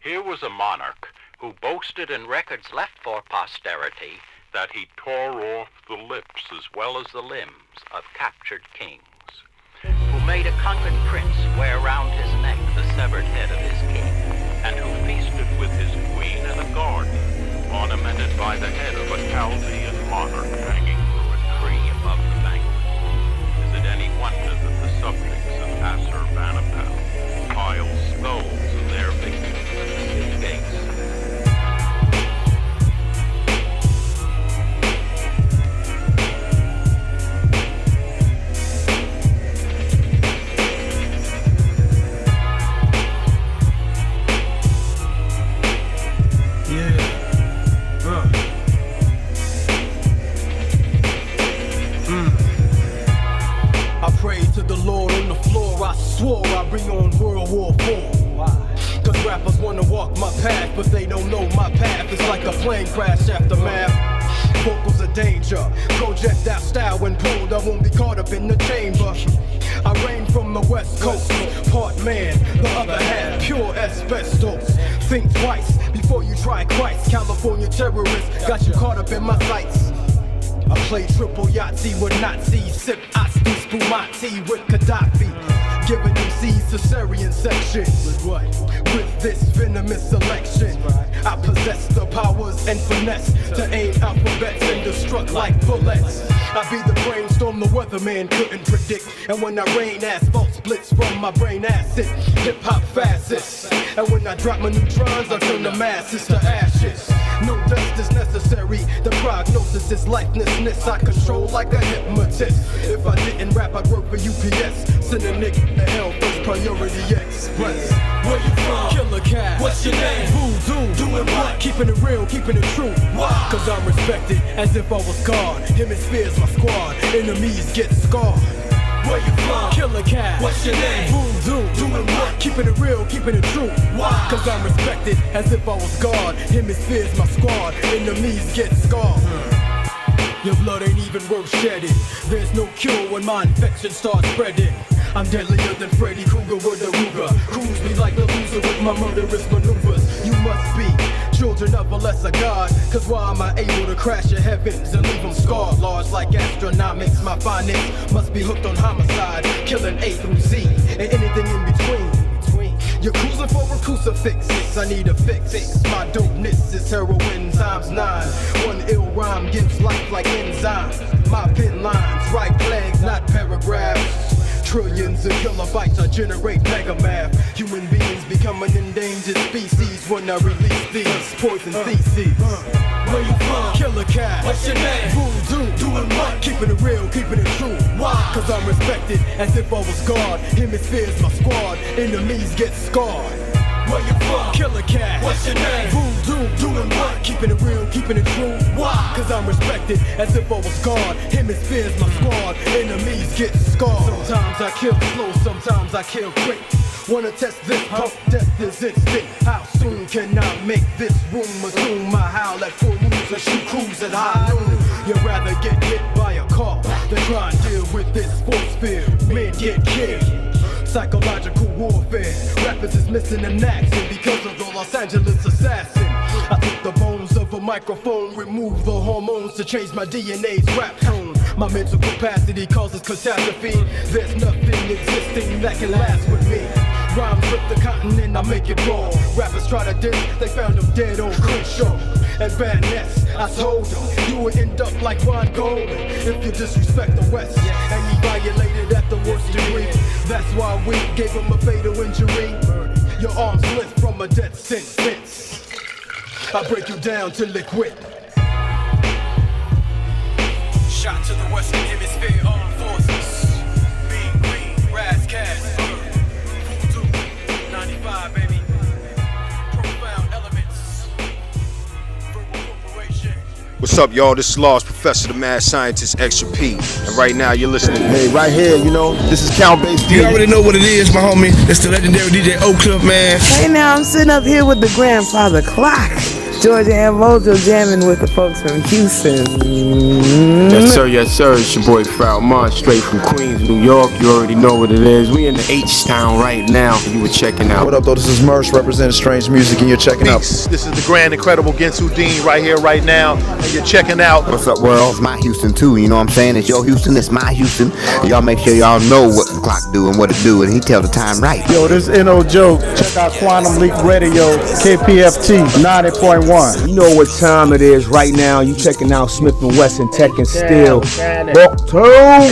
Here was a monarch who boasted in records left for posterity that he tore off the lips as well as the limbs of captured kings, who made a conquered prince wear round his neck the severed head of his king, and who feasted with his queen in a garden ornamented by the head of a Chaldean monarch hanging from a tree above the banquet. Is it any wonder that the subjects of Assurbanipal pile skulls of their victims at his gates? Swore I bring on World War IV. Cause rappers wanna walk my path, but they don't know my path. It's like a plane crash aftermath. Vocals are danger, projectile style when pulled. I won't be caught up in the chamber. I reign from the west coast, part man, the other half pure asbestos. Think twice before you try Christ. California terrorists got you caught up in my sights. I play triple Yahtzee with Nazis, sip Asti Spumati with Gaddafi. Giving MCs cesarean section. With what? With this venomous selection. I possess the powers and finesse to aim alphabets and destruct like bullets. I be the brainstorm the weatherman couldn't predict. And when I rain, asphalt splits from my brain acid. Hip-hop fascist. And when I drop my neutrons, I turn the masses to ashes. No dust is necessary. The prognosis is lifelessness. I control like a hypnotist. If I didn't rap, I'd work for UPS. Send a nigga to hell, first priority express. Where you from? Killer Cat. What's your name? Voodoo. Doing what? Keeping it real, keeping it true. Why? Cause I'm respected as if I was God. Hemispheres my squad. Enemies get scarred. Where you from? Killer Cat. What's your name? Voodoo. Doing what? Keeping it real, keeping it true. Why? Cause I'm respected as if I was God. Hemispheres my squad. Enemies get scarred. Your blood ain't even worth shedding. There's no cure when my infection starts spreading. I'm deadlier than Freddy Krueger with a Ruger. Cruise me like a loser with my murderous maneuvers. You must be children of a lesser god. Cause why am I able to crash your heavens and leave them scarred? Large like astronomics, my finance must be hooked on homicide. Killing A through Z and anything in between. You're cruising for a crucifix. I need a fix. My dopeness is heroin times 9. One ill rhyme gives life like enzymes. My pen lines write flags, not paragraphs. Trillions of kilobytes I generate mega math. Human beings become an endangered species when I release these poison theses. Where you from? Killer Cat. What's your name? Voodoo. Doing what? Keeping it real, keeping it true. Why? Cause I'm respected as if I was God. Hemispheres my squad. Enemies get scarred. Where you from? Killer Cat. What's your name? Voodoo. Doing what? Keeping it real, keeping it true. Why? Cause I'm respected as if I was God. Hemispheres my squad. Enemies get scarred. Sometimes I kill slow, sometimes I kill quick. Wanna test this pump, death is instant. How soon can I make this room assume I howl at full moon and shoot crews at high noon? You'd rather get hit by a car than try and deal with this force field. Men get killed. Psychological warfare. Rappers is missing in action because of the Los Angeles assassin. I took the bones of a microphone, remove the hormones to change my DNA's rap tone. My mental capacity causes catastrophe. There's nothing existing that can last with me. Rhymes rip the continent, I make it raw. Rappers try to diss, they found him dead on Crenshaw. And Van Ness, I told him, you would end up like Ron Goldman if you disrespect the West. And he violated at the worst degree. That's why we gave him a fatal injury. Your arms lift from a death sentence. I break you down to liquid. Shot to the Western Hemisphere Armed Forces. Being green, Razzcast, Voodoo, 95, baby. Profound elements. Verbal corporation. What's up, y'all? This is Lost Professor, the Mad Scientist, Extra P. And right now, you're listening to Hey, right here, you know, this is Count Bass. You already know what it is, my homie. It's the legendary DJ O Clip, man. Hey, now I'm sitting up here with the grandfather clock. Georgia and Mojo jamming with the folks from Houston. Yes, sir. It's your boy Falmont, straight from Queens, New York. You already know what it is. We in the H-Town right now, and you were checking out. What up, though? This is Merce, representing Strange Music, and you're checking out. This is the grand, incredible Gensu Dean right here, right now, and you're checking out. What's up, world? It's my Houston, too. You know what I'm saying? It's your Houston, it's my Houston. Y'all make sure y'all know what the clock do and what it do, and he tell the time right. Yo, this is N.O. Joke. Check out Quantum Leap Radio, KPFT 90.1. You know what time it is right now. You checking out Smith & Wesson, Tech and Steel. Hey,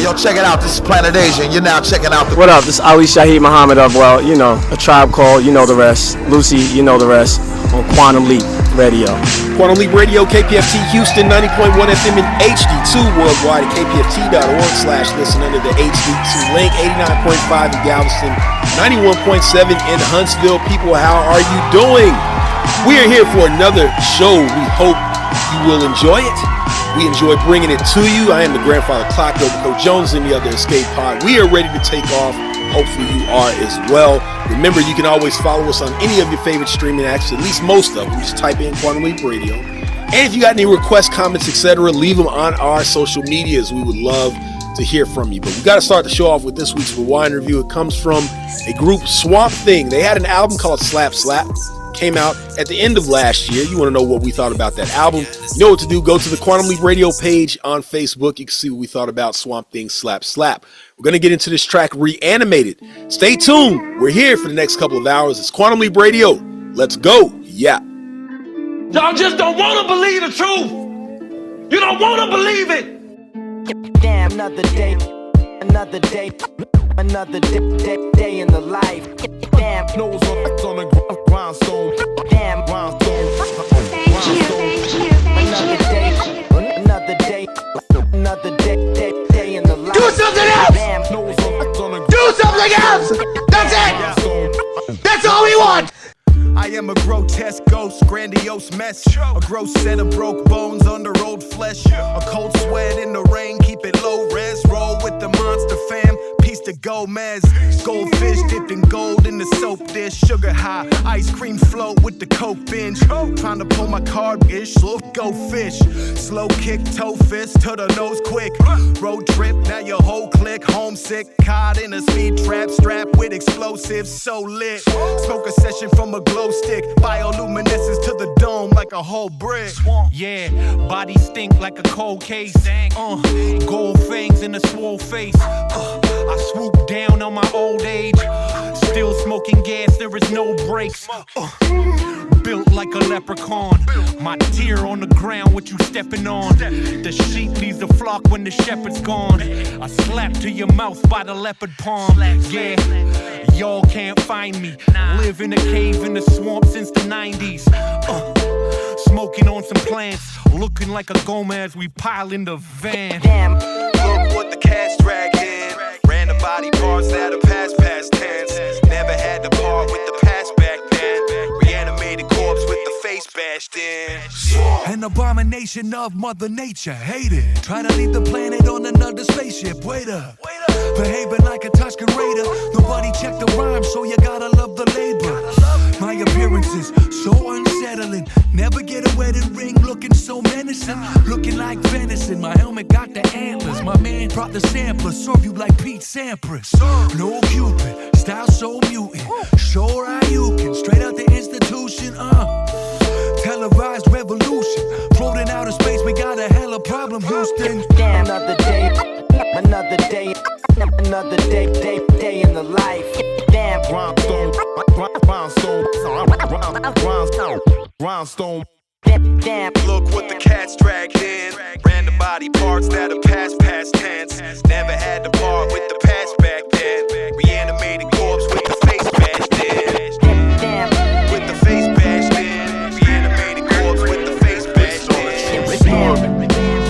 yo, check it out. This is Planet Asia, and you're now checking out What up? This is Ali Shaheed Muhammad of, well, you know, A Tribe Called, you know the rest. Lucy, you know the rest. On Quantum Leap Radio. Quantum Leap Radio, KPFT Houston, 90.1 FM in HD2 worldwide at kpft.org/listen under the HD2 link, 89.5 in Galveston, 91.7 in Huntsville. People, how are you doing? We are here for another show. We hope you will enjoy it. We enjoy bringing it to you. I am the grandfather clock, Coach Jones and the other Escape Pod. We are ready to take off. Hopefully you are as well. Remember, you can always follow us on any of your favorite streaming apps, at least most of them. Just type in Quantum Leap Radio. And if you got any requests, comments, etc., leave them on our social medias. We would love to hear from you. But we got to start the show off with this week's Rewind Review. It comes from a group, Swamp Thing. They had an album called Slap Slap. Came out at the end of last year. You want to know what we thought about that album? You know what to do. Go to the Quantum Leap Radio page on Facebook. You can see what we thought about Swamp Thing Slap Slap. We're going to get into this track, Reanimated. Stay tuned. We're here for the next couple of hours. It's Quantum Leap Radio. Let's go. Yeah. Y'all just don't want to believe the truth. You don't want to believe it. Damn, another day in the life. Damn, nose on the grindstone. Damn, grindstone. Another day in the life. Do something else. Damn, do something else. That's it. That's all we want. I am a grotesque ghost, grandiose mess. A gross set of broke bones under old flesh. A cold sweat in the rain, keep it low res. Roll with the monster fam, piece to Gomez. Goldfish dipped in gold in the soap dish. Sugar high, ice cream float with the coke binge. Trying to pull my card-ish, go fish. Slow kick, toe fist to the nose quick. Road trip, now your whole clique. Homesick, caught in a speed trap. Strapped with explosives, so lit. Smoke a session from a glow stick, bioluminescence to the dome like a whole brick. Yeah, body stink like a cold case. Gold fangs in a swole face. I swoop down on my old age. Still smoking gas, there is no brakes. Built like a leprechaun. My tear on the ground, what you stepping on? The sheep leaves the flock when the shepherd's gone. A slap to your mouth by the leopard palm. Yeah, y'all can't find me. Live in a cave in the swamp since the 90s. Smoking on some plants, looking like a Gomez, we pile in the van. Damn. Look what the cats dragged in. Random body parts that are past tense. Never had to part with the past back then. Reanimated corpse with the face bashed in. An abomination of Mother Nature, hate it. Try to leave the planet on another spaceship, wait up. Behaving like a Tuscan Raider. Nobody checked the rhyme, so you gotta love the labor. My appearance is so unsettling. Never get a wedding ring looking so menacing. Looking like venison, my helmet got the antlers. My man brought the sampler, serve you like Pete Sampras. No Cupid, style so mutant. Sure how you can, straight out the institution, televised revolution. Floating out of space, we got a hella problem, Houston. Damn, another day in the life. Damn, Grindstone. Damn. Look what the cats dragged in. Random body parts that are past tense. Never had to part with the past back then. Reanimated corpse with the face bashed in. Damn. With the face bashed in. Reanimated corpse with the face bashed in.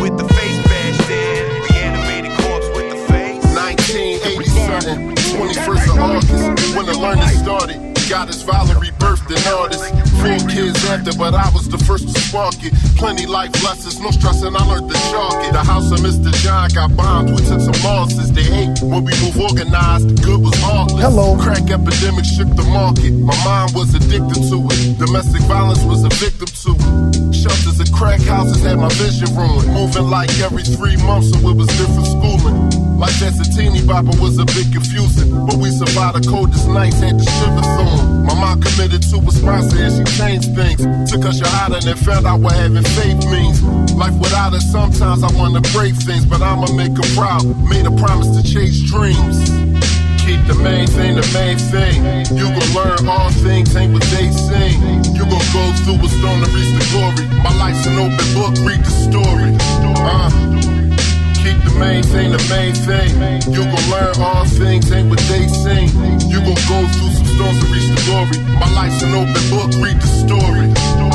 With the face bashed in. Reanimated corpse with the face. 1987, 21st of August, when the learning started. Goddess Valerie birthed an artist. 4 kids after, but I was the first to spark it. Plenty life lessons, no stressing, I learned to chalk it. The house of Mr. John got bombed, we took some losses. They hate when we move organized, good was heartless. Hello. Crack epidemic shook the market. My mind was addicted to it. Domestic violence was a victim to. Shelters and crack houses had my vision ruined. Moving like every 3 months, so it was different schooling. Life as a teeny bopper was a bit confusing, but we survived the coldest nights, had to shiver through 'em. My mom committed to a sponsor and she changed things. Took us shahada and then found out what having faith means. Life without us, sometimes I wanna break things, but I'ma make her proud. Made a promise to chase dreams. Keep the main thing the main thing. You gon' learn all things, ain't what they sing. You gon' go through a storm to reach the glory. My life's an open book, read the story. Keep the main thing the main thing. You gon' learn all things, ain't what they sing. You gon' go through some storms to reach the glory. My life's an open book, read the story.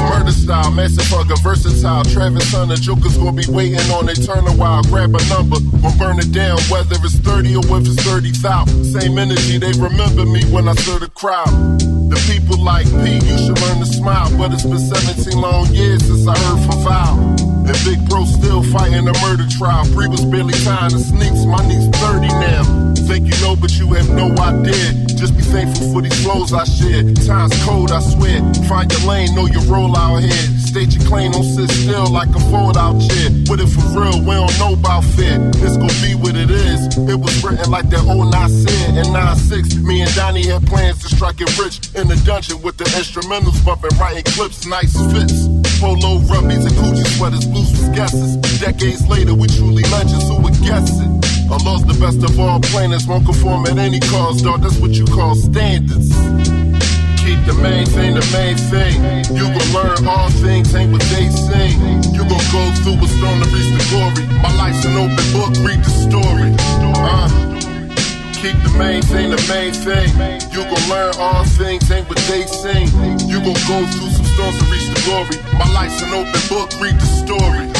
Murder style, massive hugger, versatile. Travis Son and Joker's gon' be waiting on their turn a while. Grab a number, gon' burn it down, whether it's 30 or if it's 30,000. Same energy, they remember me when I serve the crowd. The people like P, you should learn to smile. But it's been 17 long years since I heard from Val. And Big Bro still fighting a murder trial. Bree was barely tying the sneaks, my niece 30 now. Think you know, but you have no idea. Just be thankful for these flows I share. Time's cold, I swear. Find your lane, know your role out here. State your claim, don't sit still like a fold-out chair. With it for real, we don't know about fear. This gon' be what it is. It was written like that old Nasir in 9-6. Me and Donnie had plans to strike it rich in the dungeon with the instrumentals bumping, writing clips, nice fits. Polo rubbies and Gucci sweaters, blues was guesses. Decades later, we truly legends, who would guess it? Allah's the best of all planners, won't conform at any cost, dog, that's what you call standards. Keep the main thing the main thing. You gon' learn all things, ain't what they sing. You gon' go through a storm to reach the glory. My life's an open book, read the story. Keep the main thing the main thing. You gon' learn all things, ain't what they sing. You gon' go through some storms to reach the glory. My life's an open book, read the story.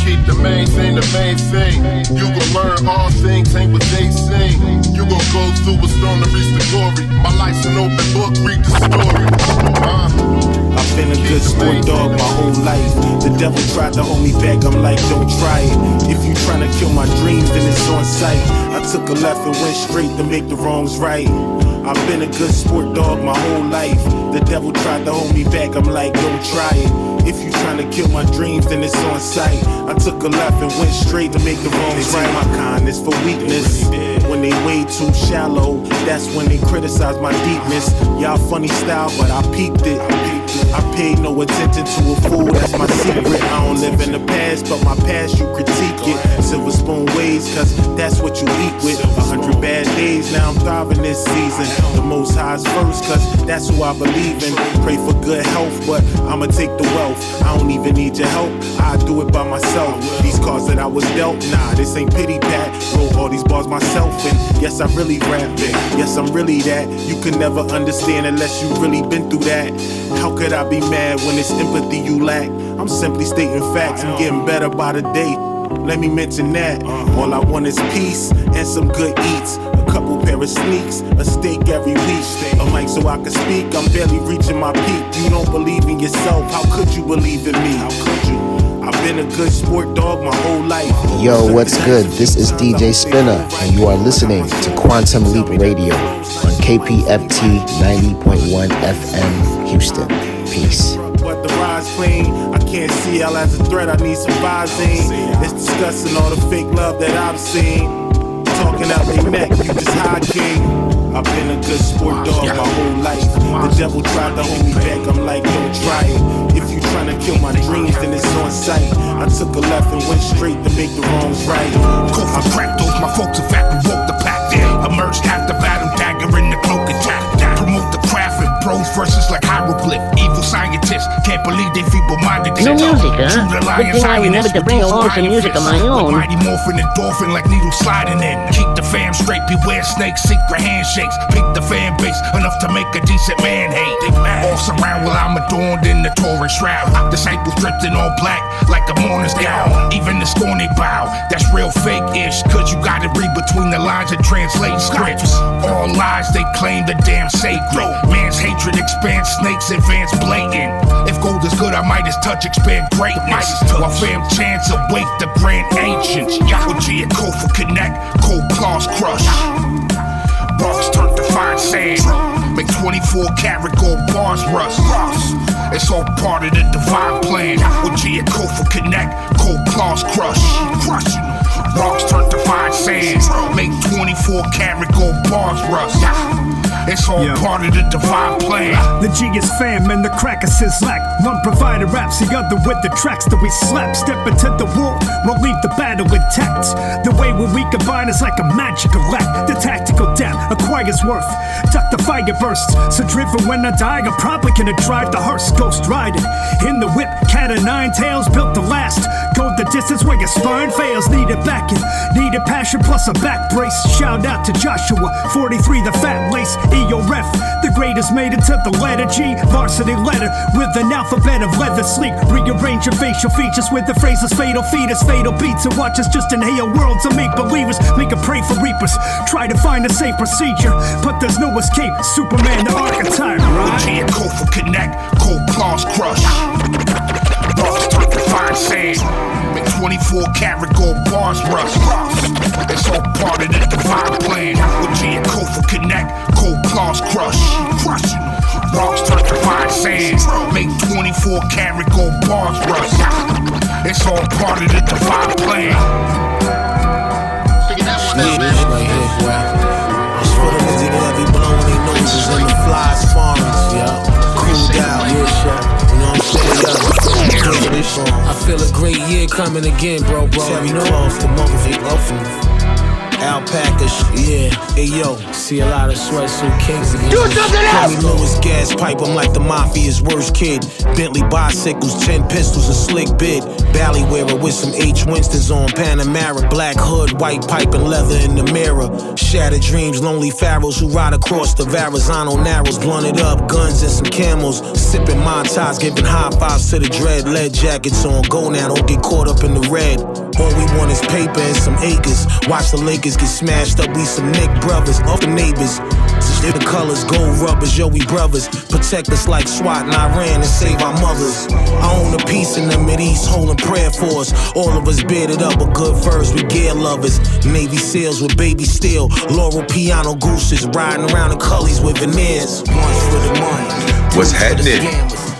Keep the main thing the main thing. You gon' learn all things, ain't what they sing. You gon' go through a storm to reach the glory. My life's an open book, read the story. I've been a good sport dog my whole life. The devil tried to hold me back, I'm like, don't try it. If you tryna kill my dreams, then it's on sight. I took a left and went straight to make the wrongs right. I've been a good sport dog my whole life. The devil tried to hold me back, I'm like, don't try it. If you tryna kill my dreams, then it's on sight. I took a left and went straight to make the wrongs right. My kindness for weakness. When they way too shallow, that's when they criticize my deepness. Y'all funny style, but I peeped it. I paid no attention to a fool, that's my secret. I don't live in the past, but my past you critique it. Silver spoon ways, cause that's what you eat with. 100 bad days, now I'm thriving this season. The most high's first, cause that's who I believe in. Pray for good health, but I'ma take the wealth. I don't even need your help, I do it by myself. These cards that I was dealt, nah, this ain't pity pat. Wrote all these bars myself, and yes, I really rap it. Yes, I'm really that. You can never understand unless you really been through that. How could I be mad when it's empathy you lack? I'm simply stating facts, I'm getting better by the day. Let me mention that. All I want is peace and some good eats. A couple pair of sneaks, a steak every week. A mic so I can speak, I'm barely reaching my peak. You don't believe in yourself, how could you believe in me? How could you? I've been a good sport dog my whole life. Yo, what's good? This is DJ Spinner, and you are listening to Quantum Leap Radio on KPFT 90.1 FM Houston. Peace. But the ride's clean, I can't see y'all as a threat, I need some Visine. It's disgusting all the fake love that I've seen. Talking out their neck, you just high king. I've been a good sport dog my whole life. The devil tried to hold me back, I'm like, don't try it. If you tryna kill my dreams, then it's on sight. I took a left and went straight to make the wrongs right. Go for crack, those my folks, in fact, we woke the pack. Emerged after battle, dagger in the cloak attack. Promote the craft and bros versus like hieroglyph. Evil scientists can't believe they feeble-minded. No music, huh? Good thing I remembered to bring along some music of my own. Mighty morphin' and dolphin like needles sliding in. Keep the fam straight, beware snakes, secret handshakes. Pick the fan base enough to make a decent man hate. All surround while I'm adorned in the Torah shroud. Disciples dripped in all black like a mourner's gown. Even the scorn they bow, that's real fake-ish. Cause you gotta read between the lines and translate scripts. All lies they claim the damn sacred. Man's hatred expands, snakes advance blatant. If gold is good, I might as touch expand greatness. While fam chants awake the grand ancients. Yahweh G and Kofa connect, cold claws crush. Rocks turn to fine sand. Make 24 karat gold bar bars rust. It's all part of the divine plan. With G and Kofa connect, cold claws crush. Rocks turn to fine sands. Make 24 karat gold bars rust. It's all part of the divine plan. The G is fam and the crackers is lack. One provider raps, the other with the tracks that we slap. Step into the war, we'll leave the battle intact. The way when we combine is like a magical act. The tactical depth acquires worth. Duck the fire bursts. So driven when I die, I'm probably gonna drive the hearse. Ghost riding in the whip, cat of nine tails built to last. Go the distance where your spine fails. Needed backing, needed passion plus a back brace. Shout out to Joshua, 43 the fat lace. EO ref, the greatest made it to the letter G. Varsity letter with an alphabet of leather sleep. Rearrange your facial features with the phrases fatal fetus, fatal beats. And watch us just inhale worlds of make believers. Make a pray for reapers. Try to find a safe procedure, but there's no escape. Superman the archetype, right? G and Kofa connect, cold claws crush. Rocks turn to fine sand. Make 24 karat gold bars rust. It's all part of the divine plan. With G and Kofa connect, cold claws crush. Rocks turn to fine sand. Make 24 karat gold bars rust. It's all part of the divine plan. Right here, boy. It's for the niggas that be blowing their noses in the flies foreigns, yeah. Cool down, yeah, shit. You know what I'm saying, yeah. I feel a great year coming again, bro. Terry Cloth, the motherfucker. Alpacas, yeah, hey yo, see a lot of sweatsuit kings again. Do something else! Call me Lewis gas pipe, I'm like the mafia's worst kid. Bentley bicycles, 10 pistols, a slick bid. Bally wearer with some H. Winstons on Panamera. Black hood, white pipe and leather in the mirror. Shattered dreams, lonely pharaohs who ride across the Verrazano narrows. Blunted up, guns and some camels. Sipping Mai Tais, giving high fives to the dread. Lead jackets on, go now, don't get caught up in the red. All we want is paper and some acres. Watch the Lakers get smashed up, we some Nick brothers, off the neighbors. The colors, gold rubbers, yo, we brothers. Protect us like SWAT and Iran and save our mothers. I own a piece in the Mideast, holding prayer for us. All of us bearded up, a good verse, we gear lovers. Navy SEALs with baby steel, Laurel piano gooses, riding around in cullies with veneers. Ones for the money. What's happening?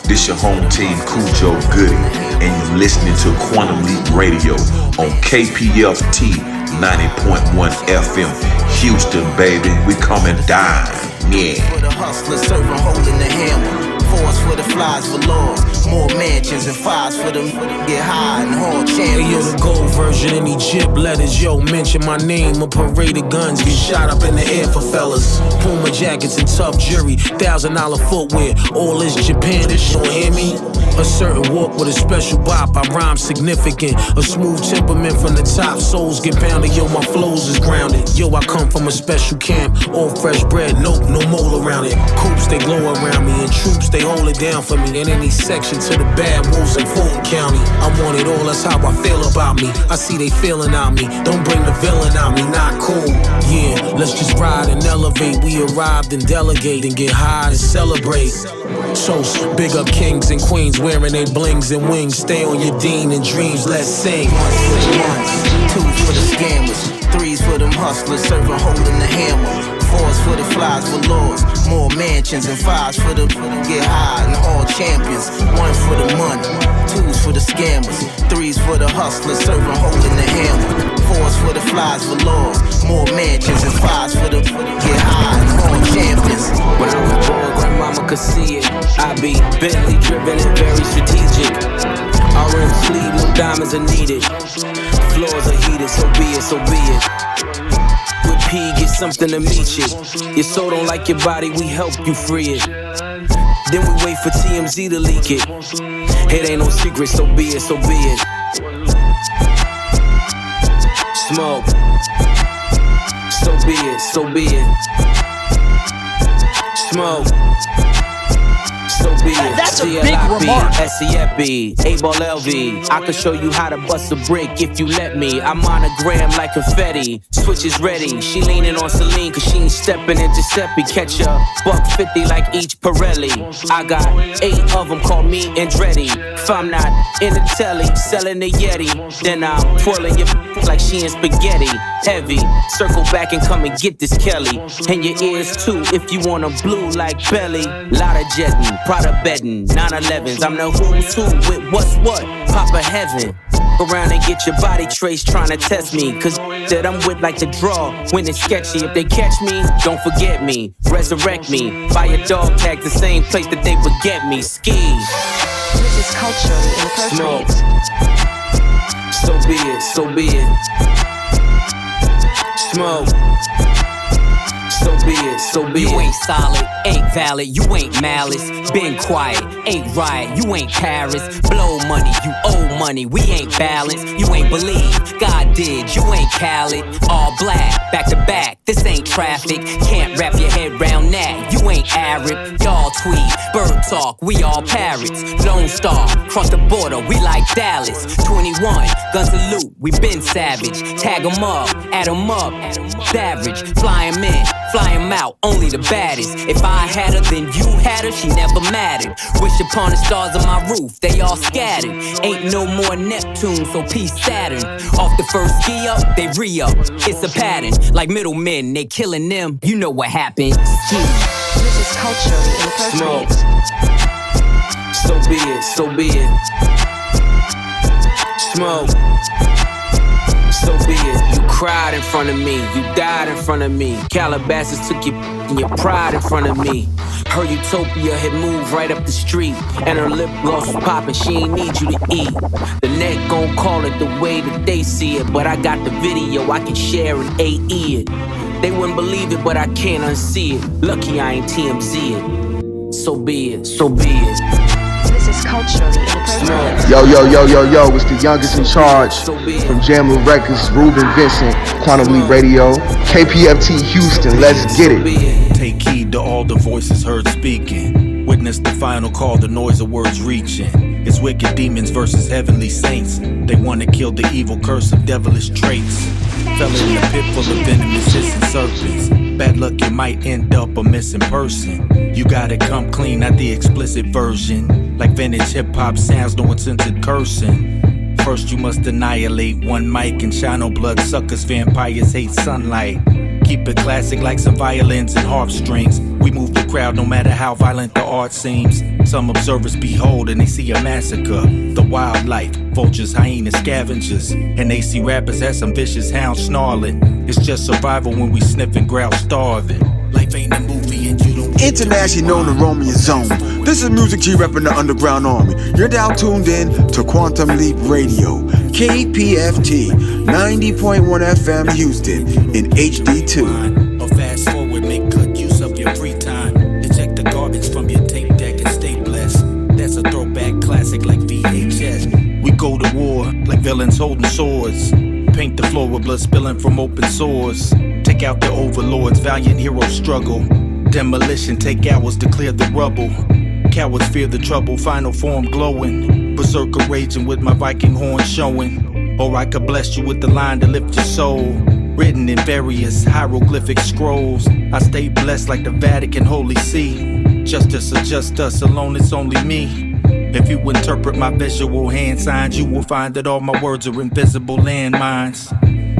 This your home team, Cujo Goody, and you're listening to Quantum Leap Radio on KPFT 90.1 FM, Houston, baby. We coming down, yeah. For the hustler, serving, holding the hammer. Fours for the flies for lords. More mansions and fives for them get high and hard champions. Hey, yo, the gold version in Egypt letters, yo, mention my name. A parade of guns get shot up in the air for fellas. Puma jackets and tough jury, $1,000 footwear. All this Japan, this shit, don't hear me? A certain walk with a special bop, I rhyme significant. A smooth temperament from the top, souls get pounded. Yo, my flows is grounded. Yo, I come from a special camp, all fresh bread, nope, no mole around it. Coops, they glow around me, and troops, they hold it down for me. In any section to the bad wolves in Fulton County. I want it all, that's how I feel about me. I see they feeling on me, don't bring the villain on me, not cool. Yeah, let's just ride and elevate. We arrived and delegate and get high and celebrate. Toast, big up kings and queens wearing they blings and wings. Stay on your dean and dreams, let's sing. Ones for the ones, twos for the scammers, threes for them hustlers, serving, holding the hammer. Fours for the flies for lords, more mansions and fives for the get high and all champions. One for the money, twos for the scammers, threes for the hustlers, serving, holding the hammer. Fours for the flies for lords, more mansions and fives for the get high and all champions. When I was born, grandmama could see it. I be Bentley driven and very strategic. Orange sleeve, no diamonds are needed. Floors are heated, so be it, so be it. With P, get something to meet you. Your soul don't like your body, we help you free it. Then we wait for TMZ to leak it. It ain't no secret, so be it, so be it. Smoke. So be it, so be it. Smoke. So be it. That's a big remark. S.E.F.B. A-Ball LV. I can show you how to bust a brick if you let me. I monogram like confetti. Switch is ready. She leaning on Celine cause she ain't stepping in Giuseppe. Catch a $150 like each Pirelli. I got 8 of them, call me Andretti. If I'm not in the telly, selling the Yeti, then I'm twirling your like she in spaghetti. Heavy, circle back and come and get this Kelly. And your ears too, if you want a blue like belly. Lot of jetting, Prada bedding, 911s. I'm the who's who with what's what, Papa Heaven. Around and get your body traced trying to test me. Cause that I'm with like the draw when it's sketchy. If they catch me, don't forget me. Resurrect me, buy a dog tag the same place that they would get me. Ski. This is culture inappropriate. So be it, so be it. Smoke. So be it, so be it. You ain't solid, ain't valid, you ain't malice. Been quiet, ain't riot, you ain't Paris. Blow money, you owe money, we ain't balanced. You ain't believe, God did, you ain't Khaled. All black, back to back, this ain't traffic. Can't wrap your head round that, you ain't Arab. Y'all tweet, bird talk, we all parrots. Lone Star, cross the border, we like Dallas. 21, guns salute, we been savage. Tag 'em up, add 'em up, savage. Fly 'em in, fly 'em out, only the baddest. If I had her, then you had her, she never mattered. Wish upon the stars on my roof, they all scattered. Ain't no more Neptune, so peace Saturn. Off the first ski up, they re-up. It's a pattern, like middlemen, they killing them. You know what happened. Ski. This is culture inappropriate. So be it, so be it. Smoke. So be it. You cried in front of me, you died in front of me. Calabasas took your pride in front of me. Her utopia had moved right up the street, and her lip gloss was popping, she ain't need you to eat. The net gon' call it the way that they see it, but I got the video, I can share and AE it. They wouldn't believe it, but I can't unsee it. Lucky I ain't TMZ it. So be it, so be it. This is culturally inappropriate. Yo, it's the youngest in charge from Jamla Records, Ruben Vincent, Quantum Leap Radio, KPFT Houston, let's get it. Take heed to all the voices heard speaking. Witness the final call, the noise of words reaching. It's wicked demons versus heavenly saints. They want to kill the evil curse of devilish traits. Fell in the pit full of venomous hissing serpents. Bad luck, you might end up a missing person. You gotta come clean, not the explicit version. Like vintage hip-hop sounds, no uncensored cursing. First you must annihilate one mic and shine on blood suckers. Vampires hate sunlight. Keep it classic like some violins and harp strings. We move the crowd no matter how violent the art seems. Some observers behold and they see a massacre. The wildlife, vultures, hyenas, scavengers. And they see rappers as some vicious hounds snarling. It's just survival when we sniff and growl starving. Life ain't a movie and you don't. Internationally known to roam your zone. This is Music G repping the Underground Army. You're now tuned in to Quantum Leap Radio, KPFT 90.1 FM Houston in HD2. Or fast forward, make good use of your free time. Eject the garbage from your tape deck and stay blessed. That's a throwback classic like VHS. We go to war like villains holding swords. Paint the floor with blood spilling from open sores. Take out the overlords, valiant heroes struggle. Demolition take hours to clear the rubble. Cowards fear the trouble, final form glowing. Berserker raging with my Viking horn showing. Or I could bless you with the line to lift your soul. Written in various hieroglyphic scrolls. I stay blessed like the Vatican Holy See. Justice or just us alone, it's only me. If you interpret my visual hand signs, you will find that all my words are invisible landmines.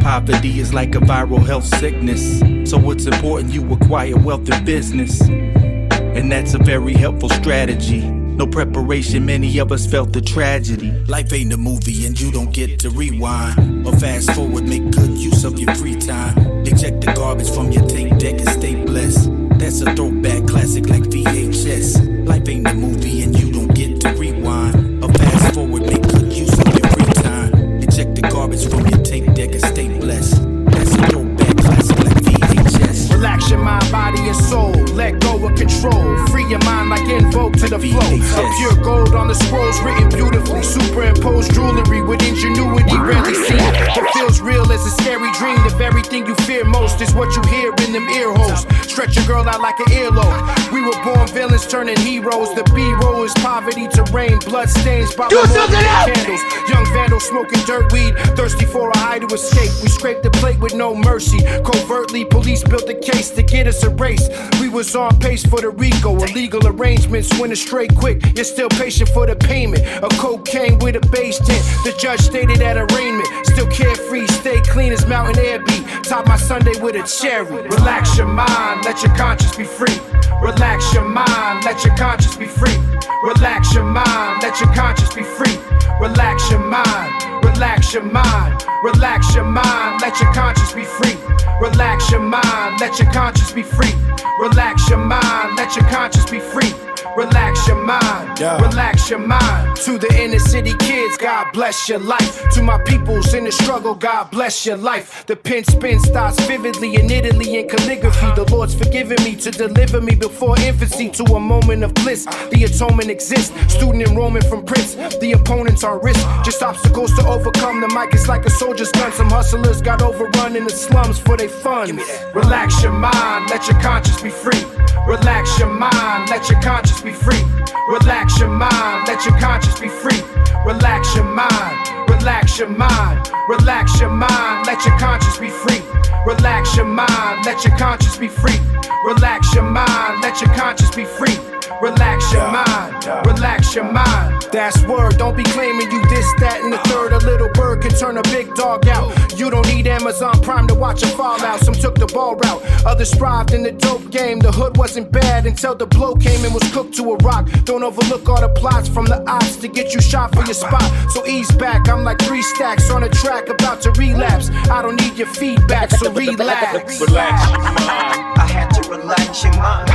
Poverty is like a viral health sickness, so it's important you acquire wealth and business. And that's a very helpful strategy. No preparation, many of us felt the tragedy. Life ain't a movie and you don't get to rewind. Or fast forward, make good use of your free time. Eject the garbage from your tape deck and stay blessed. That's a throwback classic like VHS. Life ain't a movie and you don't get to rewind. Or fast forward, make good use of your free time. Eject the garbage from your tape deck and stay blessed. That's a throwback classic like VHS. Relax your mind, body, and soul. Let go of control. Free your mind like invoke to the flow. flow. A pure gold on the scrolls written beautifully. Superimposed jewelry with ingenuity rarely seen. It feels real as a scary dream. If everything you fear most is what you hear in them ear holes. Stretch a girl out like an earlobe. We were born villains turning heroes. The B-roll is poverty terrain. Blood stains by candles. Young vandals smoking dirt weed. Thirsty for a high to escape. We scraped the plate with no mercy. Covertly, police built a case to get us erased. We was on pace for the RICO. Illegal arrangements went astray quick. You're still patient for the payment. A cocaine with a base tint. The judge stated at arraignment. Still carefree, stay clean as mountain air beat. Top my Sunday with a cherry. Relax your mind, let your conscience be free. Relax your mind, let your conscience be free. Relax your mind, let your conscience be free. Relax your mind, relax your mind, relax your mind, let your conscience be free. Relax your mind, let your conscience be free. Relax your mind, let your conscience be free. Relax your mind, relax your mind. To the inner city kids, God bless your life. To my peoples in the struggle, God bless your life. The pen spin starts vividly in Italy in calligraphy. The Lord's forgiven me to deliver me before infancy to a moment of bliss. The atonement exists, student enrollment from Prince. The opponents are risk, just obstacles to overcome. The mic is like a soldier's gun. Some hustlers got overrun in the slums for their funds. Relax your mind, let your conscience be free. Relax your mind, let your conscience be free. Relax your mind, let your conscience be free. Relax your mind, relax your mind, relax your mind, let your conscience be free. Relax your mind, let your conscience be free. Relax your mind, let your conscience be free. Relax your mind, relax your mind. That's word, don't be claiming you this, that, and the third. A little bird can turn a big dog out. You don't need Amazon Prime to watch a fallout. Some took the ball route, others thrived in the dope game. The hood wasn't bad until the blow came and was cooked to a rock. Don't overlook all the plots from the ops to get you shot for your spot. So ease back, I'm like 3 stacks on a track about to relapse. I don't need your feedback, so relax. Relax your mind. I had to relax your mind.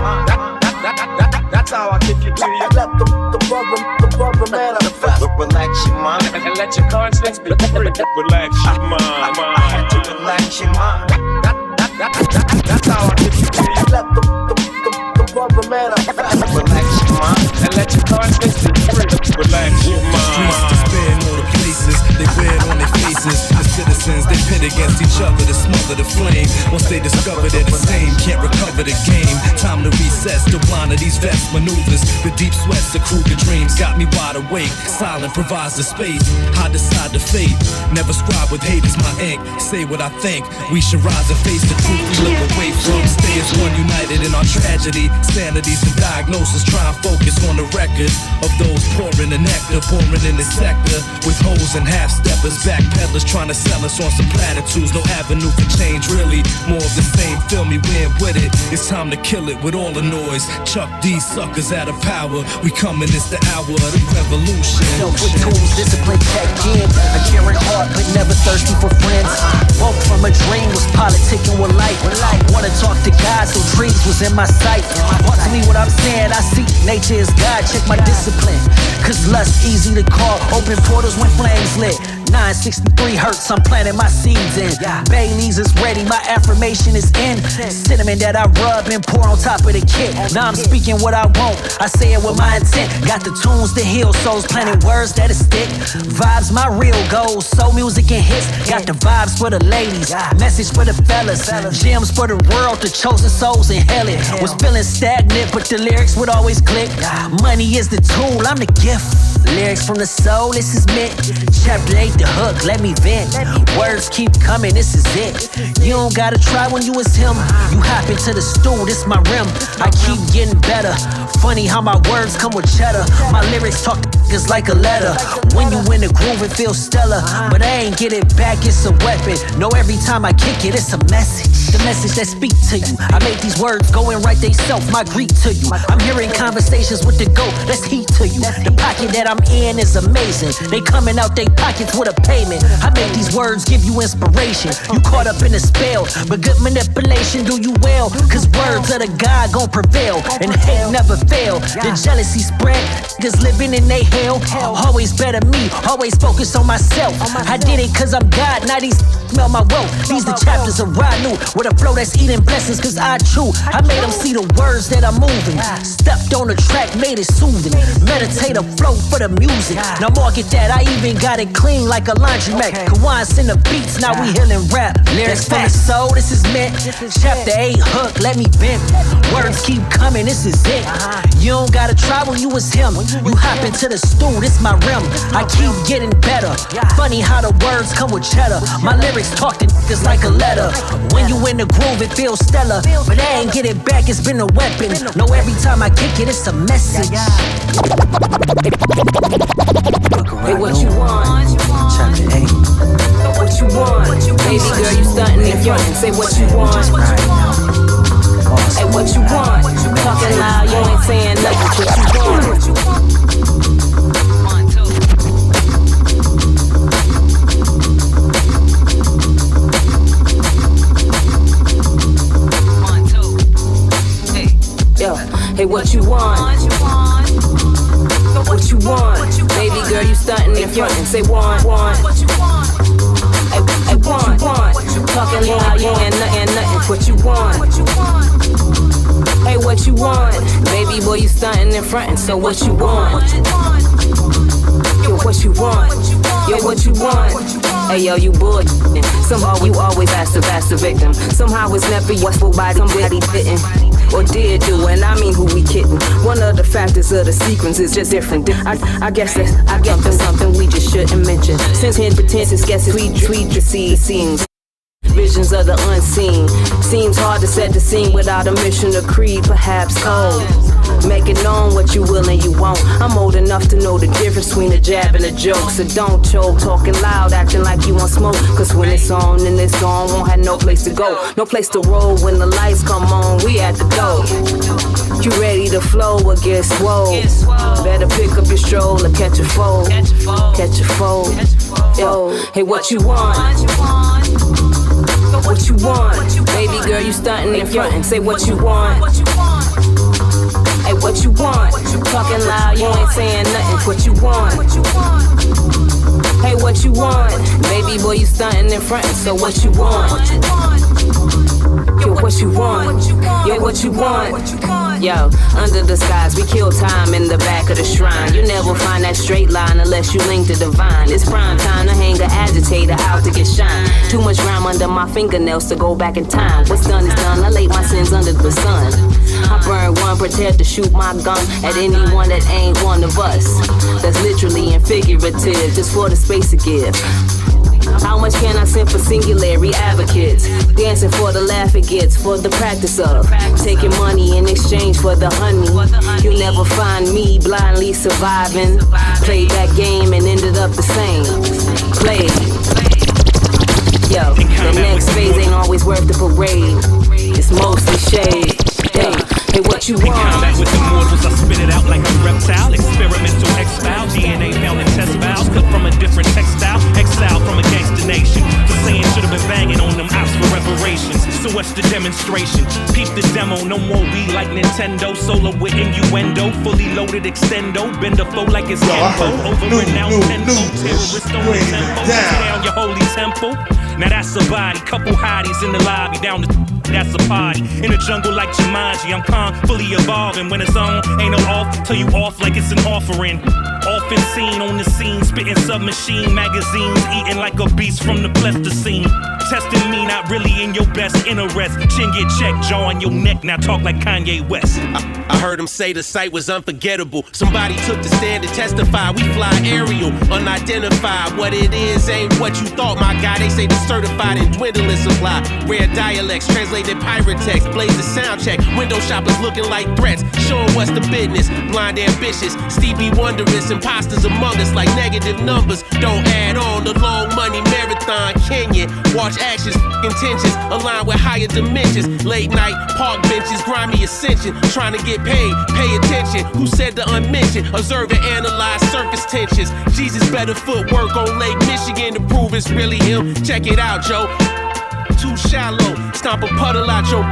That's how I kick it to you. Let the brother man relax your mind and let your conscience be free. Relax your mind. I had to relax your mind. That's how I kick it to you. Let the brother man relax your mind and let your conscience be free. Relax your mind. Streets despair in all the places. They wear it on their faces. The citizens, they pit against each other to smother the flame. Once they discover they're the same, can't recover the game. Time to recess, the blind of these vest maneuvers. The deep sweats, the crude the dreams. Got me wide awake. Silent provides the space. I decide the fate. Never scribe with hate is my ink. Say what I think. We should rise and face the truth we look away from. Stay as one united in our tragedy. Sanity's the diagnosis. Try and focus on the record of those pouring the nectar, pouring in the sector with hoes and half-steppers, backpedalers trying to sell us on some platitudes. No avenue for change, really. More of the same. Feel me, we're with it. It's time to kill it with all the noise. Chuck these suckers out of power. We coming, it's the hour of the revolution. Self with tools, discipline, checked in. A caring heart, but never thirsty for friends. Woke from a dream, was politicking with life. Wanna talk to God, so dreams was in my sight. Part to me what I'm saying, I see nature is God. Check my discipline, cause lust easy to call. Open portals when flames lit. 963 hertz, I'm planting my seeds in. Bailey's is ready, my affirmation is in. Cinnamon that I rub and pour on top of the kit. Now I'm speaking what I want, I say it with my intent. Got the tunes to heal souls, planting words that'll stick. Vibes my real goals, soul music and hits. Got the vibes for the ladies, message for the fellas. Gems for the world, the chosen souls in hell. Was feeling stagnant, but the lyrics would always click. Money is the tool, I'm the gift. Lyrics from the soul, this is meant. Chapter 8, the hook, let me vent. Words keep coming, this is it. You don't gotta try when you was him. You hop into the stool, this my rim. I keep getting better. Funny how my words come with cheddar. My lyrics talk niggas like a letter. When you in the groove, it feels stellar. But I ain't get it back, it's a weapon. Know every time I kick it, it's a message. The message that speak to you. I made these words go and write they self, my Greek to you. I'm hearing conversations with the GOAT, that's heat to you. The pocket that I'm in is amazing. They coming out they pockets with a payment. I make these words give you inspiration. You caught up in a spell, but good manipulation do you well. Cause words of the God gon' prevail, and hate never fail. The jealousy spread, niggas living in they hell. Always better me, always focus on myself. I did it cause I'm God, now these smell my wealth. These the chapters of Ranu, with a flow that's eating black lessons cause I chew. I made them see the words that I'm moving. Stepped on the track, made it soothing. Meditative flow for the music. Now market that, I even got it clean like a laundromat. Kawhi's in the beats, now we healing rap. Lyrics from the soul, this is meant. Chapter 8 hook, let me vent. Words keep coming, this is it. You don't gotta try when you was him. You hop into the stool, this my rim. I keep getting better. Funny how the words come with cheddar. My lyrics talk to niggas like a letter. When you in the groove, it feels stellar. But I ain't get it back, it's been a weapon. Know every time I kick it, it's a message. Hey, what you want? Chapter 8. What you want? Baby girl, you stunting in front. Say what you want. Hey, what you want? Talking loud, you ain't saying nothing. What you want? Hey, what you want? What you want? Baby girl, you stunting in front and say want. Hey, want. Talking loud, you ain't nothing. What you want? Hey, what you want? Baby boy, you stunting in front and so what you want? Yo, what you want? Yo, what you want? Hey yo, you bullshitting. Somehow you always ask the victim. Somehow it's never your fault by somebody didn't. Or did do, and I mean who we kidding. One of the factors of the sequence is just different. I guess that's something we just shouldn't mention. Since his pretenses guesses we to see scenes. Visions of the unseen. Seems hard to set the scene without a mission or creed, perhaps cold. Make it known what you will and you won't. I'm old enough to know the difference between a jab and a joke. So don't choke, talking loud, acting like you want smoke. Cause when it's on, then it's gone. Won't have no place to go, no place to roll. When the lights come on, we at the door. You ready to flow or get swole? Better pick up your stroll or catch a fold. Catch a fold. Yo, hey, what you want? What you want? Baby girl, you stunting in front and say what you want. Hey, what you want? Talking loud, you ain't saying nothing. What you want? Hey, what you want? Baby boy, you stunting in front, so what you want? Yo, what you want? Yo, what you want? Yo, under the skies, we kill time in the back of the shrine. You never find that straight line unless you link the divine. It's prime time to hang an agitator out to get shine. Too much rhyme under my fingernails to go back in time. What's done is done, I lay my sins under the sun. I burn one, prepared to shoot my gun at anyone that ain't one of us. That's literally and figurative, just for the space to give. How much can I send for singularity advocates? Dancing for the laugh it gets, for the practice of taking money in exchange for the honey. You'll never find me blindly surviving. Played that game and ended up the same. Play. Yo, the next phase ain't always worth the parade. It's mostly shade. Hey, what you want? In combat with the mortals, I spit it out like a reptile. Experimental X-File, DNA found in test valves. Cut from a different textile, exiled from a gangster nation. For saying should've been banging on them ops for reparations. So what's the demonstration? Peep the demo, no more we like Nintendo. Solo with innuendo, fully loaded extendo. Bend the flow like it's tempo. Over and out, terrorist on the tempo. Down your holy temple. Now that's a body, couple hotties in the lobby, down the that's a party. In the jungle like Jumanji, I'm calm, fully evolving. When it's on, ain't no off, tell you off like it's an offering. Often seen on the scene, spitting submachine magazines, eating like a beast from the Pleistocene. Testing me, not really in your best interest. Chin get checked, jaw on your neck, now talk like Kanye West. I heard him say the sight was unforgettable. Somebody took the stand to testify. We fly aerial, unidentified. What it is ain't what you thought, my guy. They say the certified and dwindling supply. Rare dialects, translated pirate text. Blaze the sound check. Window shoppers looking like threats. Showing what's the business. Blind ambitious, Stevie Wonderous. Imposters among us like negative numbers. Don't add on the long money marathon. Kenyan, watch actions, intentions align with higher dimensions. Late night park benches, grimy ascension. Trying to get paid, pay attention. Who said the unmentioned? Observe and analyze surface tensions. Jesus better footwork on Lake Michigan to prove it's really him. Check it out, Joe. Too shallow, stomp a puddle out your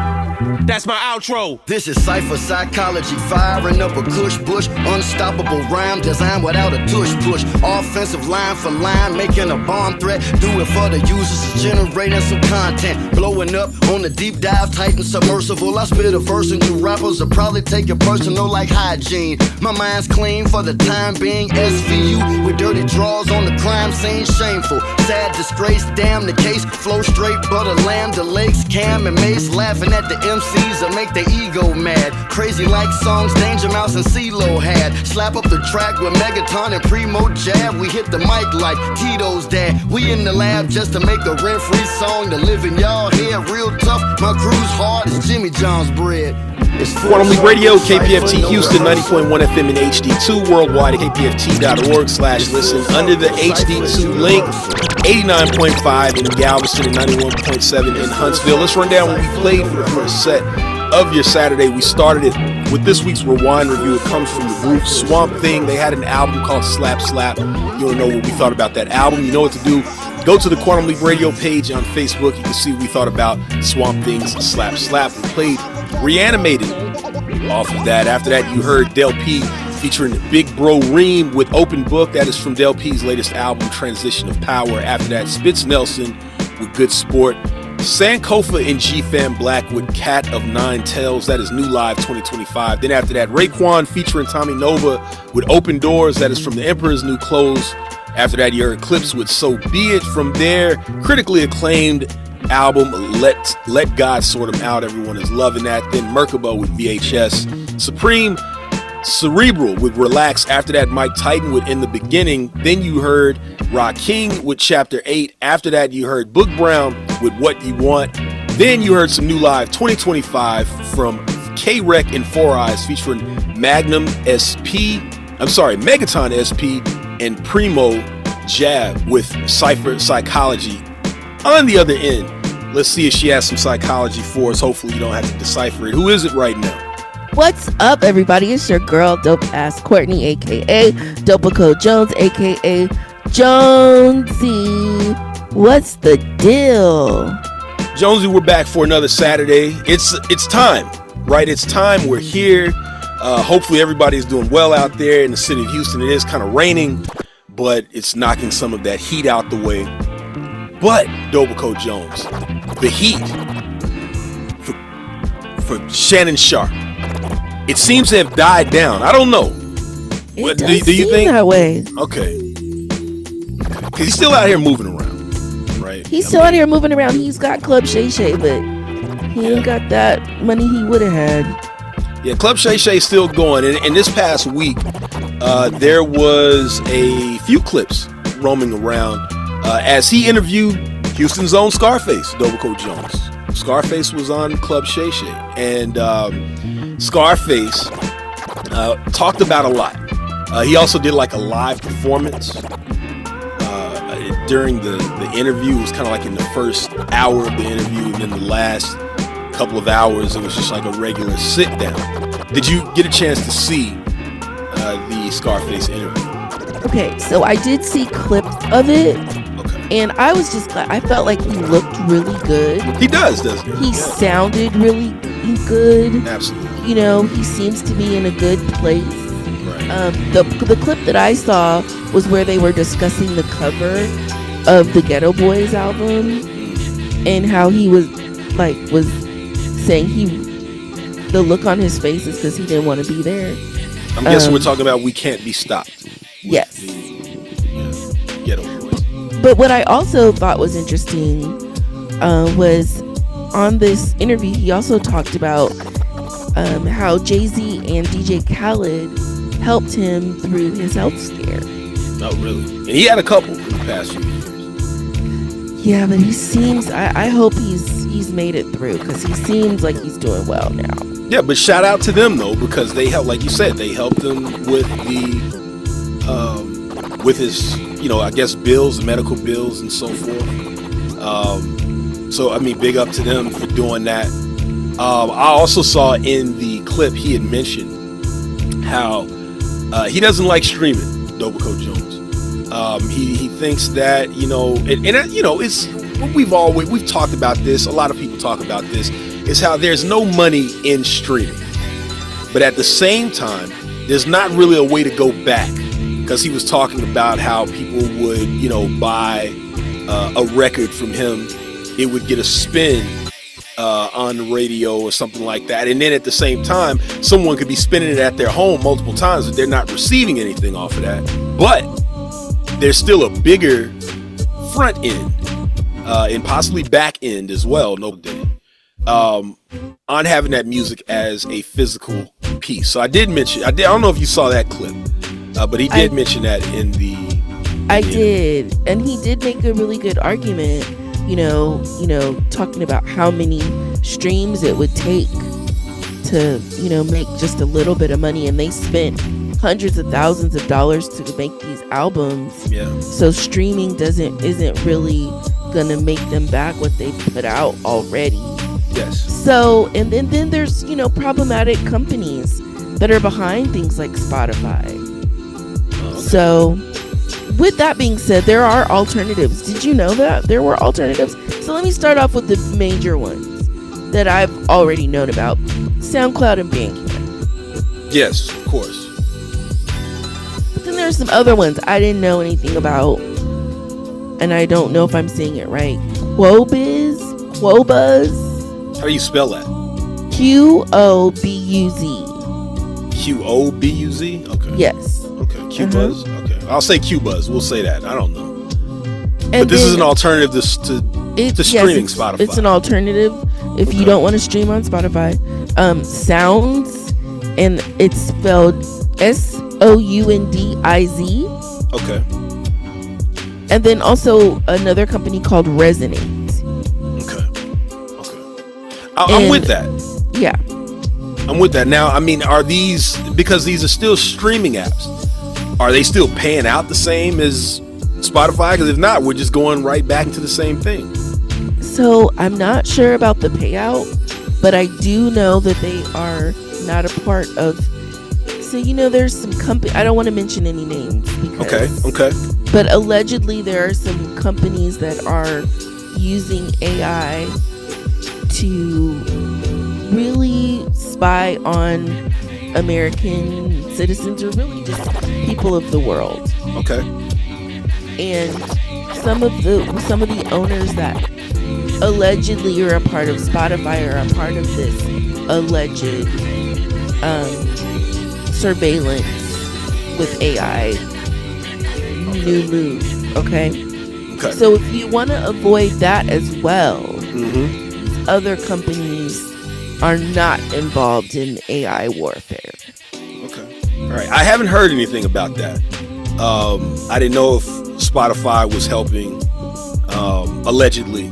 That's my outro. This is Cypher Psychology, firing up a Kush Bush. Unstoppable rhyme design without a tush push. Offensive line for line, making a bomb threat. Do it for the users, generating some content. Blowing up on the deep dive, tight and submersible. I spit a verse and you rappers will probably take it personal like hygiene. My mind's clean for the time being. SVU with dirty draws on the crime scene. Shameful, sad disgrace, damn the case. Flow straight, butter lamb, the lakes, Cam and Mace. Laughing at the MCs that make their ego mad. Crazy like songs Danger Mouse and CeeLo had. Slap up the track with Megaton and Primo jab. We hit the mic like Tito's dad. We in the lab just to make a rent-free song. To live in y'all head real tough. My crew's hard as Jimmy John's bread. Quantum Leap Radio, KPFT Houston, 90.1 FM in HD2, worldwide at kpft.org/listen. Under the HD2 link, 89.5 in Galveston and 91.7 in Huntsville. Let's run down what we played for the first set of your Saturday. We started it with this week's Rewind review. It comes from the group Swamp Thing. They had an album called Slap Slap. You want to know what we thought about that album? You know what to do. Go to the Quantum Leap Radio page on Facebook. You can see what we thought about Swamp Thing's Slap Slap. We played Reanimated off of that. After that, you heard Del P featuring Big Bro Reem with Open Book. That is from Del P's latest album, Transition of Power. After that, Spitz Nelson with Good Sport. Sankofa and G-Fam Black with Cat of Nine Tails. That is New Live 2025. Then after that, Raekwon featuring Tommy Nova with Open Doors. That is from The Emperor's New Clothes. After that, you heard Clips with So Be It. From there, critically acclaimed album Let God Sort 'Em Out. Everyone is loving that. Then Merkaba with VHS. Supreme Cerebral with Relax. After that, Mike Titan with In the Beginning. Then you heard Rakim with Chapter 8. After that, you heard Book Brown with What You Want. Then you heard some New Live 2025 from K-Rec and Four Eyes featuring Megaton SP and Primo Jab with Cypher Psychology. On the other end, let's see if she has some psychology for us. Hopefully you don't have to decipher it. Who is it right now? What's up, everybody? It's your girl, Dope Ass Courtney, aka Dopico Jones, aka Jonesy. What's the deal? Jonesy, we're back for another Saturday. It's time, right? It's time. We're here. Hopefully everybody's doing well out there in the city of Houston. It is kind of raining, but it's knocking some of that heat out the way. But Dopico Jones, the heat for Shannon Sharp, it seems to have died down. I don't know. It does do you think that way? Okay, because he's still out here moving around, right? He's still out here moving around. He's got Club Shay Shay, but he ain't got that money he would have had. Yeah, Club Shay Shay is still going. And this past week, there was a few clips roaming around as he interviewed Houston's own Scarface, Dopico Jones. Scarface was on Club Shay Shay, and Scarface talked about a lot. He also did like a live performance during the interview. It was kind of like in the first hour of the interview, and then the last couple of hours it was just like a regular sit down. Did you get a chance to see the Scarface interview? Okay, so I did see clips of it. And I was just glad. I felt like he looked really good. He does, doesn't he? He sounded really good. Absolutely. You know, he seems to be in a good place. Right. The clip that I saw was where they were discussing the cover of the Ghetto Boys album and how he was saying the look on his face is because he didn't want to be there. I'm guessing we're talking about We Can't Be Stopped. Yes. Ghetto Boys. But what I also thought was interesting was on this interview, he also talked about how Jay-Z and DJ Khaled helped him through his health scare. Oh, really? And he had a couple in the past few years. Yeah, but he seems, I hope he's made it through because he seems like he's doing well now. Yeah, but shout out to them, though, because they helped, like you said, they helped him with with his, I guess bills, medical bills and so forth. So, I mean, big up to them for doing that. I also saw in the clip he had mentioned how he doesn't like streaming, Dopico Jones. He thinks that, it's we've talked about this. A lot of people talk about this. is how there's no money in streaming. But at the same time, there's not really a way to go back, because he was talking about how people would, buy a record from him. It would get a spin on the radio or something like that. And then at the same time, someone could be spinning it at their home multiple times, but they're not receiving anything off of that. But there's still a bigger front end and possibly back end as well, no doubt, on having that music as a physical piece. So I don't know if you saw that clip, but he did mention that in the... I did. And he did make a really good argument, talking about how many streams it would take to, make just a little bit of money. And they spent hundreds of thousands of dollars to make these albums. Yeah. So streaming isn't really gonna make them back what they put out already. Yes. So, and then there's, problematic companies that are behind things like Spotify. Oh, okay. So, with that being said, there are alternatives. Did you know that there were alternatives? So let me start off with the major ones that I've already known about. SoundCloud and Bandcamp. Yes, of course. But then there's some other ones I didn't know anything about, and I don't know if I'm saying it right. Quobuz? How do you spell that? Quobuz. Quobuz? Okay. Yes. Okay. Qbuzz? Okay. I'll say Qbuzz. We'll say that. I don't know. And but this is an alternative to streaming Spotify. It's an alternative if you don't want to stream on Spotify. Sounds, and it's spelled Soundiz. Okay. And then also another company called Resonate. I'm with that. Yeah. I'm with that. Now, I mean, because these are still streaming apps, are they still paying out the same as Spotify? Because if not, we're just going right back into the same thing. So I'm not sure about the payout, but I do know that they are not a part of. So, there's some company. I don't want to mention any names. Okay. But allegedly, there are some companies that are using AI to really spy on American citizens, or really just people of the world. Okay. And some of the owners that allegedly are a part of Spotify are a part of this alleged surveillance with AI new move. Okay. So if you want to avoid that as well, other companies are not involved in AI warfare. Okay. All right. I haven't heard anything about that. I didn't know if Spotify was helping allegedly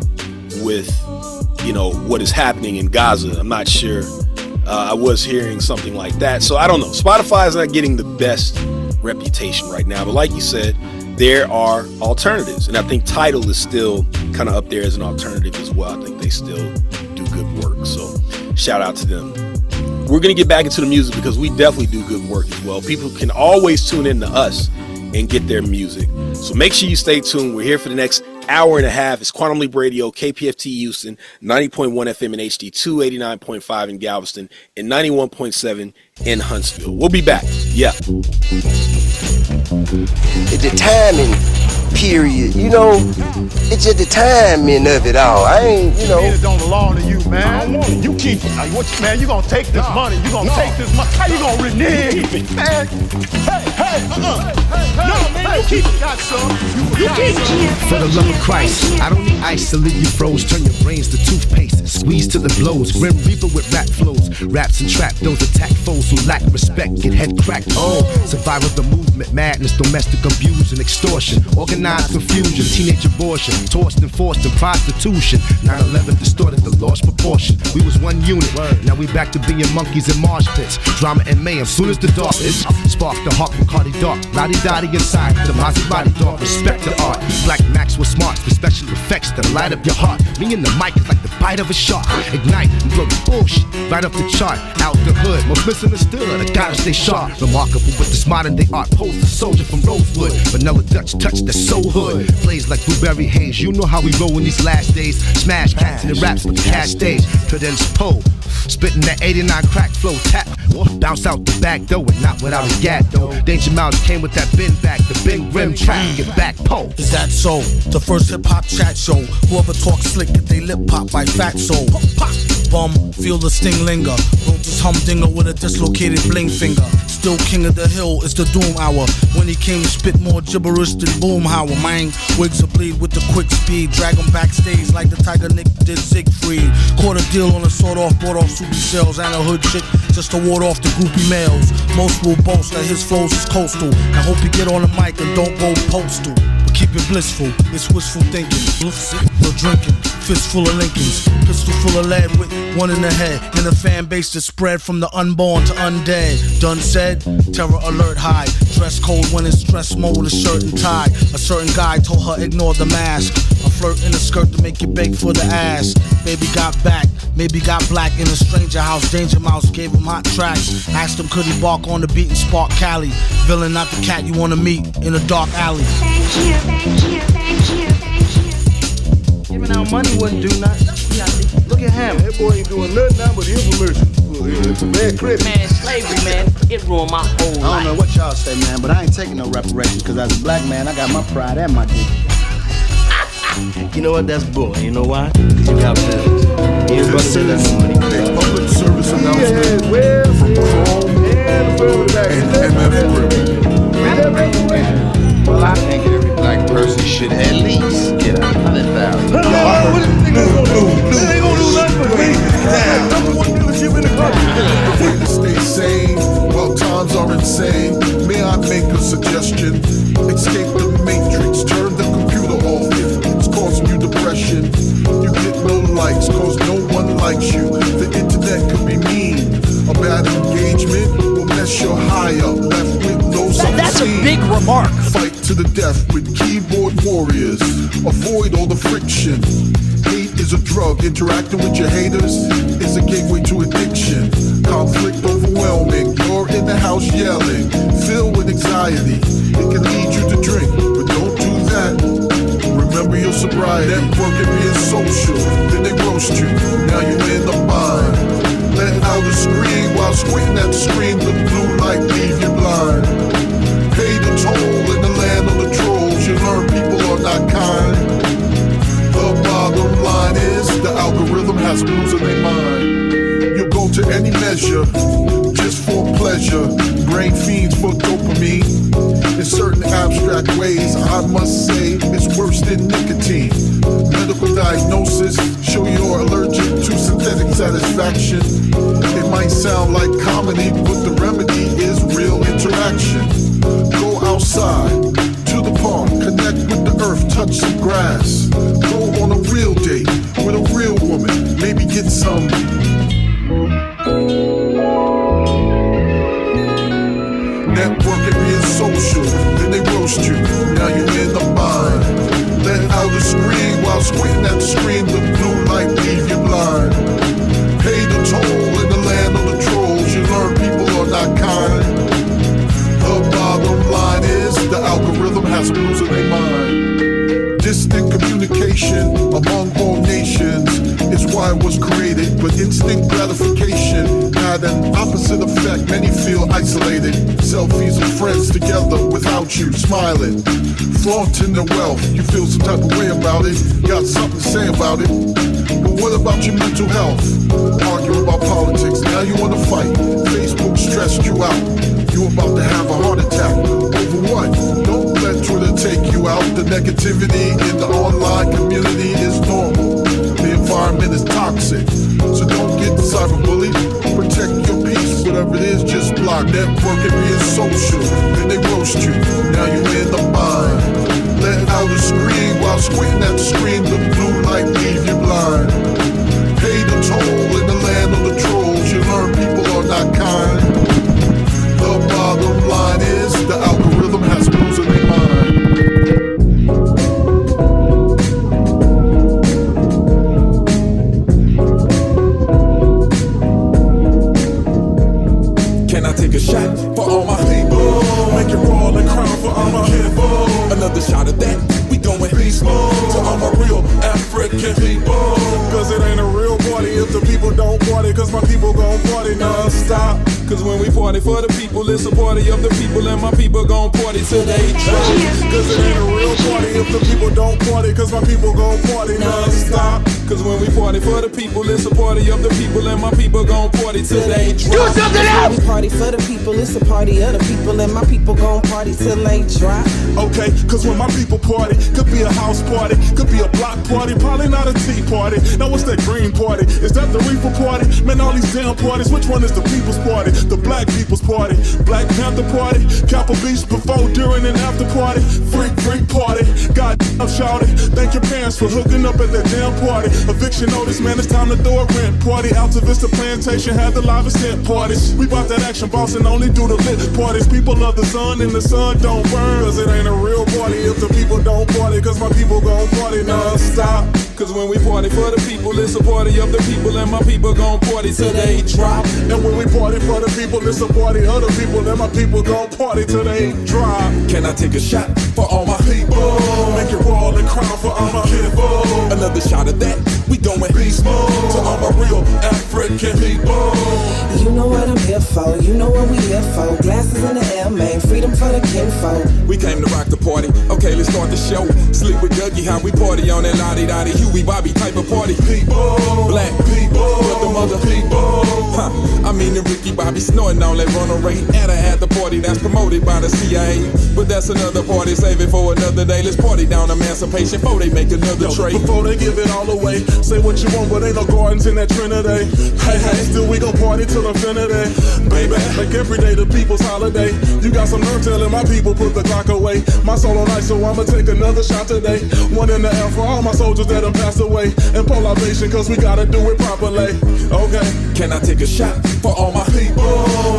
with what is happening in Gaza. I'm not sure. I was hearing something like that. So I don't know. Spotify is not getting the best reputation right now. But like you said, there are alternatives. And I think Tidal is still kind of up there as an alternative as well. I think they still do good work. So shout out to them. We're going to get back into the music because we definitely do good work as well. People can always tune in to us and get their music. So make sure you stay tuned. We're here for the next hour and a half. It's Quantum Leap Radio, KPFT Houston, 90.1 FM in HD2, 89.5 in Galveston, and 91.7 in Huntsville. We'll be back. Yeah. It's the timing period, it's just the timing of it all. I ain't, It don't belong to you, man. I don't want it. You keep it. Man, you gonna take this money. You gonna take this money. How you gonna renege, man? Hey. No, man, you keep it. Got some. You keep it. For the love of Christ, I don't need ice to leave you froze. Turn your brains to toothpaste. Squeeze to the blows. Grim Reaper with rap flows. Raps and trap, those attack foes who lack respect. Get head cracked. Survival of the movement. Madness, domestic abuse and extortion. Organized confusion. Teenage abortion. Tossed and forced in prostitution. 9/11 distorted the lost proportion. We was one unit. Now we back to being monkeys in marsh pits. Drama and mayhem. Soon as the dark is spark the heart from Cardi Dark. Lottie Dottie inside. The Mozzie body dog, respect the art. Black Max with smarts, with special effects that light up your heart. Me and the mic is like the bite of a shark. Ignite and blow the bullshit right up the chart. Out the hood, most misunderstood. I gotta stay sharp. Remarkable with this modern day art. Pose the soldier from Rosewood. Vanilla Dutch touch the soul hood. Blaze like blueberry haze. You know how we roll in these last days. Smash cats in the raps with the cash stage. Credence pole. Spitting that 89 crack flow tap. Bounce out the back door and not without a gat though. Danger Mouse came with that bin back, the big rim track, get back pole. Is that so? The first hip hop chat show. Whoever talks slick, get they lip pop by fat soul. Bum, feel the sting linger. Wrote this humdinger with a dislocated bling finger. Still king of the hill, it's the doom hour. When he came to spit more gibberish than Boomhauer, man. Wigs will bleed with the quick speed. Drag him backstage like the Tiger Nick did Siegfried. Caught a deal on a sawed off, bought off super sales and a hood chick just to ward off the groupie males. Most will boast that his flows is coastal. I hope you get on the mic and don't go postal. But keep it blissful, it's wishful thinking. No drinking, fist full of Lincolns. Pistol full of lead with one in the head. And a fan base that spread from the unborn to undead. Done said, terror alert high. Dress code when it's dress mode, a shirt and tie. A certain guy told her ignore the mask. A flirt in a skirt to make you beg for the ass. Baby got back, maybe got black in a stranger house. Danger Mouse gave him hot tracks. Asked him could he bark on the beat and spark Cali. Villain not the cat you wanna meet in a dark alley. Thank you, thank you, thank you, thank you. Giving out money wouldn't do nothing. Look at him. That boy ain't doing nothing now but infomercial. It's a bad credit. Man, slavery, man, it ruined my whole life. I don't know what y'all say, man, but I ain't taking no reparations because as a black man, I got my pride and my dignity. You know what? That's bull. You know why? Because you got bills. This is a public service announcement from Chrome and MF Grill. Well, I think every black person should at least get $100,000. What do you think they're gonna do? They ain't gonna do nothing but me. Number one dealership in the country. Way to stay sane while times are insane. May I make a suggestion? Escape the matrix, turn the computer off. It's causing you depression. You get no likes, cause no one likes you. The internet could be mean. A bad engagement will mess your high up. Left with no self-esteem. That's a big remark. Fight to the death with keyboard warriors. Avoid all the friction. Hate is a drug. Interacting with your haters is a gateway to addiction. Conflict overwhelming. You're in the house yelling, filled with anxiety. It can lead you to drink, but don't do that. Remember your sobriety. Networking being social, then they roast you. Now you're in the mind. Let out a scream while squinting at the screen. The blue light leave you blind. Pay the toll in the land of the trolls. You learn people are not kind. The bottom line is the algorithm has them losing their mind. You'll go to any measure just for pleasure. Brain fiends for dopamine. In certain abstract ways, I must say it's worse than nicotine. Medical diagnosis show you're allergic to synthetic satisfaction. It might sound like comedy, but the remedy is real interaction. Go outside to the park, connect with the earth, touch some grass. Go on a real date with a real woman, maybe get some. Networking being social, then they roast you. Now you're in the mind. Let out a scream while squinting at the screen. The blue light leave you blind. Pay the toll in the land of the trolls. You learn people are not kind. The bottom line is the algorithm has them losing their mind. Distant communication among all nations is why it was created, but instant gratification had an opposite effect. Many feel isolated. Selfies of friends together without you smiling, flaunting their wealth. You feel some type of way about it, got something to say about it. But what about your mental health? Arguing about politics, now you wanna fight. Facebook stressed you out. You about to have a heart attack. Over what? Don't let Twitter take you out. The negativity in the online community is normal. The environment is toxic, so don't get cyberbullied. Protect your peace, whatever it is, just block. Networking being social, then they roast you. Now you're in the mind. Let out a scream while squinting at the screen. The blue light leave you blind. Pay the toll in the land of the trolls. You learn people are not kind. The bottom line is the algorithm has them losing their mind. party for the people, it's a party of the people, and my people gon' party till they drop. Cause it ain't a real party if the people don't party, cause my people gon' party non-stop. Cause when we party for the people, it's a party of the people, and my people gon' party till they drop. When we party for the people, it's a party of the people, and my people gon' party till they drop. Okay, cause when my people party, could be a house party, could be a block party, probably not a tea party. Now what's that green party? Is that the reefer party? Man, all these damn parties, which one is the people's party? The black people's party, Black Panther party, Capitol Beach before, during, and after party, freak party. God damn, shouted, thank your parents for hooking up at that damn party. Eviction notice, man, it's time to throw a rent party. Alta Vista Plantation had the livest tent parties. We bought that action boss and only do the lit parties. People love the sun and the sun don't burn, cause it ain't a real party if the people don't party, cause my people gon' party non-stop. Cause when we party for the people, it's a party of the people, and my people gon' party till they drop. And when we party for the people, it's a party of the people, and my people gon' party till they drop. Can I take a shot for all my people? Make it roll and crown for all my people. Another shot of that, we going beast mode to all my real African people. You know what I'm here for, you know what we here for. Glasses in the air, man, freedom for the kinfolk. We came to rock the party, okay, let's start the show. Slick with Dougie, how we party on that lottie-dottie, Huey Bobby type of party. People, black people, but the mother people. I mean the Ricky Bobby snorting on that runner rate. And I had the party that's promoted by the CIA. But that's another party, save it for another day. Let's party down emancipation before they make another trade. Before they give it all away, say what you want, but ain't no gardens in that Trinity. Hey, still we gon' party till infinity. Baby, make every day the people's holiday. You got some nerve telling my people put the clock away. My soul on ice, so I'ma take another shot today. One in the air for all my soldiers that done passed away. And pollination, cause we gotta do it properly. Okay, can I take a shot for all my people?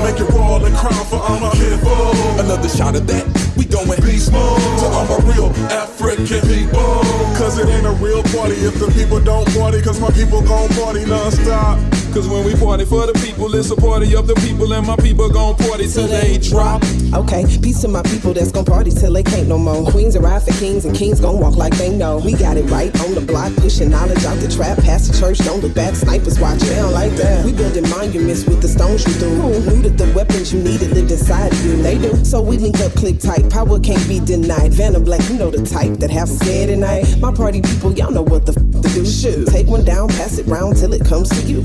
Make it roll and crown for all my people. Another shot of that, we going beast mode to all my real African people. Cause it ain't a real party if the people don't party, cause my people gon' party non-stop. Cause when we party for the people, it's a party of the people, and my people gon' party till they drop. Okay, peace to my people that's gon' party till they can't no more. Queens arrive for kings, and kings gon' walk like they know. We got it right on the block, pushing knowledge out the trap. Past the church, don't look back, snipers watch, they don't like that. We building monuments with the stones you threw. Who knew that the weapons you needed lived inside of you? They do. So we link up, click tight, power can't be denied. Venom Black, you know the type that have them scared at night. My party people, y'all know what the to do. Shoot, take one down, pass it round till it comes to you.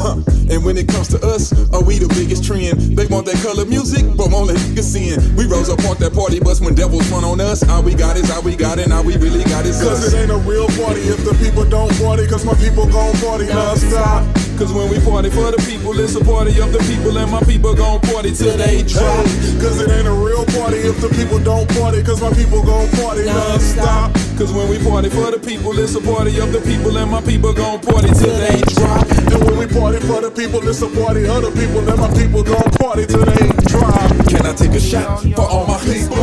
And when it comes to us, are we the biggest trend? They want that color music, but won't let niggas sin. We rose up on that party bus when devils run on us. All we got is all we got, and all we really got is us. Cause it ain't a real party if the people don't party, cause my people gon' party non-stop. Cause when we party for the people, it's a party of the people, and my people gon' party till they drop. Cause it ain't a real party if the people don't party, cause my people gon' party non-stop. Cause when we party for the people, it's a party of the people, and my people gon' party till they drop. And when we party for the people, it's a party of the people, and my people gon' party till they drop. Can I take a shot for all my people?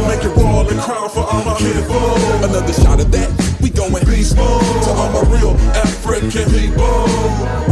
Make it roll and crown for all my people. Another shot of that, we going beast mode to all my real African people.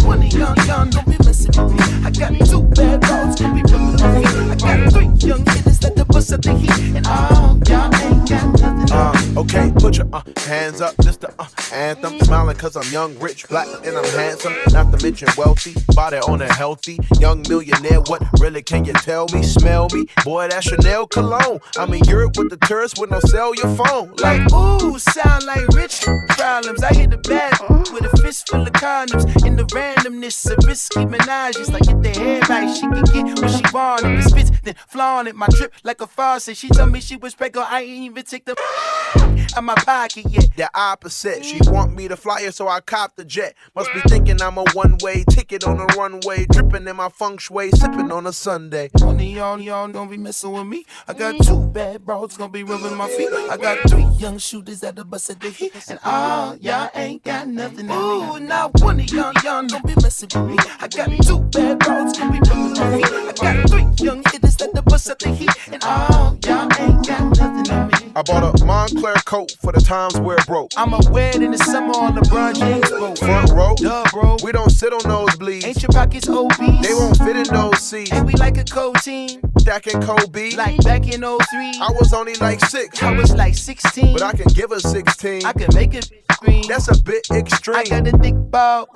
20 young, don't be messing with me. I got 2 bad dogs, don't be fucking with me. I got 3 young hitters that the bust up the heat, and all y'all ain't got nothing on me. Okay, put your hands up, this the anthem. Smiling cause I'm young, rich, black, and I'm handsome. Not to mention wealthy, body on a healthy young millionaire. What really can you tell me? Smell me? Boy, that's Chanel cologne. I'm in Europe with the tourists with no cell your phone. Like, ooh, sound like rich problems. I hit the bag with a fist full of condoms. In the randomness of risky menages, like get the hair right, she can get what she want. If it spits, then flaunt it. My drip like a faucet. She told me she was pregnant, I ain't even take the out my pocket yet. The opposite, she want me to fly her, so I cop the jet. Must be thinking I'm a one-way ticket on a runway, dripping in my feng shui, sipping on a Sunday. One of y'all don't be messing with me. I got 2 bad bros gonna be rubbing my feet. I got 3 young shooters at the bus at the heat, and all y'all ain't got nothing on me. Ooh, now one of y'all don't be messing with me. I got 2 bad bros gonna be rubbing my feet. I got 3 young hitters at the bus at the heat, and all y'all ain't got nothing on me. I bought a Montclair coat for the times where it broke. I'ma wear it in the summer on LeBron James boat. Front row, duh, bro. We don't sit on nosebleeds. Ain't your pockets obese? They won't fit in those seats. And we like a cold team. Stacking Kobe. Like back in 03. I was only like 6. I was like 16. But I can give her 16. I can make it scream. That's a bit extreme. I got a thick ball.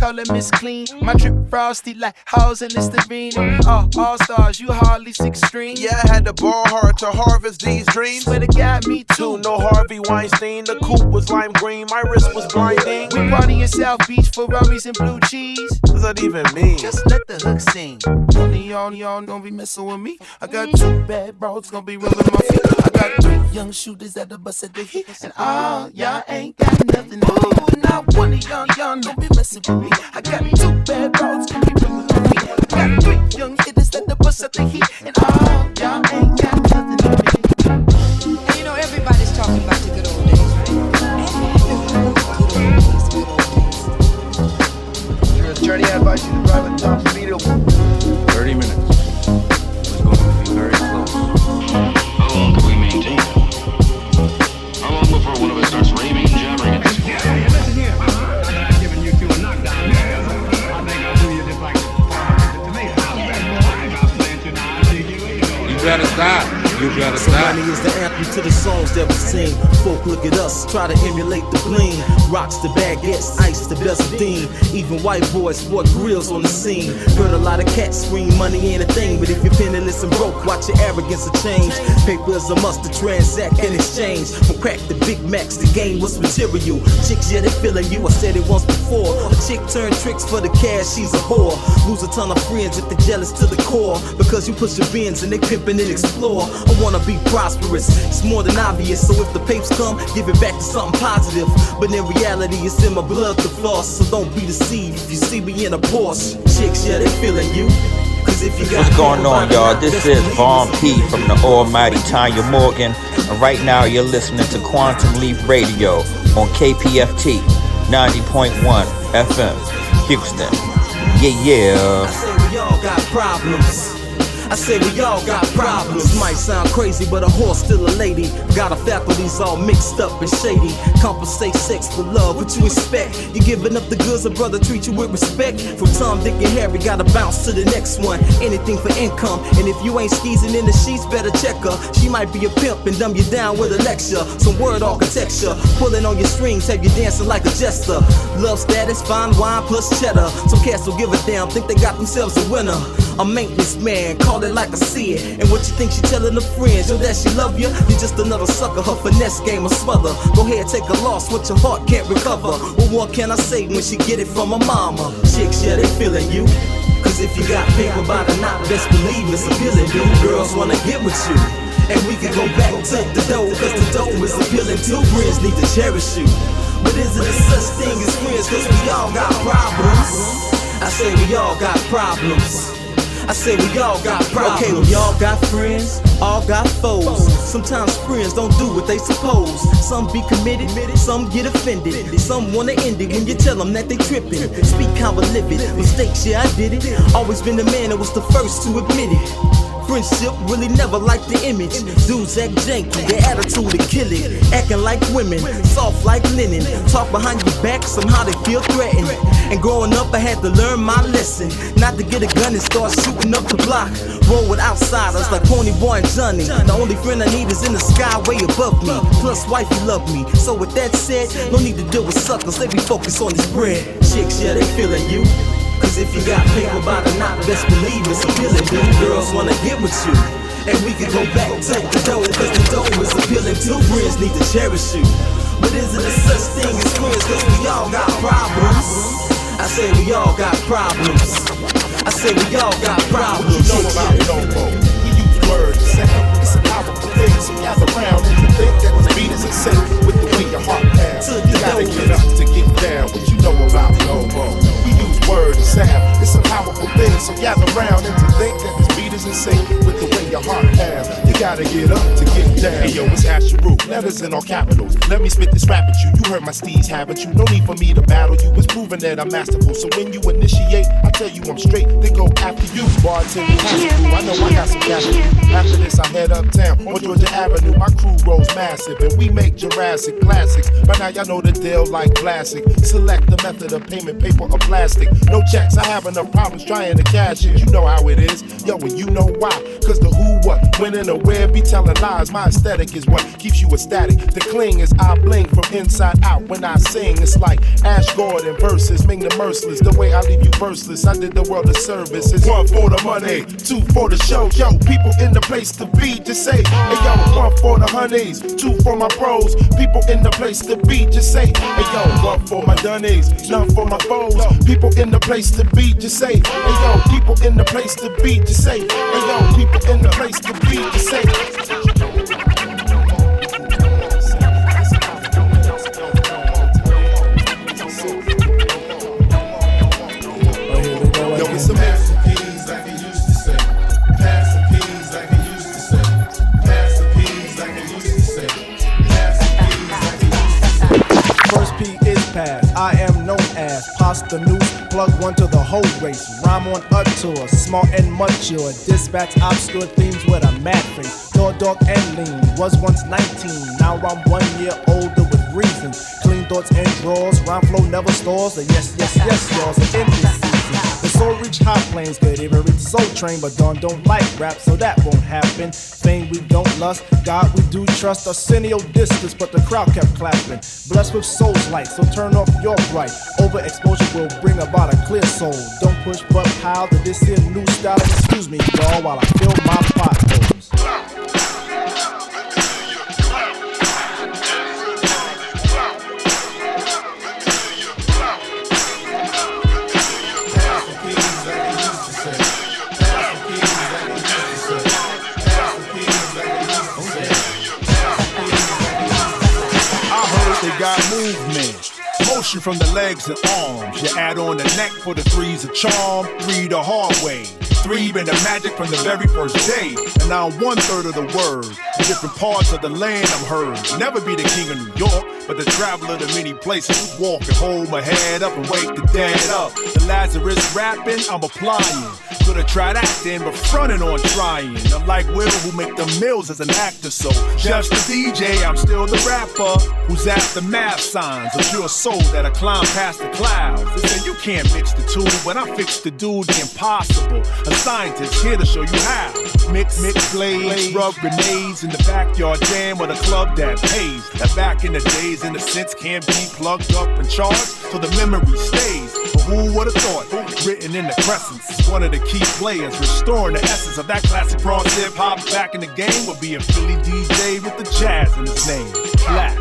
Call it Miss Clean. My drip frosty like hoes in Listerine. All stars, you hardly 16. Yeah, I had to ball hard to harvest these dreams. Swear to God, me too. No Harvey Weinstein. The coupe was lime green. My wrist was blinding. We party in South Beach, Ferraris and blue cheese. What does that even mean? Just let the hook sing. Only y'all gonna be messing with me. I got 2 bad bros gonna be rubbing my feet. I got 3 young shooters at the bus at the heat. And all y'all ain't got nothing to do. Not one of y'all don't be messing with me. I got 2 bad bros gonna be rubbing my feet. I got 3 young hitters at the bus at the heat. And all y'all ain't got nothing to me. And you know everybody's talking about the good old days, right? Your attorney, I advise you to drive at top speed. 30 minutes. It's going to be very close. How long can we maintain? How long before one of us starts raving and jabbering at this point? Yeah, listen here. I'm giving you 2 a knockdown. I think I'll do you just like to me. You better stop. You better So stop. money is the anthem to the songs that we sing. Folk look at us, try to emulate the bling. Rocks to baguettes, ice to Bezzardine. Even white boys sport grills on the scene. Heard a lot of cats scream money ain't a thing. But if you're penniless and broke, watch your arrogance will change. Paper is a must to transact and exchange. From crack to Big Macs, the game was material. Chicks, yeah, they feeling you, I said it once before. A chick turned tricks for the cash, she's a whore. Lose a ton of friends if they're jealous to the core. Because you push your bins and they pimpin' and explore. I wanna be prosperous, it's more than obvious. So if the papes come, give it back to something positive. But in reality, it's in my blood to floss. So don't be deceived if you see me in a Porsche. Chicks, yeah, they feeling you. What's going on, y'all? This is Vaughn P from the almighty Tanya Morgan. And right now, you're listening to Quantum Leap Radio on KPFT 90.1 FM, Houston. Yeah. I say we all got problems. I say we all got problems. Might sound crazy, but a whore's still a lady. Got her faculties all mixed up and shady. Compensate sex for love, what you expect? You giving up the goods, a brother treat you with respect. From Tom, Dick, and Harry, gotta bounce to the next one. Anything for income, and if you ain't skeezing in the sheets, better check her. She might be a pimp and dumb you down with a lecture. Some word architecture, pulling on your strings, have you dancing like a jester. Love status, fine wine plus cheddar. Some cats don't give a damn, think they got themselves a winner. A maintenance man, call it like I see it. And what you think she telling her friends? Yo, that she love you? You're just another sucker, her finesse game a smother. Go ahead, take a loss, what your heart can't recover. What more can I say when she get it from her mama? Chicks, yeah, they feeling you. Cause if you got paper by the knot, best believe it's appealing to. Girls wanna get with you. And we can go back to the dough, cause the dough is appealing too. Friends need to cherish you. But is it a such thing as friends? Cause we all got problems. I say we all got problems. I say we all got problems. Okay, we all got friends, all got foes. Sometimes friends don't do what they suppose. Some be committed, some get offended. Some wanna end it when you tell them that they tripping. Speak how I live it, mistakes, yeah I did it. Always been the man that was the first to admit it. Friendship really never liked the image. Dudes act janky, their attitude to kill it. Acting like women, soft like linen. Talk behind your back, somehow they feel threatened. And growing up I had to learn my lesson. Not to get a gun and start shooting up the block. Roll with outsiders like Pony Boy and Johnny. The only friend I need is in the sky way above me. Plus wifey love me. So with that said, no need to deal with suckers, they be focused on this bread. Chicks, yeah, they feeling you. Cause if you got paper by the knot, best believe it's appealing to. Girls wanna get with you. And we can go back to the dough, cause the dough is appealing to. Friends need to cherish you. But is it a such thing as friends? Cause we all got problems. I say we all got problems. I say we all got problems. What you know about it, don't know. We use words, sound. It's a powerful thing, so gather round and you think that this beat is in sync with the way your heart pounds. You gotta get up to get down. What you know about no-mo? Word and sound, it's a powerful thing. So gather round and to think that this beat is in sync with the way your heart pounds. You gotta get up to get down. Hey yo, it's Asheru, letters in all capitals. Let me spit this rap at you. You heard my steeds habit. You no need for me to battle you. It's proven that I'm masterful. So when you initiate, I tell you I'm straight. They go after you. Bartender, I know I got some cash for you. After this, I head uptown on Georgia Avenue. My crew rolls massive and we make Jurassic classics. By now y'all know the deal like classic. Select the method of payment, paper or plastic. No checks, I have enough problems trying to cash it. You know how it is, yo, and you know why. Cause the who, what, when, and the where be telling lies. My aesthetic is what keeps you ecstatic. The cling is I bling from inside out when I sing. It's like Ash Gordon versus Ming the Merciless. The way I leave you verseless, I did the world a service. It's 1 for the money, 2 for the show. Yo, people in the place to be, just say, hey yo, 1 for the honeys, 2 for my pros. People in the place to be, just say, hey yo, 1 for my dunnies, none for my foes. People in the place to be, just say, hey yo, people in the place to be, just say, hey yo, people in the place to be, just say. Yo, it's a mess. Like it used to say. Pass the keys like it used to say. Pass the keys like it used to say. Pass the keys like it used to say. First P is pass. I am known as Pasta News. Plug one to the whole race. Rhyme on a tour. Smart and mature. Dispatch obscure themes with a mad face. Dog and lean. Was once 19. Now I'm 1 year older with reasons. Clean thoughts and draws. Rhyme flow never stalls. Yes, y'all's an endless season. The soul reach high planes, could even reach Soul Train, but Dawn don't like rap, so that won't happen. Fame we don't lust, God we do trust. Arsenio distance, but the crowd kept clapping. Blessed with soul's light, so turn off your bright. Overexposure will bring about a clear soul. Don't push but pile to this here new style. Excuse me, y'all, while I fill my potholes. They got movement, motion from the legs and arms. You add on the neck for the 3's a charm. 3 the hard way. 3 been the magic from the very first day. And now I'm 1/3 of the word. In different parts of the land I'm heard. Never be the king of New York, but the traveler to many places. Walk and hold my head up and wake the dead up. The Lazarus rapping, I'm applying. Could've tried acting, but frontin' on trying. Unlike Will, who make the mills as an actor, so just the DJ, I'm still the rapper who's after math signs. A pure soul that'll climb past the clouds. They say you can't mix the two, but I fix the dude the impossible. A scientist here to show you how. Mix blades, rub grenades in the backyard jam with a club that pays. That back in the days, in a sense, can't be plugged up and charged, so the memory stays. But who would've thought? Written in the crescents, one of the key players, restoring the essence of that classic bronze hip hop back in the game would be a Philly DJ with the jazz in his name. Black.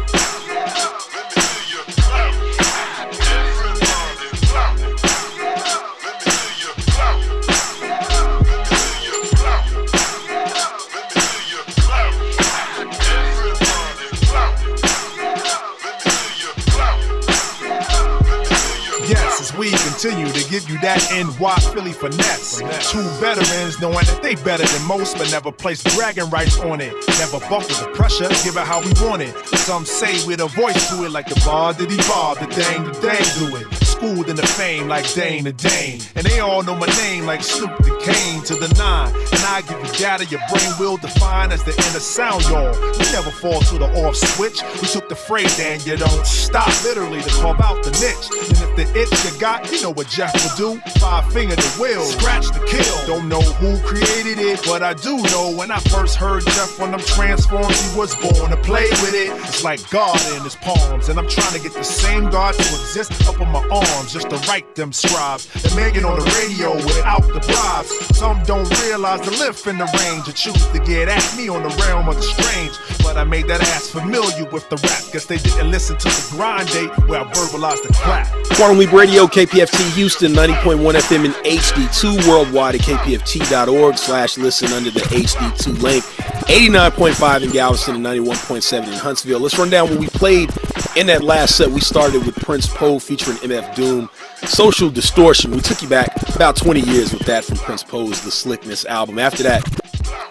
We continue to give you that NY Philly finesse. 2 veterans knowing that they better than most, but never place bragging rights on it. Never buckle the pressure, give it how we want it. Some say with a voice to it like the bar did he bar, the dang do it. Schooled in the fame like Dane to Dane. And they all know my name like Snoop the Kane to the 9. And I give you data your brain will define as the inner sound, y'all. You never fall to the off switch. We took the phrase and you don't stop, literally to carve out the niche. And if the itch you got, you know what Jeff will do. 5 finger the will, scratch the kill. Don't know who created it, but I do know when I first heard Jeff on them transforms, he was born to play with it. It's like God in his palms, and I'm trying to get the same God to exist up on my arms, just to write them scribes and make it on the radio without the bribes. Some don't realize the lift in the range and choose to get at me on the realm of the strange. But I made that ass familiar with the rap, guess they didn't listen to the grind date where I verbalized the clap. Quantum Leap Radio, KPFT Houston, 90.1 FM in HD2, worldwide at kpft.org/listen under the HD2 link. 89.5 in Galveston and 91.7 in Huntsville. Let's run down what we played in that last set. We started with Prince Poe featuring MF Doom, Social Distortion. We took you back about 20 years with that from Prince Poe's The Slickness album. After that,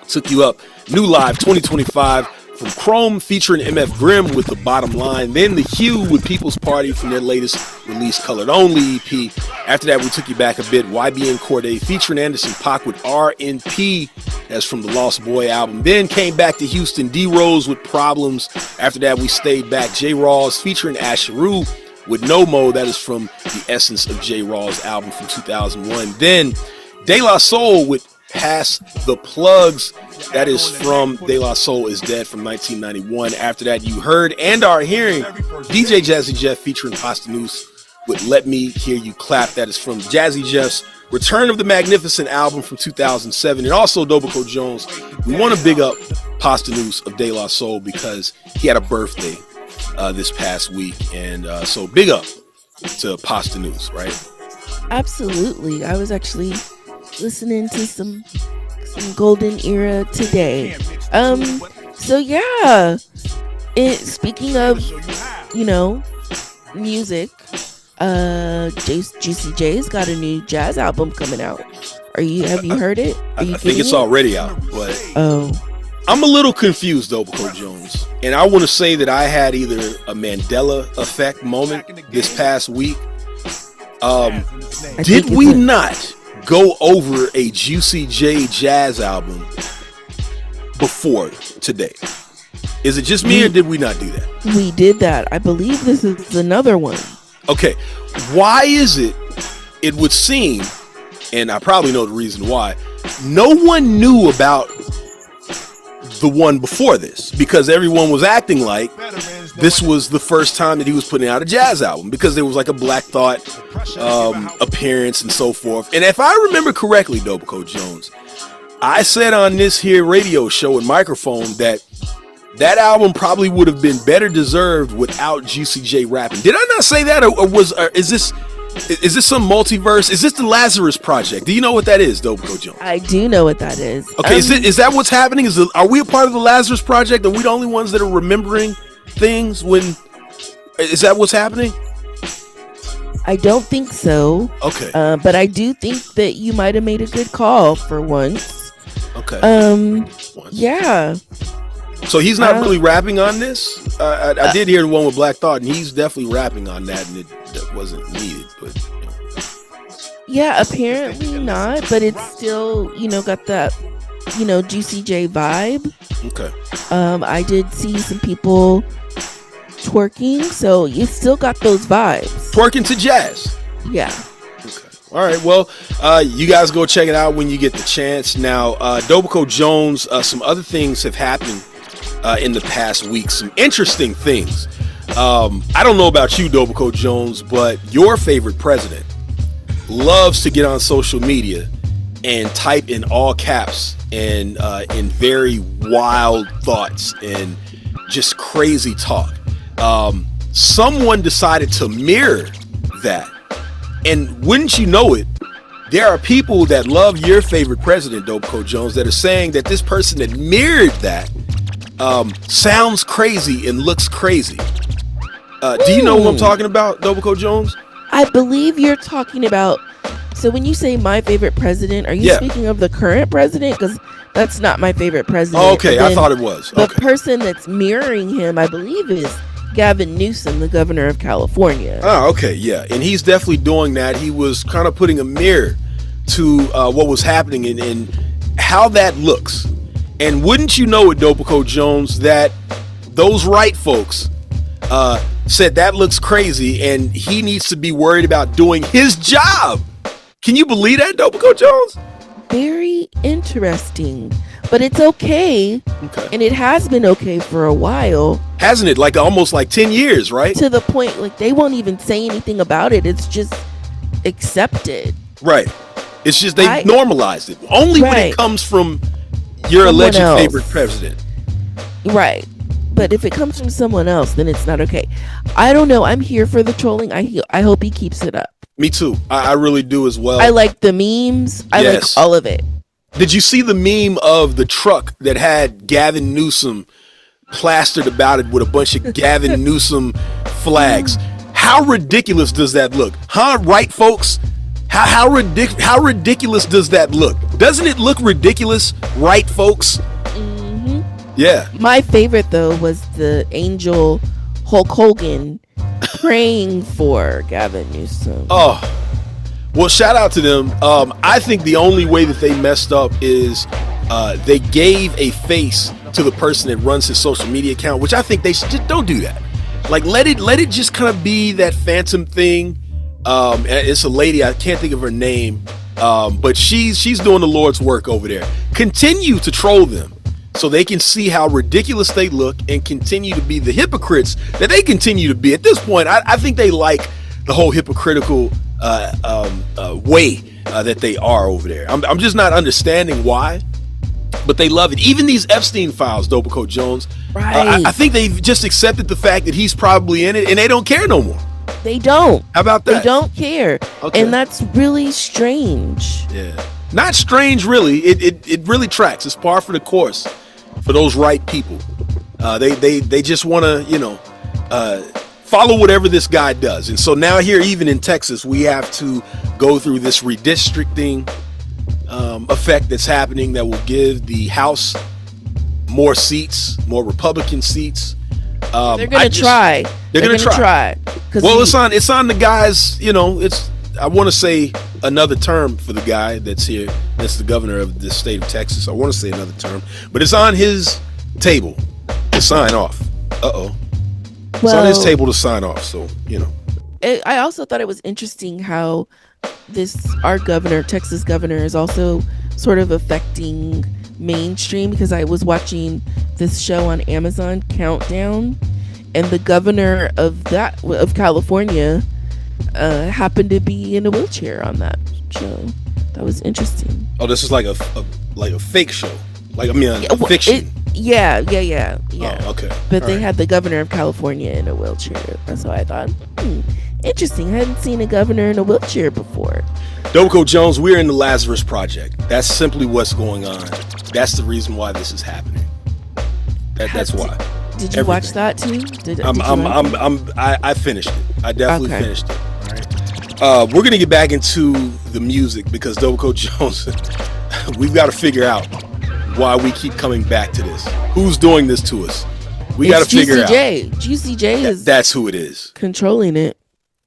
took you up New Live 2025 from Chrome featuring MF Grimm with The Bottom Line. Then The Hue with People's Party from their latest release, Colored Only EP. After that, we took you back a bit, YBN Corday featuring Anderson .Paak with RNP. That's from the Lost Boy album. Then came back to Houston, D-Rose with Problems. After that, we stayed back, J. Rawls featuring Asheru with No Mo. That is from the Essence of J. Rawls album from 2001. Then De La Soul with Pass the Plugs. That is from De La Soul is Dead from 1991. After that, you heard and are hearing DJ Jazzy Jeff featuring Posthumous with Let Me Hear You Clap. That is from Jazzy Jeff's Return of the Magnificent album from 2007. And also Dobaco Jones. We want to big up Posthumous of De La Soul because he had a birthday this past week. And so big up to Posthumous, right? Absolutely. I was actually listening to some golden era today. So yeah, speaking of, music, Juicy J's got a new jazz album coming out. Have you heard it? I think it's already out, but I'm a little confused though, Dobaco Jones. And I want to say that I had either a Mandela effect moment this past week. Did we not go over a Juicy J jazz album before today? Is it just me or did we not do that? We did that. I believe this is another one. Okay. Why is it would seem, and I probably know the reason why, no one knew about the one before this because everyone was acting like this was the first time that he was putting out a jazz album because there was like a Black Thought appearance and so forth. And if I remember correctly, Dobaco Jones, I said on this here radio show and microphone that album probably would have been better deserved without Juicy J rapping. Did I not say that, or is this some multiverse? Is this the Lazarus Project? Do you know what that is, Dobaco Jones? I do know what that is. Okay, is that what's happening? Are we a part of the Lazarus Project? Are we the only ones that are remembering things is that what's happening? I don't think so. Okay. But I do think that you might have made a good call for once. Okay. Yeah. So he's not really rapping on this? I did hear the one with Black Thought, and he's definitely rapping on that, and that wasn't needed. But yeah, apparently not, but it's still, got that, Juicy J vibe. Okay. I did see some people twerking, so you still got those vibes. Twerking to jazz. Yeah. Okay. All right. Well, you guys go check it out when you get the chance. Now, Dobaco Jones, some other things have happened in the past week. Some interesting things. I don't know about you, Dobaco Jones, but your favorite president loves to get on social media and type in all caps and in very wild thoughts and just crazy talk. Someone decided to mirror that, and wouldn't you know it, there are people that love your favorite president, Dobaco Jones, that are saying that this person that mirrored that sounds crazy and looks crazy. Do you know what I'm talking about, Dobaco Jones? I believe you're talking about. So when you say my favorite president, are you speaking of the current president? Because that's not my favorite president. Oh, okay, I thought it was. The person that's mirroring him, I believe, is Gavin Newsom, the governor of California. Oh, okay, yeah. And he's definitely doing that. He was kind of putting a mirror to what was happening and how that looks. And wouldn't you know it, Dobaco Jones, that those right folks said that looks crazy and he needs to be worried about doing his job. Can you believe that, Dobaco Jones? Very interesting. But it's okay. And it has been okay for a while. Hasn't it? Like almost like 10 years, right? To the point, like, they won't even say anything about it. It's just accepted. Right. It's just they normalized it. Only when it comes from your alleged favorite president. Right. But if it comes from someone else, then it's not okay. I don't know. I'm here for the trolling. I hope he keeps it up. Me too. I really do as well. I like the memes. I like all of it. Did you see the meme of the truck that had Gavin Newsom plastered about it with a bunch of Gavin Newsom flags? How ridiculous does that look? Huh, right, folks? How ridiculous does that look? Doesn't it look ridiculous, right, folks? Mm-hmm. Yeah. My favorite, though, was the angel Hulk Hogan praying for Gavin Newsom. Oh, well, shout out to them. I think the only way that they messed up is they gave a face to the person that runs his social media account, which I think they should just don't do that. Like, let it just kind of be that phantom thing. It's a lady, I can't think of her name, but she's doing the Lord's work over there. continue to troll them so they can see how ridiculous they look and continue to be the hypocrites that they continue to be. At this point, I think they like the whole hypocritical way that they are over there. I'm just not understanding why, but they love it. Even these Epstein files, Dopico Jones, right? I think they've just accepted the fact that he's probably in it, and they don't care no more. They don't. How about that? They don't care, Okay. and that's really strange. Yeah, not strange, really. It really tracks. It's par for the course for those right people. They just want to, follow whatever this guy does. And so now here, even in Texas, we have to go through this redistricting effect that's happening that will give the House more seats, more Republican seats. They're gonna try. They're gonna try. Well, it's on the guys. I want to say another term for the guy that's here. That's the governor of the state of Texas. I want to say another term, but it's on his table to sign off. It's on his table to sign off. So I also thought it was interesting how our governor, Texas governor, is also sort of affecting mainstream, because I was watching this show on Amazon, Countdown, and the governor of California happened to be in a wheelchair on that show. That was interesting. Oh, this is like a fake show. Fiction. Yeah. Oh, okay. But All they right. had the governor of California in a wheelchair. So I thought, interesting. I hadn't seen a governor in a wheelchair before. Dopico Jones, we're in the Lazarus Project. That's simply what's going on. That's the reason why this is happening. That's why. Did you watch that too? I finished it. I definitely finished it. All right. We're gonna get back into the music because Dopico Jones, we've got to figure out why we keep coming back to this. Who's doing this to us? We got to figure it out. Juicy J is. That's who it is. Controlling it.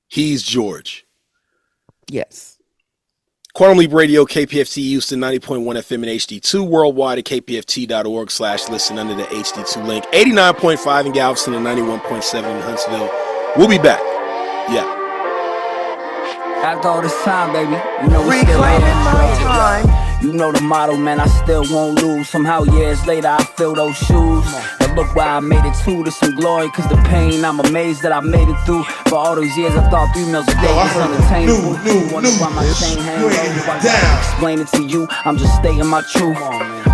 He's George. Yes. Quantum Leap Radio, KPFT Houston, 90.1 FM and HD2, worldwide at kpft.org/listen under the HD2 link. 89.5 in Galveston and 91.7 in Huntsville. We'll be back. Yeah. After all this time, baby, you know we still on my time. You know the motto, man, I still won't lose. Somehow years later I feel those shoes. And look why I made it to some glory. Cause the pain, I'm amazed that I made it through. For all those years I thought 3 meals a day was unattainable. Wonder why my chain hangs over. Explain it to you, I'm just stating my truth.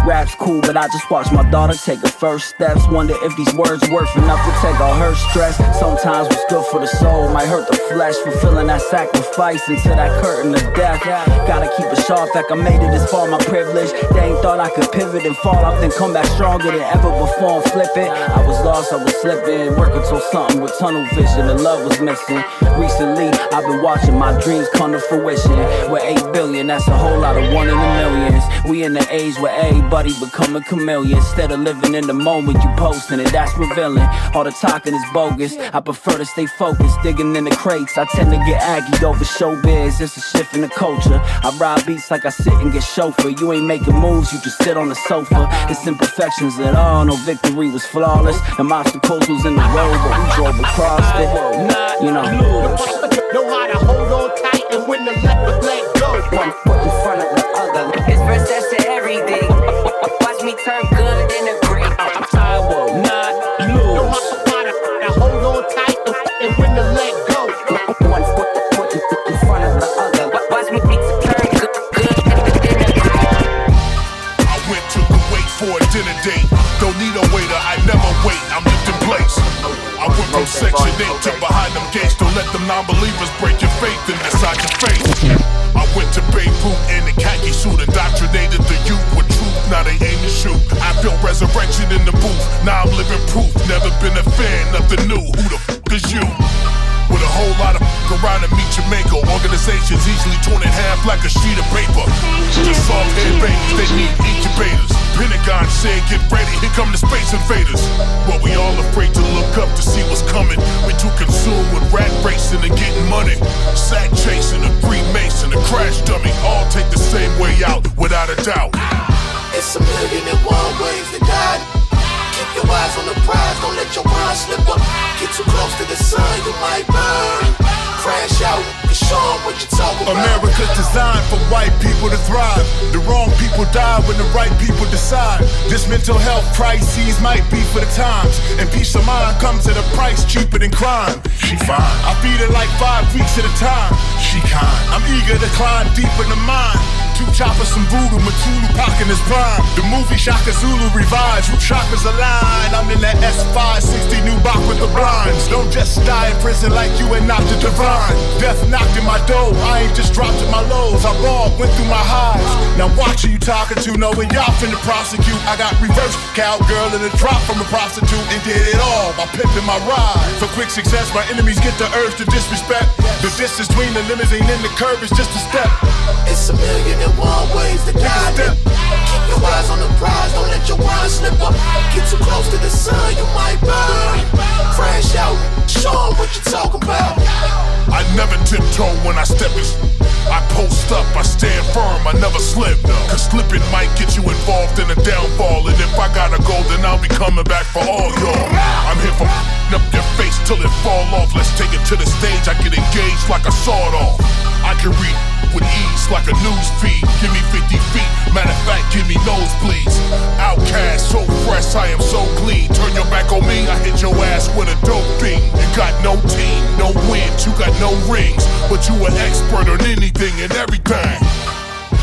Rap's cool, but I just watched my daughter take her first steps. Wonder if these words worth enough to take all her stress. Sometimes what's good for the soul might hurt the flesh. Fulfilling that sacrifice into that curtain of death. Gotta keep it sharp, like I made it as far my privilege. They ain't thought I could pivot and fall off, then come back stronger than ever before and flip it. I was lost, I was slipping, working till something with tunnel vision. The love was missing. Recently, I've been watching my dreams come to fruition. With 8 billion, that's a whole lot of 1 in a millions. We in the age where everybody become a chameleon. Instead of living in the moment, you posting it, that's revealing. All the talking is bogus, I prefer to stay focused. Digging in the crates, I tend to get aggy over showbiz. It's a shift in the culture. I ride beats like I sit and get chauffeur. You ain't making moves, you just sit on the sofa. It's imperfections at all, no victory was flawless. The obstacles was in the road, but we drove across it. You know, know how to hold on tight and when to let go. One foot in front of the other. It's process to everything. Watch me turn good into great. I will not lose. Know how to hold on tight and when to let go. One foot in front of the other. Watch me turn good into great. I went to Kuwait for a dinner date. Don't need a waiter, I never wait, I'm lifting place. I went from section 8 to behind them gates. Don't let them non-believers break your faith and decide your fate. I went to Beirut in a khaki suit, indoctrinated the youth with truth, now they aim to shoot. I feel resurrection in the booth, now I'm living proof. Never been a fan of the new, who the f*** is you? With a whole lot of around to meet Jamaica. Organizations easily torn in half like a sheet of paper. Just soft head babies, they need incubators. Pentagon said get ready, here come the space invaders. But we all afraid to look up to see what's coming. We too consumed with rat racing and getting money. Sack chasing, a Freemason, a crash dummy. All take the same way out, without a doubt. It's a million and one ways to die. Keep your eyes on the prize, don't let your mind slip up. Get too close to the sun, you might burn. Crash out, and show 'em what you talking about. America's designed for white people to thrive. The wrong people die when the right people decide. This mental health crises might be for the times, and peace of mind comes at a price cheaper than crime. She fine. I feed her like 5 weeks at a time. She kind. I'm eager to climb deep in the mind. 2 choppers, some voodoo, Matulu pockin' his prime. The movie Shaka Zulu revives, you chakras align. I'm in that S560 new Bach with the blinds. Don't just die in prison like you ain't not the divine. Death knocked in my door, I ain't just dropped in my lows. I balled, went through my highs. Now watch who you talking to, knowing y'all finna prosecute. I got reverse cowgirl and a drop from a prostitute, and did it all by pimping my ride. For quick success, my enemies get the urge to disrespect. The distance between the limousine and the curb is just a step. It's a million and one ways to guide them. Keep your eyes on the prize, don't let your mind slip up. Get too close to the sun, you might burn. Crash out, show 'em what you talking about. I never tiptoe when I step in. I post up, I stand firm, I never slip. Cause slipping might get you involved in a downfall. And if I gotta go, then I'll be coming back for all y'all. I'm here for up your face till it fall off. Let's take it to the stage, I get engaged like a sawed off. I can read with ease like a news feed. Give me 50 feet, matter of fact, give me nosebleeds. Outcast, so fresh, I am so clean. Turn your back on me, I hit your ass with a dope beam. You got no team, no wins, you got no rings, but you an expert on anything and everything.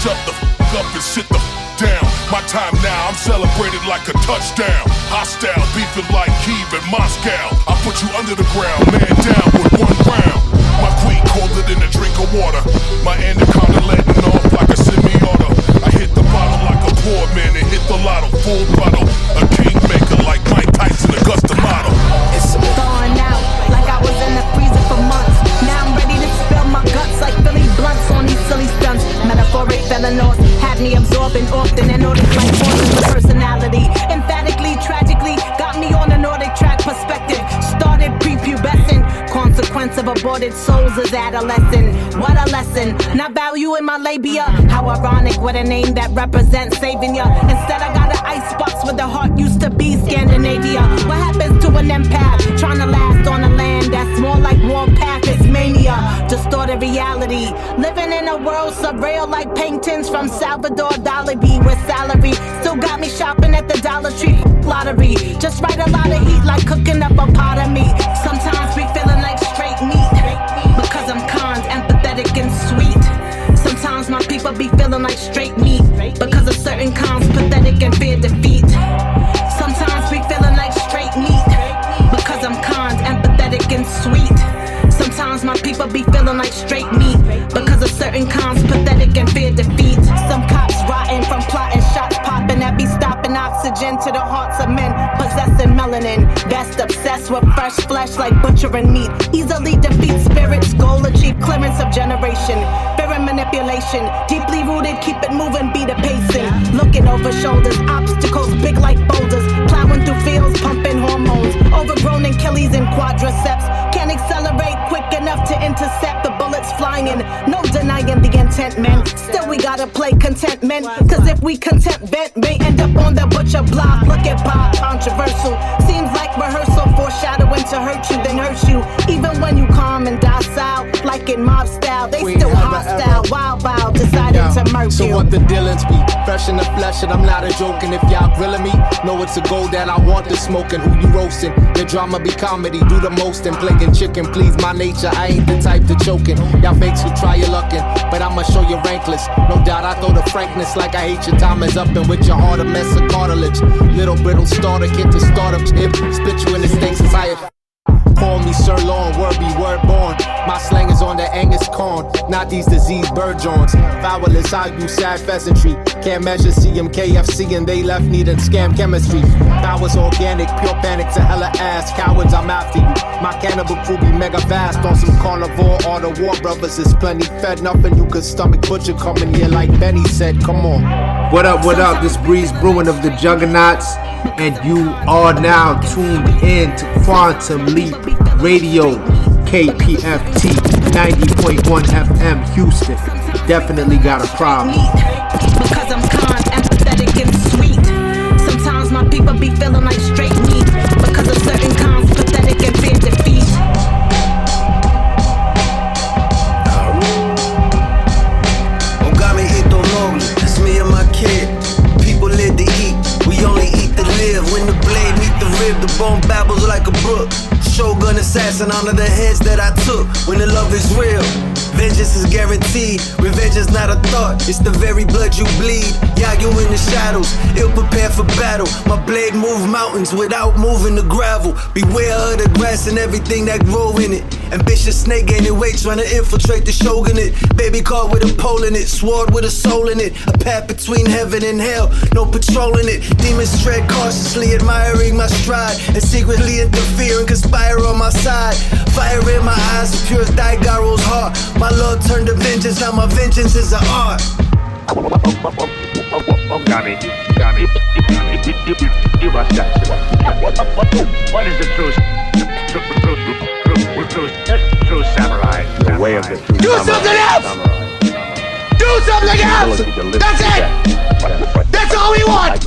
Shut the f up and sit the f down. My time now, I'm celebrated like a touchdown. Hostile, beefing like Kiev and Moscow. I put you under the ground, man down with 1 round. My queen colder than a drink of water. My anaconda letting off like a semi-auto. I hit the bottle like a poor man and hit the lotto full throttle. A kingmaker like Mike Tyson, Augusta model. It's thawing out like I was in the freezer for months. Now I'm ready to spill my guts like Philly blunts on these silly stunts. Metaphoric felonies had me absorbing often and noticed like forces of personality. Emphatically, tragically, got me on a Nordic track perspective. Started prepubescent. Consequence of aborted souls is adolescent. What a lesson, not valuing my labia. How ironic, what a name that represents saving ya. Instead I got an icebox where the heart used to be, Scandinavia. What happens to an empath trying to last on a land that's more like Warpath? It's mania, distorted reality. Living in a world surreal like paintings from Salvador Dali with salary. Still got me shopping at the Dollar Tree lottery. Just write a lot of heat like cooking up a pot of meat. Sometimes we feeling like straight meat because I'm kind, empathetic and sweet. Sometimes my people be feeling like straight meat because of certain kinds, pathetic and fear defeat. Sometimes we feeling like straight meat because I'm kind, empathetic and sweet. Sometimes my people be feeling like straight meat because of certain kinds, pathetic and fear defeat. Some cops rotting from plotting, shots popping that be stopping oxygen to the hearts of men possessing melanin. Best obsessed with fresh flesh like butchering meat. Easily defeat spirits, goal achieve clearance of generation. Fear and manipulation, deeply rooted, keep it moving, be the pacing. Looking over shoulders, obstacles big like boulders. Plowing through fields, pumping hormones. Overgrown Achilles and quadriceps. Can't accelerate quick enough to intercept the bullets flying. No denying the intent, man. Still we gotta play contentment. Cause if we content vent, may end up on the butcher block. Look at Bob, controversial. Seems like rehearsal, foreshadowing to hurt you, then hurt you. Even when you calm and docile, like in mob style, they still hostile. Wild bow, decided to murk so you. So what the dealings be? Fresh in the flesh, and I'm not a joking. If y'all grilling me, know it's a goal that I want to smoking. Who you roasting? The drama be comedy, do the most and playing chicken. Please my nature, I ain't the type to choking. Y'all fakes who try your luckin', but I'ma show you rankless. No doubt I throw the frankness like I hate your time is up and with your heart a mess of cartilage. Little brittle starter kid to start up. Spit you in the stakes as I call me sirloin, word be word born. My slang is on the Angus corn, not these diseased bird joints. Vowelous, I use sad pheasantry. Can't measure CM, KFC, and they left needing scam chemistry. That was organic, pure panic to hella ass. Cowards, I'm after you. My cannibal crew be mega vast. On some carnivore, all the war brothers is plenty fed. Nothing you could stomach, butcher coming here like Benny said, come on. What up, what up? This Breeze Brewing of the Juggernauts, and you are now tuned in to Quantum Leap Radio, KPFT 90.1 FM Houston. Definitely got a problem. Because I'm kind, empathetic and sweet. Sometimes my people be feeling like straight meat because of certain kinds, pathetic and fear defeat. Ogami, a book. Shogun assassin under the heads that I took. When the love is real, vengeance is guaranteed. Revenge is not a thought, it's the very blood you bleed. Yeah, you in the shadows, ill prepared for battle. My blade move mountains without moving the gravel. Beware of the grass and everything that grow in it. Ambitious snake gaining weight, trying to infiltrate the shogunate. Baby caught with a pole in it, sword with a soul in it. A path between heaven and hell, no patrolling it. Demons tread cautiously, admiring my stride, and secretly interfering, conspire on my side. Fire in my eyes, as pure as Daigaro's heart. My love turned to vengeance, now my vengeance is an art. Got me. You must answer. What is the true samurai? The way of the true Do something else! Do something else! That's it! That's all we want!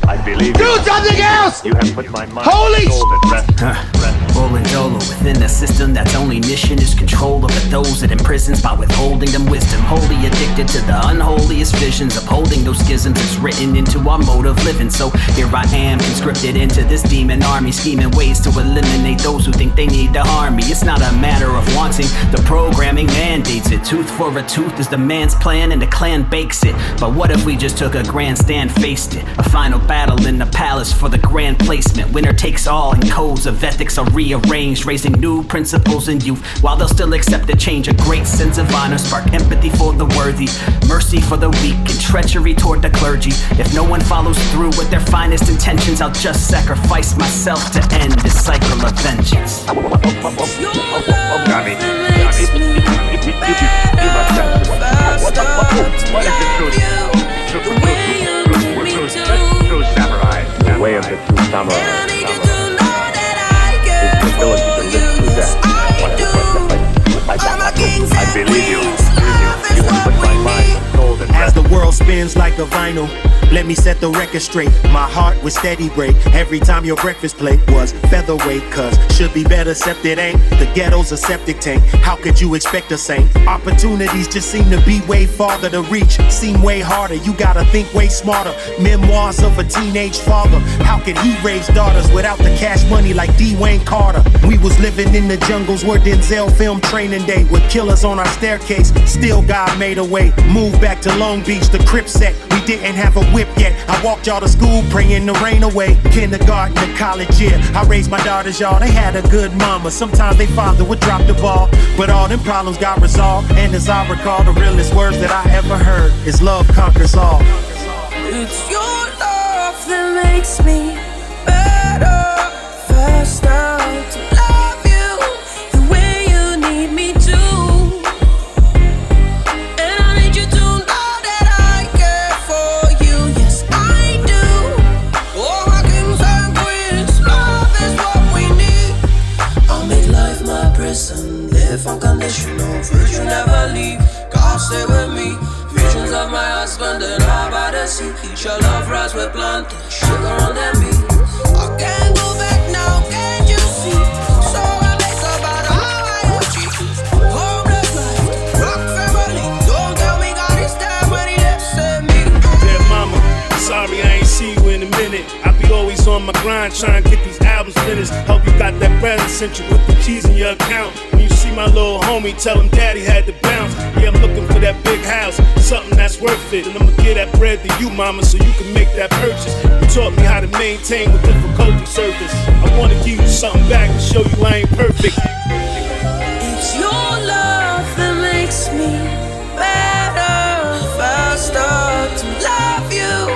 I believe Do something else! You have put my mind Holy Rolling dolo within a system that's only mission is control over those that imprisons by withholding them wisdom. Wholly addicted to the unholiest visions, upholding those schisms is written into our mode of living. So here I am, conscripted into this demon army, scheming ways to eliminate those who think they need to harm me. It's not a matter of wanting, the programming mandates it. Tooth for a tooth is the man's plan and the clan bakes it. But what if we just took a grandstand, faced it? A final battle in the palace for the grand placement. Winner takes all and codes of ethics are rearranged, raising new principles in youth while they'll still accept the change. A great sense of honor, spark empathy for the worthy, mercy for the weak, and treachery toward the clergy. If no one follows through with their finest intentions, I'll just sacrifice myself to end this cycle of vengeance. Got me. What is the true samurai? The way of the true samurai. I believe you. You can put my mind cold and as the world spins like a vinyl, let me set the record straight. My heart was steady break every time your breakfast plate was featherweight. Cause should be better except it ain't. The ghetto's a septic tank, how could you expect a saint? Opportunities just seem to be way farther to reach, seem way harder, you gotta think way smarter. Memoirs of a teenage father, how could he raise daughters without the cash money like Dwayne Carter? We was living in the jungles where Denzel filmed Training Day, with killers on our staircase, still God made a way. Moved back to Long Beach, the Crip set, we didn't have a whip yet. I walked y'all to school praying the rain away. Kindergarten to college year, I raised my daughters, y'all, they had a good mama. Sometimes they father would drop the ball, but all them problems got resolved. And as I recall, the realest words that I ever heard is love conquers all. It's your love that makes me better, faster to love you the way you need me to. And I need you to know that I care for you, yes I do. Oh my kings and queens, love is what we need. I'll make life my prison, live unconditional, future never leave. God stay with me. Visions of my husband and I by the sea. Each your love rise with plenty, sugar on them beats. I can't go back now, can't you see? So amazed about how I achieve. Homeless life, rock family. Don't tell me God is there when he left me. Dead mama, sorry I ain't see you in a minute. I be always on my grind trying to get these albums finished. Hope you got that present sent you with the cheese in your account. When you see my little homie, tell him daddy had to bounce. Yeah, I'm looking for that big house, something that's worth it. And I'ma give that bread to you, mama, so you can make that purchase. You taught me how to maintain with difficulty surface. I wanna give you something back to show you I ain't perfect. It's your love that makes me better, faster to love you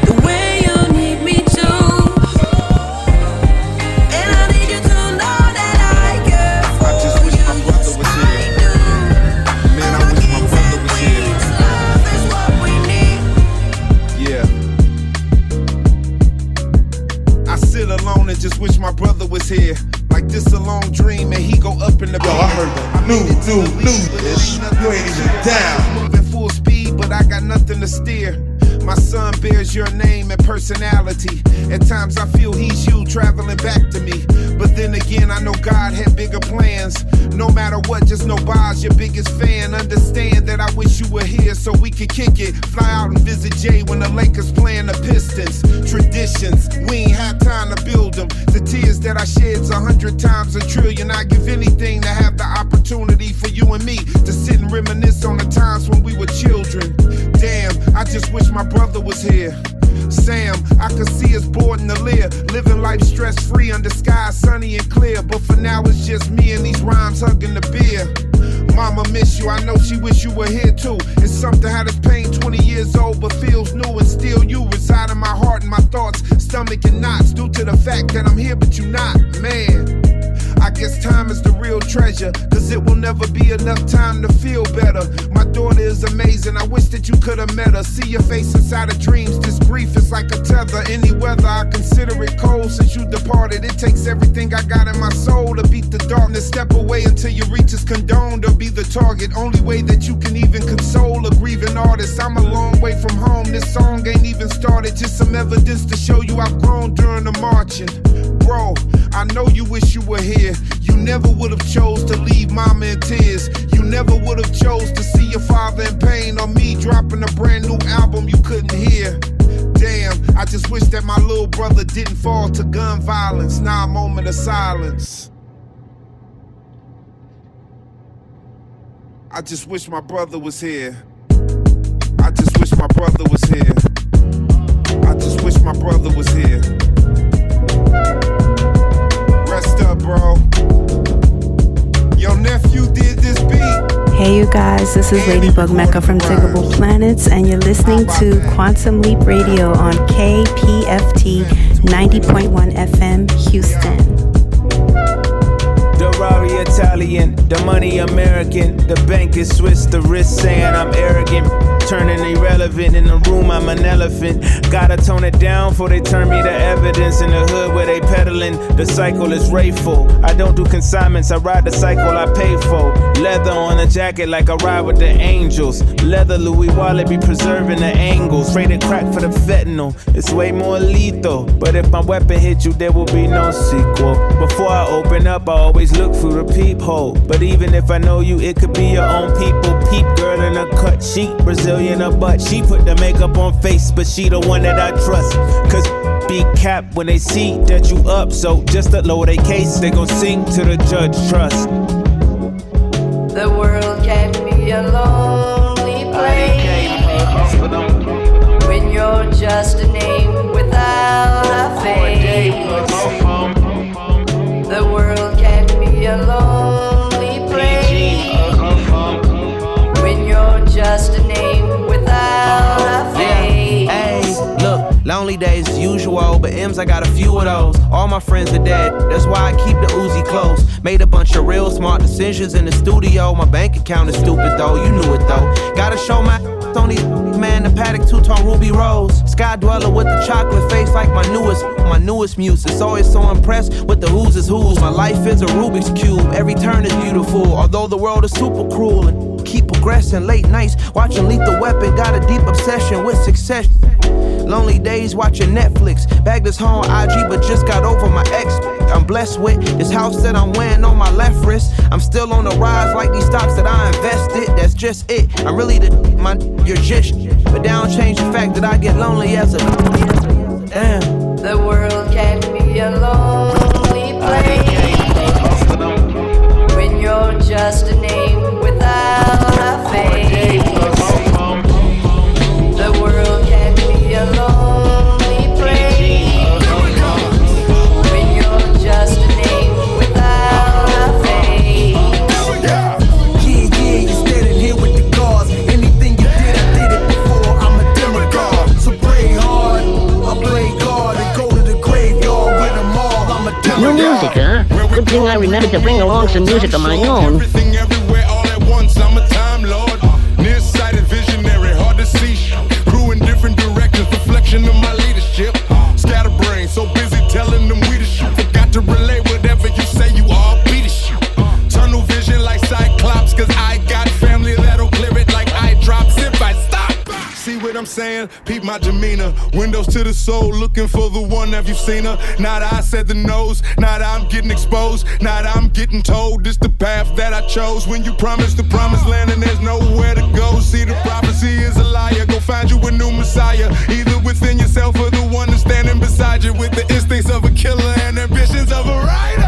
the way you need me to. And I need you to know that I care for you. I just wish my brother was here. Man, I wish my brother was here. Love is what we need. Yeah. I sit alone and just wish my brother was here. Like this a long dream and he go up in the. Yo, I heard that new bitch. You ain't even down. Moving full speed, but I got nothing to steer. My son bears your name and personality. At times I feel he's you traveling back to me. But then again, I know God had bigger plans. No matter what, just know Bob's your biggest fan. Understand that I wish you were here so we could kick it. Fly out and visit Jay when the Lakers playing the Pistons. Traditions, we ain't had time to build them. The tears that I shed's 100 times a trillion. I give anything to have the opportunity for you and me to sit and reminisce on the times when we were children. Damn, I just wish my brother was here. Sam, I could see us bored in the leer, living life stress-free under skies sunny and clear. But for now it's just me and these rhymes hugging the beer. Mama miss you, I know she wish you were here too. It's something how this pain 20 years old but feels new. And still you reside in my heart and my thoughts, stomach and knots, due to the fact that I'm here but you not, man. I guess time is the real treasure, cause it will never be enough time to feel better. My daughter is amazing, I wish that you could have met her. See your face inside of dreams, this grief is like a tether. Any weather, I consider it cold since you departed. It takes everything I got in my soul to beat the darkness. Step away until your reach is condoned or be the target. Only way that you can even console a grieving artist. I'm a long way from home, this song ain't even started. Just some evidence to show you I've grown during the marching. Bro, I know you wish you were here. You never would have chose to leave mama in tears. You never would have chose to see your father in pain, or me dropping a brand new album you couldn't hear. Damn, I just wish that my little brother didn't fall to gun violence. Now a moment of silence. I just wish my brother was here. I just wish my brother was here. I just wish my brother was here. Rest up, bro. Your nephew did this beat. Hey you guys, this is Ladybug Mecca from Diggable Planets, and you're listening to Quantum Leap Radio on KPFT 90.1 FM Houston. The Rari Italian, the money American, the bank is Swiss, the wrist saying I'm arrogant. Turning irrelevant, in the room I'm an elephant. Gotta tone it down before they turn me to evidence. In the hood where they peddling, the cycle is rayful. I don't do consignments, I ride the cycle I pay for. Leather on a jacket like I ride with the angels. Leather Louis Wallet be preserving the angles. Rated crack for the fentanyl, it's way more lethal. But if my weapon hit you, there will be no sequel. Before I open up, I always look through the peephole. But even if I know you, it could be your own people. Peep girl in a cut sheet, Brazilian a butt. She put the makeup on face, but she the one that I trust. Cause be capped when they see that you up. So just to lower their case, they gon' sing to the judge, trust. The world can be a lonely place when you're just a name without a face. The world can be a lonely place when you're just a name without a face. Hey, look, lonely days as usual, but M's I got a few of those. All my friends are dead, that's why I keep the Uzi close. Made a bunch of real smart decisions in the studio. My bank account is stupid though, you knew it though. Gotta show my on these man, the paddock two-tone ruby rose. Sky dweller with the chocolate face like my newest muse. It's always so impressed with the who's is who's. My life is a Rubik's Cube, every turn is beautiful. Although the world is super cruel and keep progressing. Late nights watching Lethal Weapon, got a deep obsession with success. Lonely days watching Netflix. Bagged this home IG but just got over my ex. I'm blessed with this house that I'm wearing on my left wrist. I'm still on the rise like these stocks that I invested. That's just it. I'm really you're just. But that don't change the fact that I get lonely as a damn. The world can be a lonely place when you're just a name without a face. The world can be a lonely place when you're just a name without a face. Yeah, you're standing here with the guards. Anything you did, I did it before. I'm a demigod, so pray hard. I play guard and go to the graveyard with them all. I'm a demigod. New music, huh? Good thing I remembered to bring along some music of my own. Everything everywhere all at once. I'm a time lord, nearsighted visionary, hard to see. Crew in different directions, reflection of my leadership. Scatterbrain, so busy telling them we the shit. Forgot to relay whatever you say, you all be the shit. Tunnel vision like Cyclops, cause I got family that'll clear it like eye drops if I stop. See what I'm saying? man, peep my demeanor. Windows to the soul, looking for the one, have you seen her? Now that I said the nose, now that I'm getting exposed, now that I'm getting told this the path that I chose. When you promise the promised land and there's nowhere to go, see the prophecy is a liar. Go find you a new messiah, either within yourself or the one that's standing beside you, with the instincts of a killer and ambitions of a writer.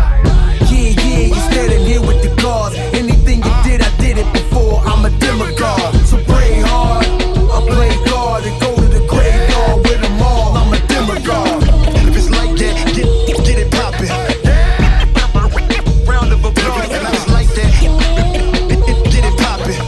Yeah, you standing here with the guards. Anything you did, I did it before. I'm a demigod, so pray hard. I play guard and go to the graveyard with them all. I'm a demigod. If it's like that, get it poppin'. Round of applause. If it's like that, get it poppin'.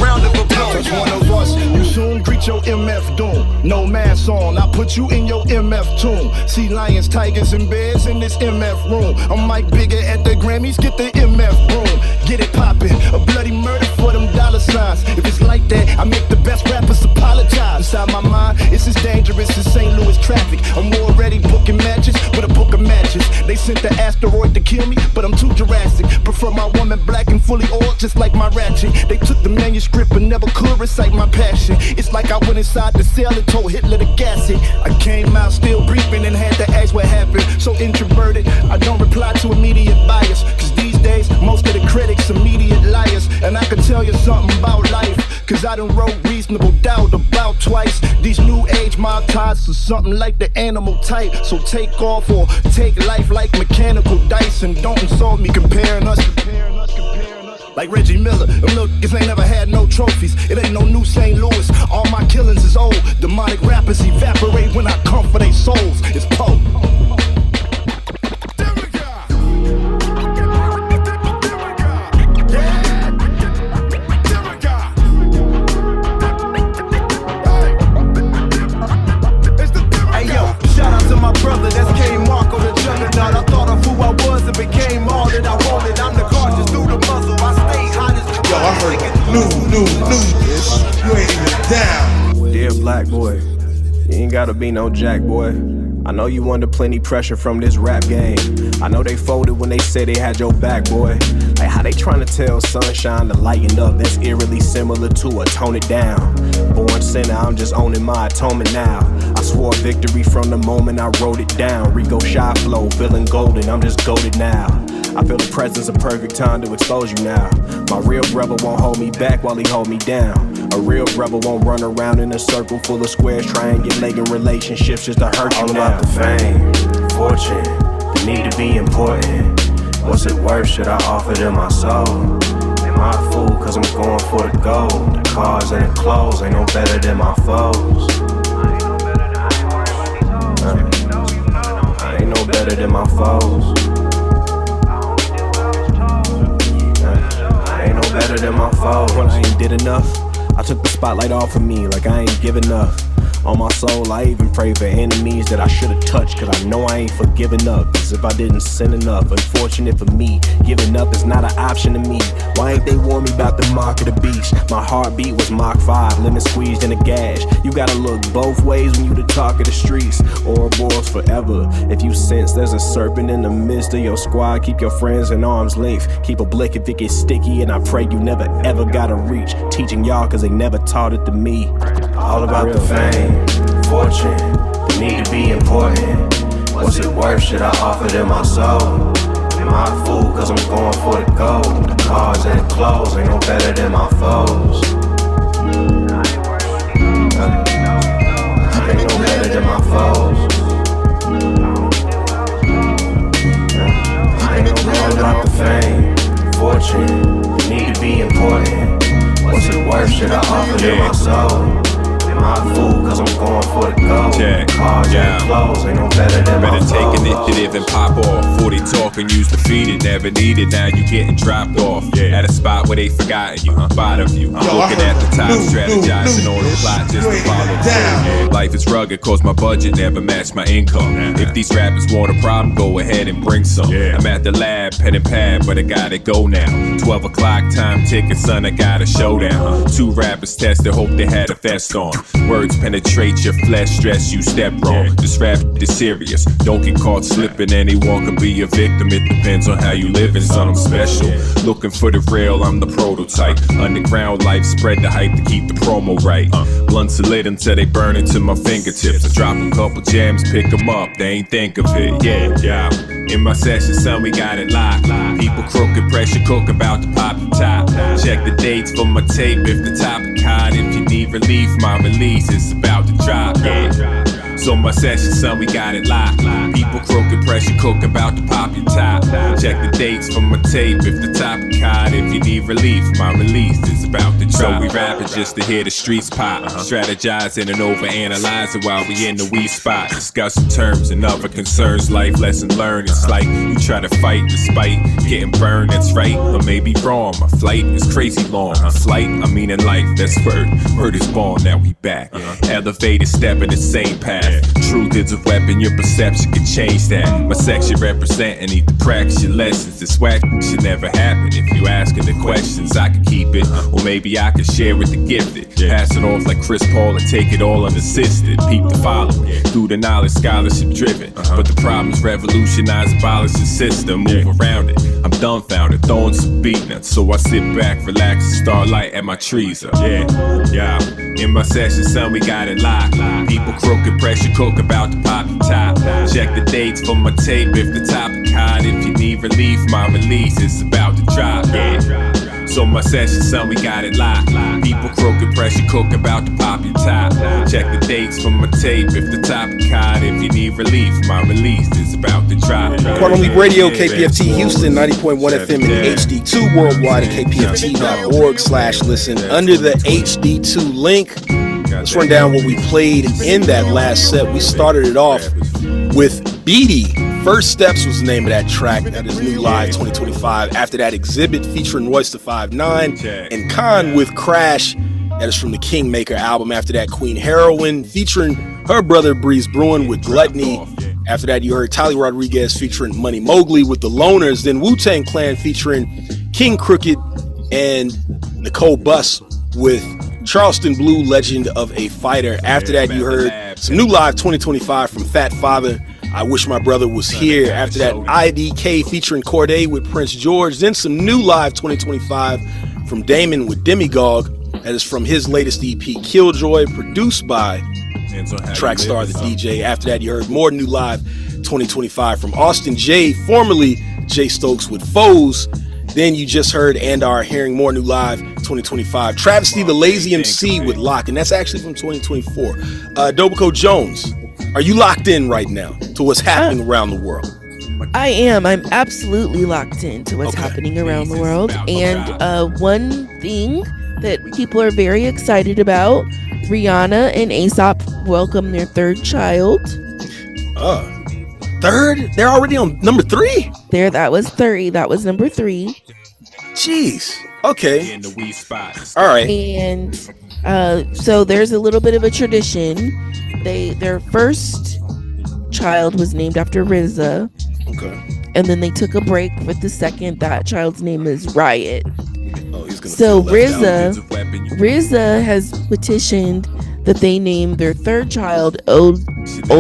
Round of applause. One of us, you soon greet your MF doom. No mask on, I put you in your MF tomb. See lions, tigers, and bears in this MF room. I'm Mike Bigger at the Grammys, get the MF room. Get it poppin', a bloody murder for them dollar signs. If it's like that, I make the best rappers apologize. Inside my mind, it's as dangerous as St. Louis traffic. I'm already booking matches with a book of matches. They sent the asteroid to kill me, but I'm too Jurassic. Prefer my woman black and fully oiled, just like my ratchet. They took the manuscript but never could recite my passion. It's like I went inside the cell and told Hitler to gas it. I came out still breathing and had to ask what happened. So introverted, I don't reply to immediate bias. Cause these days, most of the critics immediate liars. And I can tell you something about life, cause I done wrote Reasonable Doubt about twice. These new age mob ties are something like the animal type. So take off or take life like mechanical dice. And don't insult me comparing us. Like Reggie Miller, them little niggas ain't never had no trophies. It ain't no new St. Louis, all my killings is old. Demonic rappers evaporate when I come for their souls. It's Poe. My brother, that's K Mark on the juggernaut. I thought of who I was and became all that I wanted. I'm the cartridge through the muzzle. I stay hot as the Yo, I heard new this. You ain't even down. Dear black boy, you ain't gotta be no jack boy. I know you under plenty pressure from this rap game. I know they folded when they said they had your back, boy. Like how they trying to tell sunshine to lighten up. That's eerily similar to a tone it down. Born sinner, I'm just owning my atonement now. I swore victory from the moment I wrote it down. Rico shy flow, feeling golden, I'm just goated now. I feel the presence of perfect time to expose you now. My real brother won't hold me back while he hold me down. A real brother won't run around in a circle full of squares triangulating relationships just to hurt you now. All about the fame, fortune, the need to be important. What's it worth, should I offer them my soul? Am I a fool cause I'm going for the gold? The cars and the clothes ain't no better than my foes. I ain't no better than my foes. I ain't no better than my foes. When I ain't did enough, I took the spotlight off of me like I ain't give enough. On my soul, I even pray for enemies that I should've touched, cause I know I ain't forgiven up. Cause if I didn't sin enough, unfortunate for me, giving up is not an option to me. Why ain't they warn me about the mark of the beast? My heartbeat was Mach 5, lemon squeezed in a gash. You gotta look both ways when you the talk of the streets. Ouroboros forever. If you sense there's a serpent in the midst of your squad, keep your friends in arm's length. Keep a blick if it gets sticky, and I pray you never ever gotta reach. Teaching y'all cause they never taught it to me. All about the fame, fortune, the need to be important. What's it worth, should I offer them my soul? Am I a fool cause I'm going for the gold? The cars and the clothes ain't no better than my foes. I ain't no better than my foes. I ain't no better about the fame, fortune, the need to be important. What's it worth, should I offer them my soul? Am I a fool cause I'm going for the gold? Cars and clothes ain't no better than my take initiative and pop off. 40 talk and use defeated, never needed, now you getting dropped off. At a spot where they forgotten you, spot of you. Looking at the top, strategizing on the plot just to follow through. Life is rugged cause my budget never matched my income. If these rappers want a problem, go ahead and bring some. I'm at the lab, pen and pad, but I gotta go now. 12 o'clock, time ticking, son, I got a showdown. 2 rappers tested, hope they had a vest on. Words penetrate your flesh, stress you step wrong. This rap is serious, don't get caught slipping. Anyone can be a victim, it depends on how you living. Son, I'm special, looking for the real, I'm the prototype. Underground life, spread the hype to keep the promo right. Blunts are lit until they burn into my fingertips. I drop a couple jams, pick them up, they ain't think of it. Yeah. In my session, son, we got it locked. People crooked, pressure cook, about to pop the top. Check the dates for my tape if the topic hot. If you need relief, my release is about to drop. So my session, son, we got it locked. People crooked, pressure cook, about to pop your top. Check the dates for my tape if the topic hot. If you need relief, my release is about to drop. So we rapping just to hear the streets pop. Strategizing and overanalyzing while we in the weed spot. Discussing terms and other concerns, life lessons learned. It's like you try to fight despite getting burned, that's right, or maybe wrong. My flight is crazy long. Flight, I mean in life, that's word. Word is born, now we back. Elevated step in the same path. Truth is a weapon, your perception can change that. My section represent and need to practice your lessons. This whack should never happen. If you asking the questions, I can keep it, or maybe I can share with the gifted. Pass it off like Chris Paul and take it all unassisted. Peep the following, through the knowledge, scholarship driven. But the problem is revolutionize, abolish the system, move around it. I'm dumbfounded, throwing some beat nuts, so I sit back, relax, and start lighting my trees up. Yeah. In my session, son, we got it locked. People crooked, pressure cook, about to pop the top. Check the dates for my tape if the topic hot. If you need relief, my release is about to drop. So my session, son, we got it locked. People crooked, pressure cook, about to pop your top. Check the dates for my tape if the topic hot. If you need relief, my release is about to drop. Quantum Leap Radio, KPFT Houston, 90.1 FM and HD2 worldwide at kpft.org/listen. Under the HD2 link, let's run down what we played in that last set. We started it off with Beatty. First Steps was the name of that track. That is New Live 2025. After that, Exhibit featuring Royce the 5'9", and Khan with Crash. That is from the Kingmaker album. After that, Queen Heroine featuring her brother Breeze Bruin with Gluttony. After that, you heard Tali Rodriguez featuring Money Mowgli with The Loners. Then Wu-Tang Clan featuring King Crooked and Nicole Buss with Charleston Blue, Legend of a Fighter. After that, you heard some New Live 2025 from Fat Father, I Wish My Brother Was Here. After that, IDK featuring Corday with Prince George. Then some New Live 2025 from Damon with Demigog. That is from his latest EP, Killjoy, produced by Trackstar the DJ. After that, you heard more New Live 2025 from Austin J, formerly Jay Stokes with Foes. Then you just heard and are hearing more New Live 2025. Travesty the Lazy MC with Lock, and that's actually from 2024. Dobico Jones, are you locked in right now to what's happening around the world? I am. I'm absolutely locked into what's happening around the world. And one thing that people are very excited about, Rihanna and A$AP welcome their third child. Third? They're already on number 3? That was 3. That was number 3. Jeez. Okay. All right. And so there's a little bit of a tradition. Their first child was named after RZA. Okay. And then they took a break with the second. That child's name is Riot. Oh, he's gonna so RZA has petitioned that they name their third child Old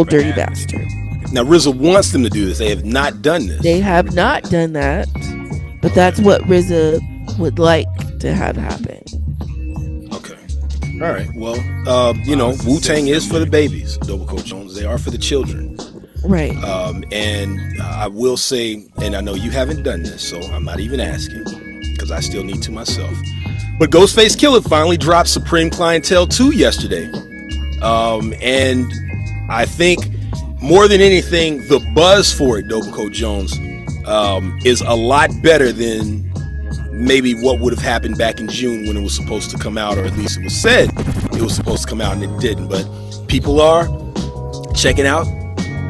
Dirty Bastard. Now RZA wants them to do this. They have not done this. They have not done that, but that's what RZA would like to have happen. Okay. All right. Well, Wu-Tang is for the babies, Dobico Jones. They are for the children. Right. And I will say, and I know you haven't done this, so I'm not even asking, because I still need to myself. But Ghostface Killah finally dropped Supreme Clientele 2 yesterday. And I think more than anything, the buzz for it, Dobico Jones, is a lot better than maybe what would have happened back in June when it was supposed to come out, or at least it was said it was supposed to come out and it didn't. But people are checking out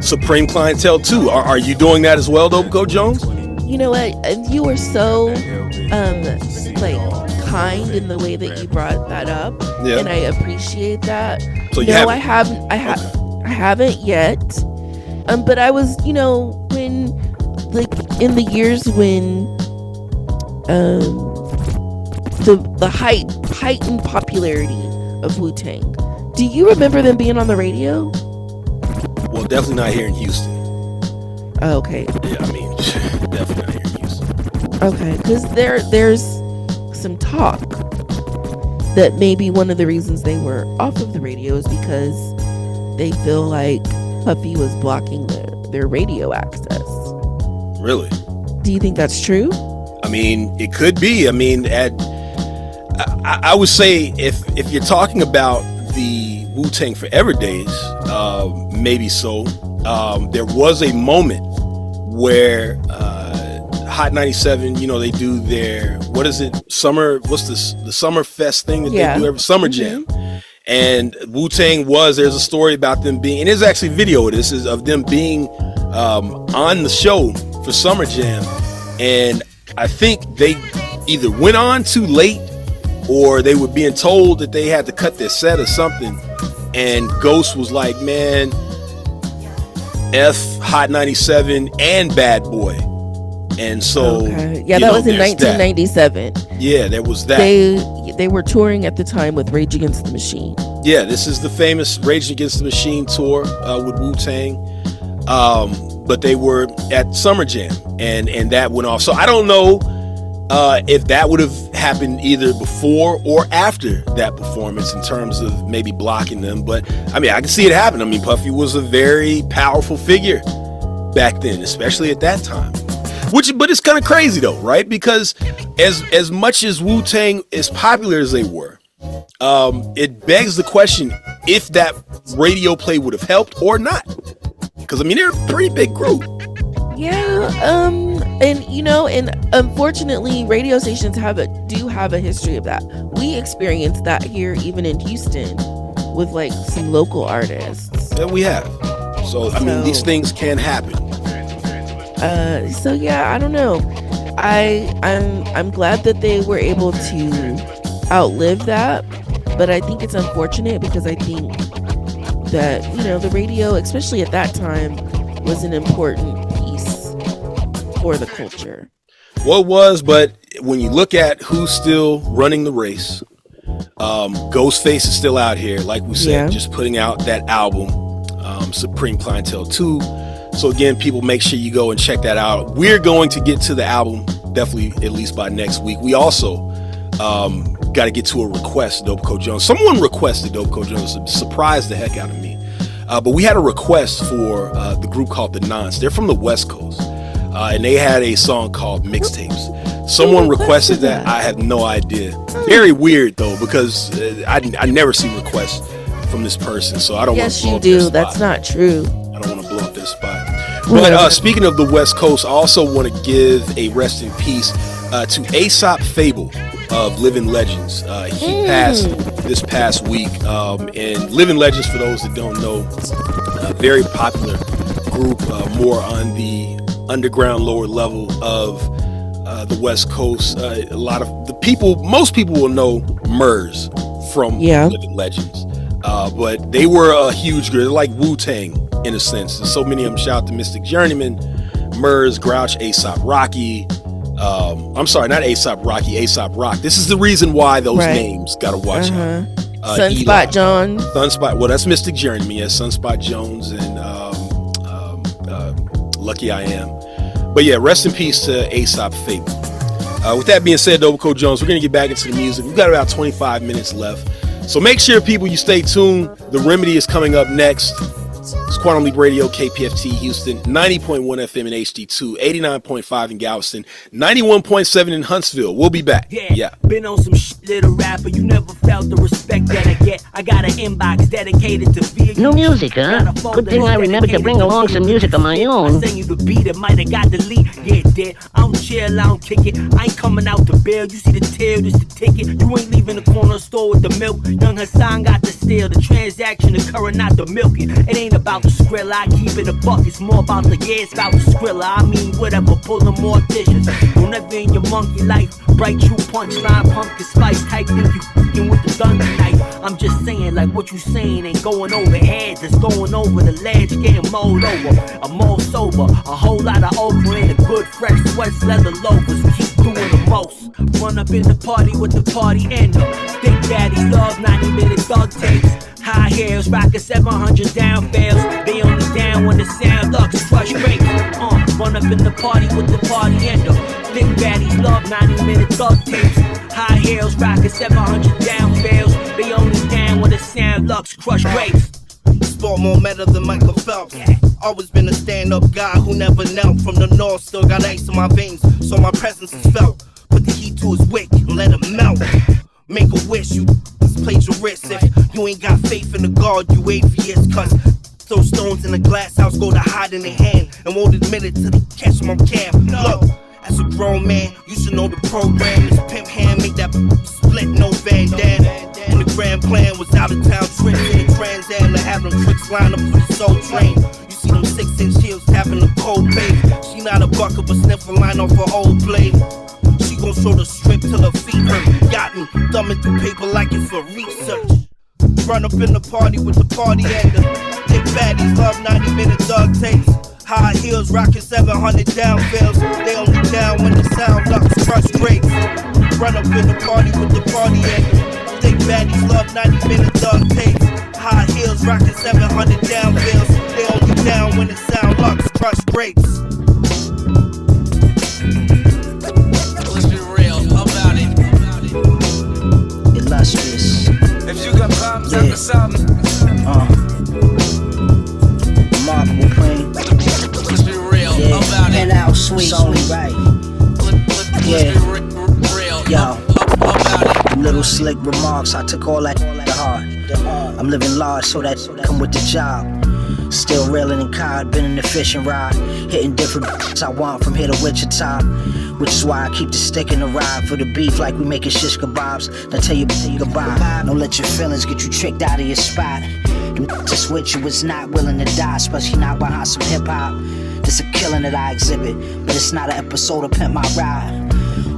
Supreme Clientele 2. Are you doing that as well, Dobico Jones? You know what? You were so kind in the way that you brought that up, and I appreciate that. So no, I haven't yet. But I was, when in the years when the heightened popularity of Wu-Tang, Do you remember them being on the radio? Well, definitely not here in Houston. Oh, okay. Yeah, I mean, definitely not here in Houston. Okay, because there's some talk that maybe one of the reasons they were off of the radio is because they feel like Puffy was blocking their radio access. Really? Do you think that's true? I mean, it could be. I mean, I would say if you're talking about the Wu-Tang Forever days, maybe so. There was a moment where Hot 97, you know, they do their, what is it, what's this, the Summer Fest thing that they do every Summer Jam. And Wu-Tang there's a story about them being, and there's actually video of this, is of them being on the show for Summer Jam. And I think they either went on too late or they were being told that they had to cut their set or something. And Ghost was like, man, F Hot 97 and Bad Boy. And so, yeah, that was in 1997. Yeah, there was that. They were touring at the time with Rage Against the Machine. Yeah, this is the famous Rage Against the Machine tour with Wu-Tang. But they were at Summer Jam, and that went off. So I don't know if that would have happened either before or after that performance in terms of maybe blocking them. But I mean, I can see it happen. I mean, Puffy was a very powerful figure back then, especially at that time. But it's kind of crazy though, right? Because as much as Wu-Tang, as popular as they were, it begs the question if that radio play would have helped or not. Because I mean, they're a pretty big group. Yeah, and you know, and unfortunately, radio stations do have a history of that. We experienced that here, even in Houston, with like some local artists. Yeah, we have. So I mean, these things can happen. So yeah, I don't know. I'm glad that they were able to outlive that, but I think it's unfortunate because I think that, you know, the radio, especially at that time, was an important piece for the culture. Well, it was, but when you look at who's still running the race, Ghostface is still out here, like we said, just putting out that album, Supreme Clientele 2. So again, people, make sure you go and check that out. We're going to get to the album definitely at least by next week. We also got to get to a request, Dopeco Jones. Someone requested Dopeco Jones, surprised the heck out of me. But we had a request for the group called The Nonce. They're from the West Coast, and they had a song called Mixtapes. Someone requested that. I have no idea. Very weird though, because I never see requests from this person, so I don't want to blow up their spot. That's not true. I don't want to blow up their spot. But speaking of the West Coast, I also want to give a rest in peace to Aesop Fable of Living Legends. He passed this past week. And Living Legends, for those that don't know, a very popular group, more on the underground, lower level of the West Coast. A lot of the people, most people will know Murs from Living Legends. But they were a huge group, like Wu-Tang in a sense. And so many of them. Shout out to Mystic Journeyman, Murs, Grouch, Aesop Rocky. I'm sorry, not Aesop Rocky, Aesop Rock. This is the reason why those names gotta watch out. Sunspot Jones. Sunspot, well, that's Mystic Journeyman, yeah, Sunspot Jones and Lucky I Am. But yeah, rest in peace to Aesop Fable. With that being said, Dopeco Jones, we're gonna get back into the music. We've got about 25 minutes left. So make sure, people, you stay tuned. The Remedy is coming up next. It's Quantum Leap Radio, KPFT Houston, 90.1 FM in HD2, 89.5 in Galveston, 91.7 in Huntsville. We'll be back. Yeah. Been on some shit, little rapper. You never felt the respect that I get. I got an inbox dedicated to VA. No music, huh? Good thing I remembered to bring along some music of my own. I send you the beat, it might have got delete. Yeah, dead. I don't chill, I don't kick it. I ain't coming out to bail. You see the tail, this the ticket. You ain't leaving the corner store with the milk. Young Hassan got the steal. The transaction occurring, not the milking. It ain't about the Skrilla, I keep it a buck. It's more about the it's about the Skrilla. I mean, whatever, pulling more dishes. Whenever in your monkey life, bright true punchline, pumpkin spice type thing. You f***ing with the gun tonight. I'm just saying, like what you saying ain't going over heads. It's going over the ledge, getting mowed over. I'm more sober, a whole lot of okra in the good fresh sweats, leather loafers. Keep doing the most. Run up in the party with the party ender. Big Daddy love 90-minute thug tapes. High heels, rockin' 700 down fails. They only down when the sound looks crush great. Run up in the party with the party ender. Big Baddies love 90-minute thug tapes. High heels, rockin' 700 down fails. They only down when the sound looks crush grapes. Sport more metal than Michael Phelps. Always been a stand-up guy who never knelt. From the north, still got ice in my veins, so my presence is felt. Put the heat to his wick and let him melt. Make a wish, you played your wrist. If you ain't got faith in the God, you atheist. Cause throw stones in a glass house, go to hide in their hand, and won't admit it till they catch my cab. Look, as a grown man, you should know the program. This pimp hand make that split, no Van Damme. When the grand plan was out of town trips in the Trans Am to have them tricks line up for the Soul Train. You see them 6-inch heels tapping the cold pave. She not a bucket but sniff a line off her old blade. She gon' show the strip till her feet hurt. Got me thumbing through paper like it's for research. Run up in the party with the party ender. Big Baddies love 90-minute dog tapes. High heels rockin' 700 down fails. They only down when the sound locks crush grapes. Run up in the party with the party ender. Big Baddies love 90-minute dog tapes. High heels rockin' 700 down fails. They only down when the sound locks crush grapes. Let's be real about it. Illustrious. If you got problems, I can solve them. Remarkable pain. Let's be real about it. And out sweet, it's only right. Let's be real Yo. about it. Little slick remarks, I took all that to heart. I'm living large, so that come with the job. Still reeling and cod, been in the fishing rod. Hitting different I want from here to Wichita. Which is why I keep the stick in the ride for the beef like we making shish kebabs. Now tell you goodbye. Don't let your feelings get you tricked out of your spot. Them just with you is not willing to die, especially not behind some hip hop. This a killing that I exhibit, but it's not an episode of Pimp My Ride.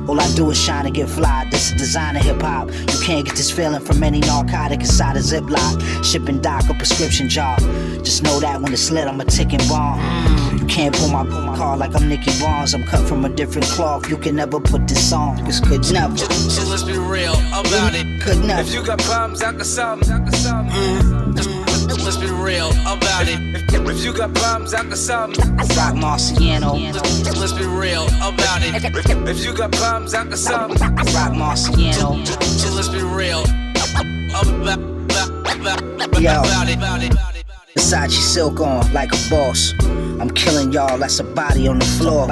All I do is shine and get fly. This is designer hip hop. You can't get this feeling from any narcotic inside a Ziploc. Shipping doc or prescription jar. Just know that when it's lit, I'm a ticking bomb. You can't pull my car like I'm Nicky Barnes. I'm cut from a different cloth. You can never put this on. Cause could never. So let's be real about it. Could never. If you got problems, I can solve them. Let's be real about it. If you got problems, I can solve them. Rock Marciano. Let's be real about it. If you got problems, I can solve them. Rock Marciano. So let's be real about it. Versace silk on like a boss. I'm killing y'all, that's a body on the floor.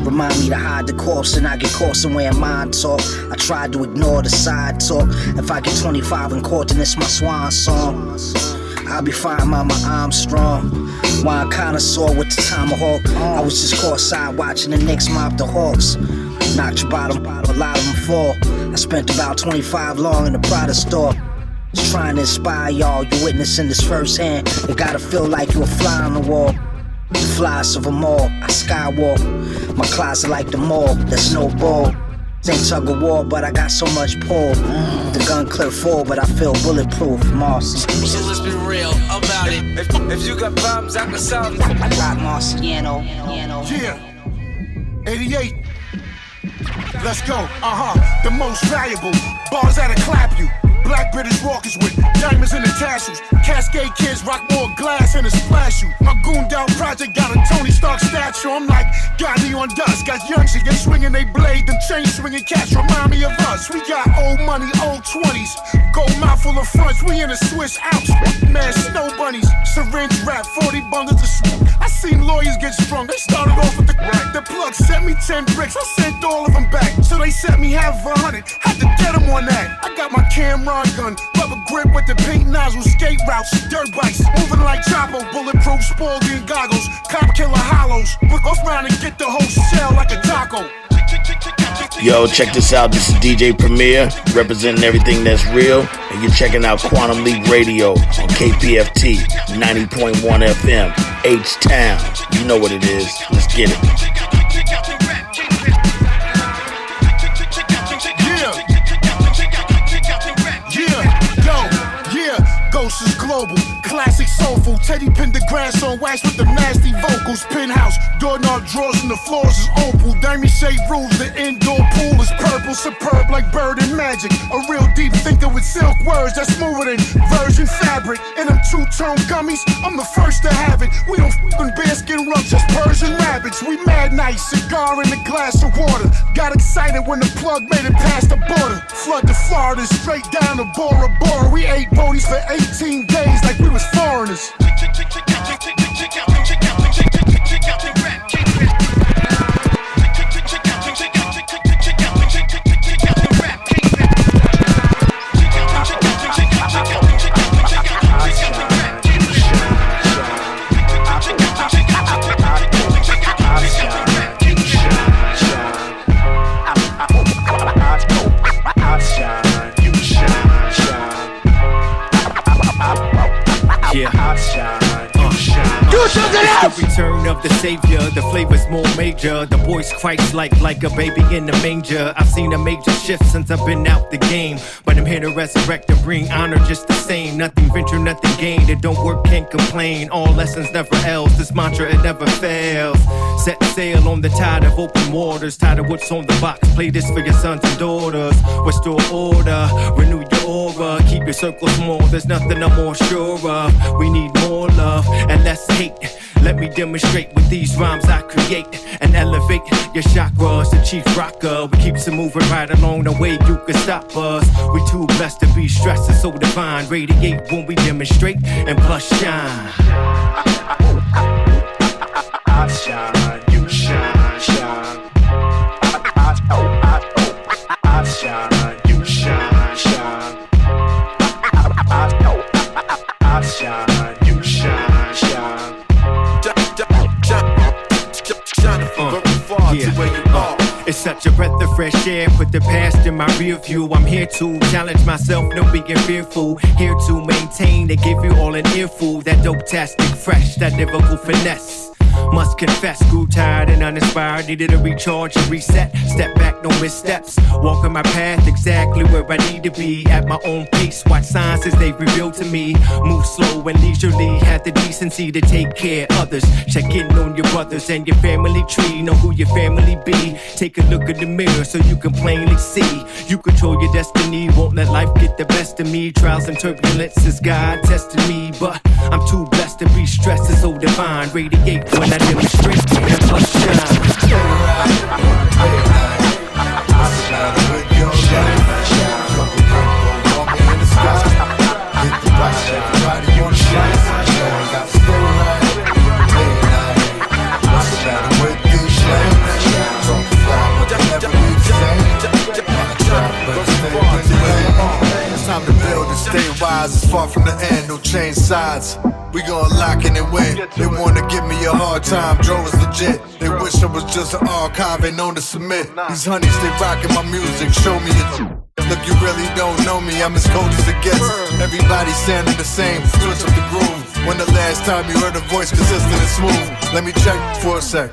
Remind me to hide the corpse and I get caught somewhere in mind talk. I tried to ignore the side talk. If I get 25 in court, then it's my swan song. I'll be fine, mama, I'm strong. Wine connoisseur with the tomahawk. I was just caught side watching the Knicks mop the Hawks. Knocked your bottom, a lot of them fall. I spent about 25 long in the Prada store. Just trying to inspire y'all, you're witnessing this firsthand. You gotta feel like you're a fly on the wall. The flies of them all, I skywalk. My closet like the mall, there's no ball. Ain't tug of war, but I got so much pull. The gun clear full, but I feel bulletproof. Marcy. So let's be real about it. If you got problems, I can solve them. Rock Marciano. Yeah. 88. Let's go. The most valuable. Bars that'll clap you. Black British walkers with diamonds in the tassels. Cascade kids rock more glass and a splash you. My goon down project got a Tony Stark statue. I'm like Gandhi on dust. Got young shit, they swinging they blade. Them chain swinging cats remind me of us. We got old money, old 20s. Gold mouth full of fronts. We in a Swiss Alps. Man, snow bunnies. Syringe wrap, 40 bundles of smoke. I seen lawyers get sprung. They started off with the plug sent me 10 bricks. I sent all of them back. So they sent me half 100. Had to get them on that. I got my Cameron gun, rubber grip with the paint nozzle, skate routes, dirt bikes, moving like Chapo, bulletproof Spalding goggles, cop killer hollows, look off round and get the whole shell like a taco. Yo, check this out, this is DJ Premier, representing everything that's real, and you're checking out Quantum Leap Radio on KPFT 90.1 FM, H-Town. You know what it is, let's get it. and wax with the nasty vocals. Penthouse, doorknob drawers and the floors is opal. Diamond shaped roofs, the indoor pool is purple. Superb like bird and magic. A real deep thinker with silk words that's smoother than virgin fabric. And them two-tone gummies, I'm the first to have it. We don't f***ing bearskin rub, just Persian rabbits. We mad nice, cigar in a glass of water. Got excited when the plug made it past the border. Flood to Florida, straight down to Bora Bora. We ate boaties for 18 days like we was foreigners. The return of the savior, the flavor's more major. The boy's Christ-like a baby in the manger. I've seen a major shift since I've been out the game, but I'm here to resurrect and bring honor just the same. Nothing venture, nothing gained. It don't work, can't complain. All lessons never else. This mantra, it never fails. Set sail on the tide of open waters. Tired of what's on the box. Play this for your sons and daughters. Restore order, renew your aura. Keep your circle small, there's nothing I'm more sure of. We need more love and less hate. Let me demonstrate with these rhymes I create and elevate your chakras. The chief rocker, we keep it moving right along the way. You can stop us. We too blessed to be stressed and so divine. Radiate when we demonstrate and plus shine. I shine, you shine, shine. I shine, you shine, shine. I shine, you shine, shine. It's such a breath of fresh air, put the past in my rear view. I'm here to challenge myself, no being fearful. Here to maintain, they give you all an earful. That dope-tastic fresh, that lyrical finesse. Must confess, grew tired and uninspired. Needed a recharge and reset. Step back, no missteps. Walking my path exactly where I need to be. At my own pace, watch signs as they reveal to me. Move slow and leisurely. Have the decency to take care of others. Check in on your brothers and your family tree. Know who your family be. Take a look in the mirror so you can plainly see. You control your destiny. Won't let life get the best of me. Trials and turbulences, God testing me. But I'm too blessed to be stressed. It's so divine. Radiate when I demonstrate and plus shine. Time to build and stay wise. It's far from the end, no change sides. We gon' lock in and win. They wanna give me a hard time, Dro is legit. They wish I was just an archive, ain't known to submit. These honeys, they rockin' my music, show me it. Look, you really don't know me, I'm as cold as it gets. Everybody sounding the same, switch up the groove. When the last time you heard a voice consistent and smooth? Let me check for a sec,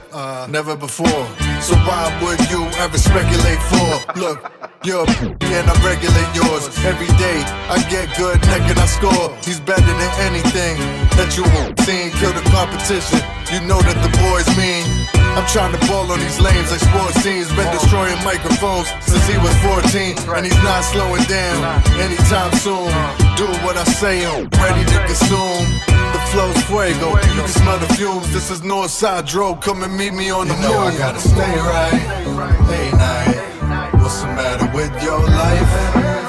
never before. So why would you ever speculate for? Look, you're and I regulate yours. Every day I get good neck and I score. He's better than anything that you seen. Kill the competition, you know that the boys mean. I'm trying to ball on these lanes like sports teams. Been destroying microphones since he was 14. And he's not slowing down anytime soon. Do what I say, I'm ready to consume. The flow's fuego, you can smell the fumes. This is Northside Dro, come and meet me on the moon. I gotta stay right, hey night. What's the matter with your life?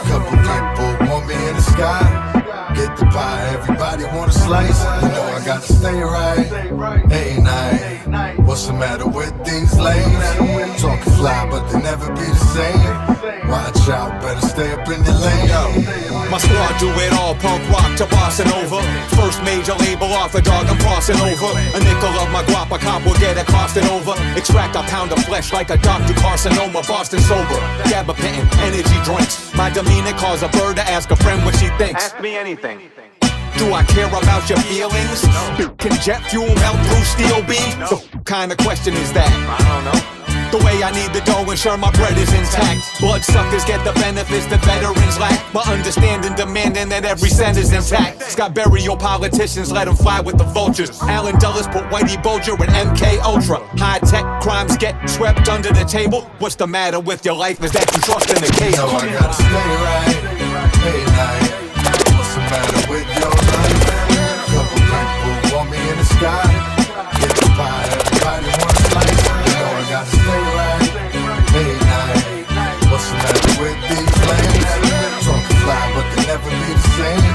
Couple people want me in the sky. Get the pie, everybody want a slice. You know I gotta stay right, hey night. What's the matter with these lanes? Talking fly, but they never be the same. Watch out, better stay up in your lane. My squad do it all, punk rock to bossa nova. First major label off the dog, I'm crossing over. A nickel of my guap, a cop will get it costed over. Extract a pound of flesh like a Dr. Carcinoma, Boston sober. Gabapentin, energy drinks. My demeanor calls a bird to ask a friend what she thinks. Ask me anything. Do I care about your feelings? Can jet fuel melt through steel beams? The kind of question is that? I don't know. The way I need the dough, ensure my bread is intact. Bloodsuckers get the benefits that veterans lack. My understanding demanding that every cent is intact. Scott Burial politicians, let them fly with the vultures. Alan Dulles put Whitey Bulger in MK Ultra. High-tech crimes get swept under the table. What's the matter with your life? Is that you trust in the cable? No, I gotta stay right. Hey, night. What's the matter with your life? Couple people want me in the sky. Get the pie, everybody wants slice. You know I gotta stay right. Hey, night. What's the matter with these flames? Talk fly, but they never be the same.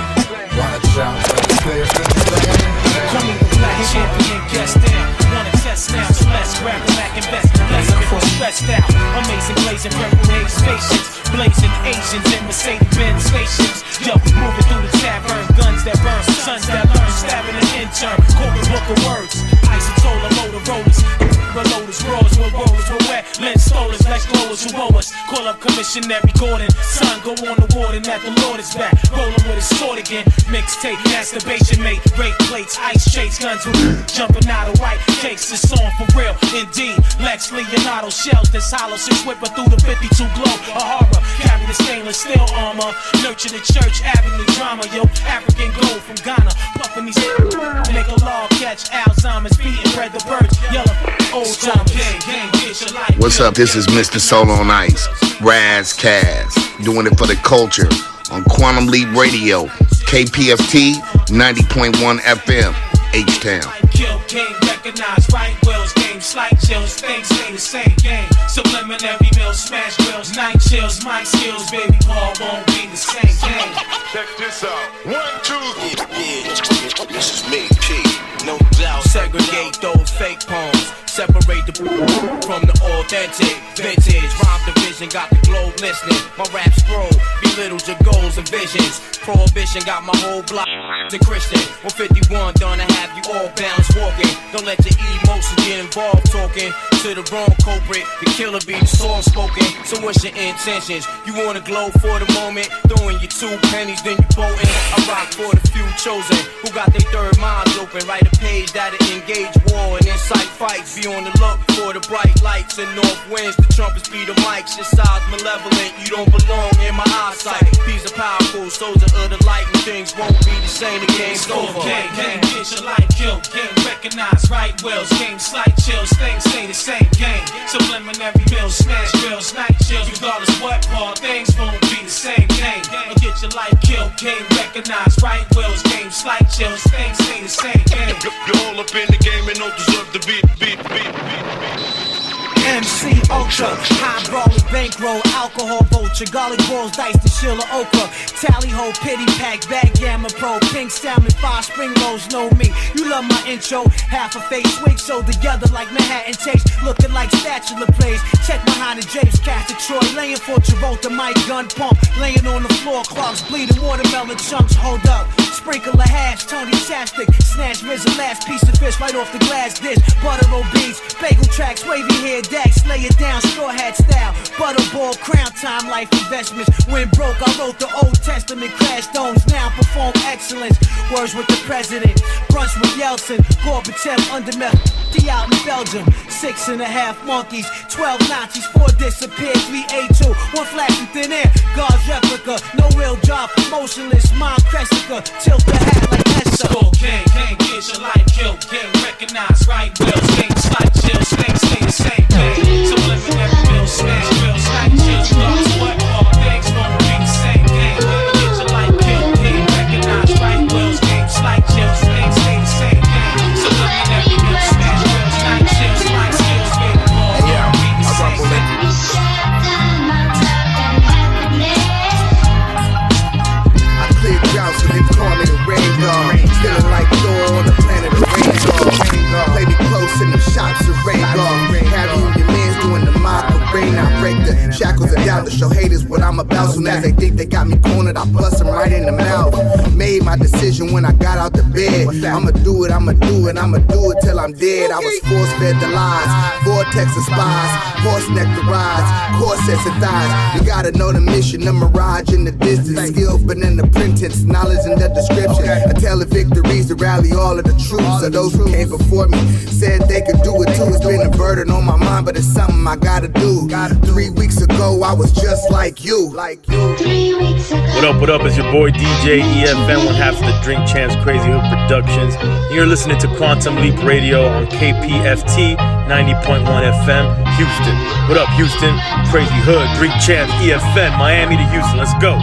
Watch out, better stay up in the lane. Coming with black champion, guest down. Wanna test now, so let's grab the Mac and best. Blessing before stressed out. Amazing blazing purple haze spaceships. Blazing Asians in Mercedes-Benz spaceships. Yo, moving through the tavern. Guns that burn, sons that learn. Stabbing an intern. Corporate book of words. Isotola, Motorola's. Reloaders, rollers, with rollers, with wet. Lens stolers, like glowers who owe us. Call up Commissionary Gordon. Son, go on the warden that the Lord is back. Rolling with his sword again. Mixtape, masturbation mate. Rape plates, ice chase, guns with jumping out of white cakes. It's on for real, indeed. Lex Leonardo shells that's hollow. Six whipper through the 52 glow. A horror, carry the stainless steel armor. Nurture the church, avenue drama. Yo, African gold from Ghana. Puffing these make a law catch Alzheimer's. Beating bread the birds. Yellow. What's up? This is Mr. Soul on Ice, Raz Kaz, doing it for the culture on Quantum Leap Radio, KPFT 90.1 FM, H-Town. Kill king, recognize right wills, game slight chills, things stay the same game. Subliminary mills, smash grills, night chills, mic skills, baby Paul won't be the same game. Check this out. 1, 2, yeah. This is me, P. No doubt. Segregate those fake poems. Separate the from the authentic. Vintage rhyme division got the globe listening. My rap scroll belittles your goals and visions. Prohibition got my whole block to Christian. 151 done to have you all balanced walking. Don't let your emotions get involved talking to the wrong culprit. The killer be the soft spoken. So what's your intentions? You wanna glow for the moment? Throwing your 2 pennies, then you bolting. I rock for the few chosen who got their third minds open. Write a page that'll engage war and incite fights. Be on the look for the bright lights and north winds. The trumpets be the mics. Your size malevolent. You don't belong in my eyesight. These are powerful, soldier of the light, and things won't be the same. The game's over. Game, get your life killed. Game recognize right wills. Game slight chills. Things stay the same. Game subliminary mills, smash grills, night chills. Regardless what part, things won't be the same. Game get your life killed. Game recognize right wills. Game slight chills. Things stay the same. Game. You're all up in the game and don't deserve to be. MC Ultra, high brawler, bankroll, alcohol vulture, garlic balls, dice to Sheila Okra, tally ho, pity pack, backgammon pro, pink salmon, 5 spring rolls, know me. You love my intro, half a face wig, so together like Manhattan takes, looking like spatula plays. Check behind the drapes, cast Troy, laying for Travolta, my gun pump, laying on the floor, clogs bleeding, watermelon chunks, hold up. Sprinkle a hash, Tony Chapstick, snatch Rizzo, last piece of fish right off the glass dish, butter roll beats, bagel tracks, wavy hair, dax, lay it down, straw hat style, butterball, crown time, life investments. When broke, I wrote the Old Testament, crash stones, now perform excellence. Words with the president, brunch with Yeltsin, Gorbachev, under out in Belgium. 6.5 monkeys, 12 Nazis, 4 disappeared, 3 A2, 1 flash in thin air, God's replica, no real job, motionless, mind Cressica, tilt the hat like Esther. Score game, get your life killed. Game recognize right wills. Game slight chills, things stay the same. Game subliminary mills, smash grills, night chills. Regardless what all things won't be the same. Game get your life killed. Game recognize right wills. Game slight chills, things stay the same. Game subliminary mills, smash grills, night chills. Light skills, baby, all won't be the same. So they call me the rain dog. Feeling like Thor on the planet of rain dog. Play me close in the shots of rain dog. Have you and your mans doing the mob brain, I break the shackles of doubt to show haters what I'm about. Soon as they think they got me cornered, I bust them right in the mouth. Made my decision when I got out the bed. I'ma do it, I'ma do it, I'ma do it till I'm dead. I was force-fed the lies, vortex of spies, horse nectar rides, corsets and thighs. You gotta know the mission, the mirage in the distance, skill but in the pretense, knowledge in the description. I tell the victories to rally all of the troops of those who came before me. Said they could do it too. It's been a burden on my mind, but it's something I gotta do. 3 weeks ago, I was just like you. 3 weeks ago. What up, it's your boy DJ EFN, one half of the Drink Champs Crazy Hood Productions. You're listening to Quantum Leap Radio on KPFT 90.1 FM, Houston. What up, Houston? Crazy Hood, Drink Champs, EFN, Miami to Houston, let's go.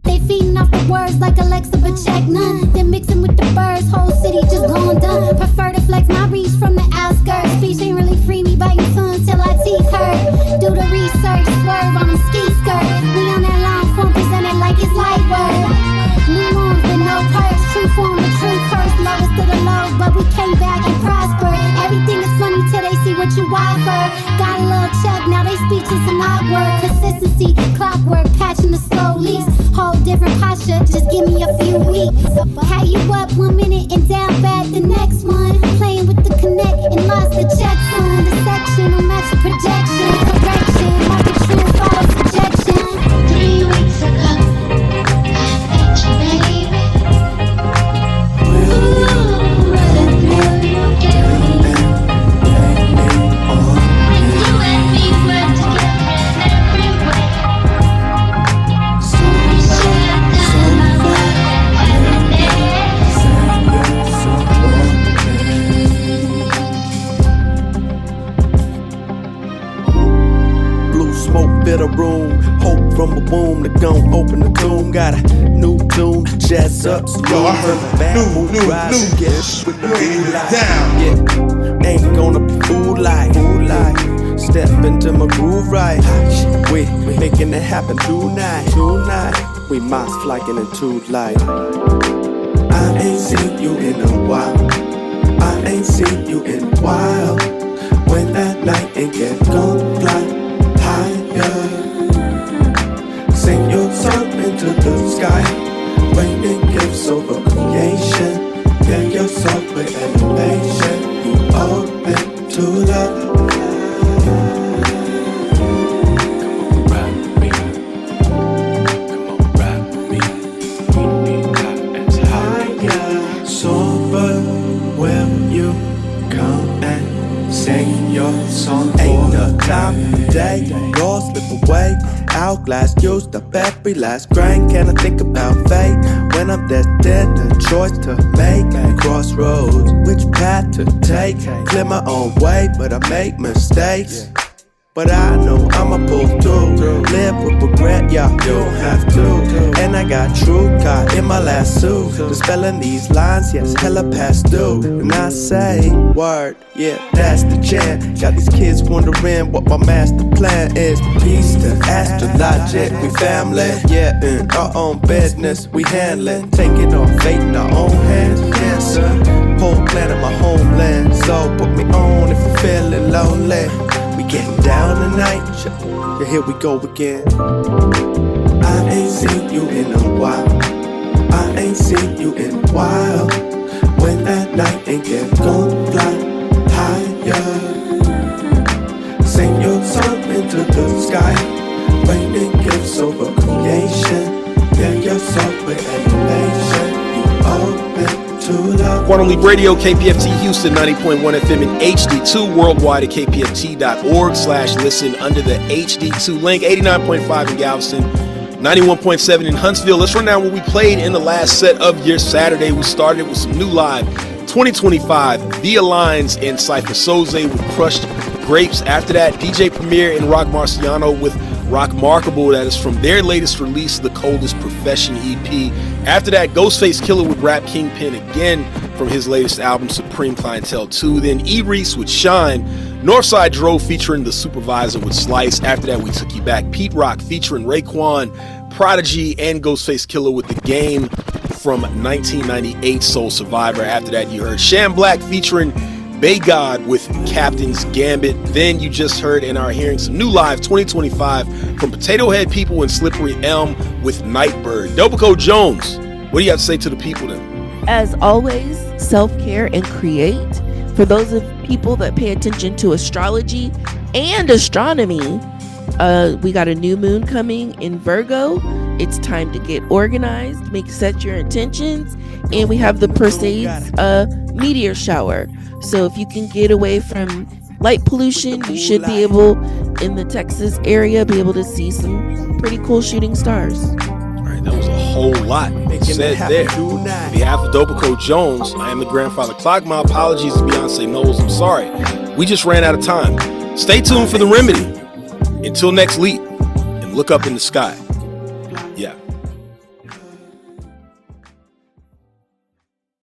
They feeding off the words like Alexa, but check none. Then mixing with the birds, whole city just gone done. Prefer to flex my reach from the outskirts. Speech ain't really free me biting tongues till I teeth hurt. Do the research, swerve on the ski skirt. We on that long form, presented like it's light work. New moons with no purse, true form, the true curse. Lowest to the low, but we came back and prospered. Everything is funny till they see what you offer. Got a little check, now they speeches and artwork. Consistency, clockwork, patching the slow leaks. Whole different posture, just give me a few weeks. How you up 1 minute and down bad the next one. Playing with the connect and lost the check on the section. Don't match the projection, correction. Market true, follow projection. 3 weeks ago, I met you, baby. Ooh, what a thrill you gave me. When you and me were together in every way. We shared time, my love, and Blue smoke, fit a room. Hope from a boom to gon' open the tomb. Got a new tune, jazz up. Yo, I heard new with the moonlight. Yeah, ain't gonna be fooled like. Step into my groove right. We making it happen tonight. We moss flying into light. I ain't seen you in a while. I ain't seen you in a while. When that light and get gon' fly higher. Sing your song into the sky. Raining gifts over creation. Fill your soul with elevation. You open to love. Ain't no time today, yours slip away. Hourglass used up every last grain. Can I think about fate when I'm destined? A choice to make, crossroads, which path to take. Clear my own way, but I make mistakes. But I know I'ma pull through. Live with regret, y'all, you don't have to. And I got true caught in my last suit. Dispelling these lines, yes, hella past due. And I say, word, yeah, that's the chant. Got these kids wondering what my master plan is. Peace to astrologic, we family. Yeah, in our own business, we handle it. Take it on fate in our own hands. Cancer, whole planet, my homeland. So put me on if you're feeling lonely. We getting down tonight, yeah, here we go again. I ain't seen you in a while. I ain't seen you in a while. When that light and get gon' fly higher. Sing your song into the sky. Raining gifts over creation. Fill your soul with elevation. You open to love. Quantum Leap Radio, KPFT Houston, 90.1 FM and HD2 worldwide at kpft.org/listen under the HD2 link. 89.5 in Galveston, 91.7 in Huntsville. Let's run down what we played in the last set of your Saturday. We started with some new live 2025 Via Lines and Cypher Soze with Crushed Grapes. After that, DJ Premier and Rock Marciano with Rock Markable. That is from their latest release, The Coldest Profession EP. After that, Ghostface Killah with Rap Kingpin again from his latest album, Supreme Clientele 2. Then E. Reese with Shine. Northside Drove featuring The Supervisor with Slice. After that, we took you back. Pete Rock featuring Raekwon, Prodigy, and Ghostface Killah with The Game from 1998, Soul Survivor. After that, you heard Sham Black featuring Bay God with Captain's Gambit. Then you just heard and are hearing some new live 2025 from Potato Head People and Slippery Elm with Nightbird. Dopico Jones, what do you have to say to the people then? As always, self-care and create. For those of people that pay attention to astrology and astronomy, we got a new moon coming in Virgo. It's time to get organized, set your intentions, and we have the Perseids meteor shower. So if you can get away from light pollution, you should be able, in the Texas area, be able to see some pretty cool shooting stars. That was a whole lot said there. On behalf of Dopico Jones, I am the grandfather clock. My apologies to Beyonce Knowles. I'm sorry. We just ran out of time. Stay tuned for The Remedy. Until next week, and look up in the sky.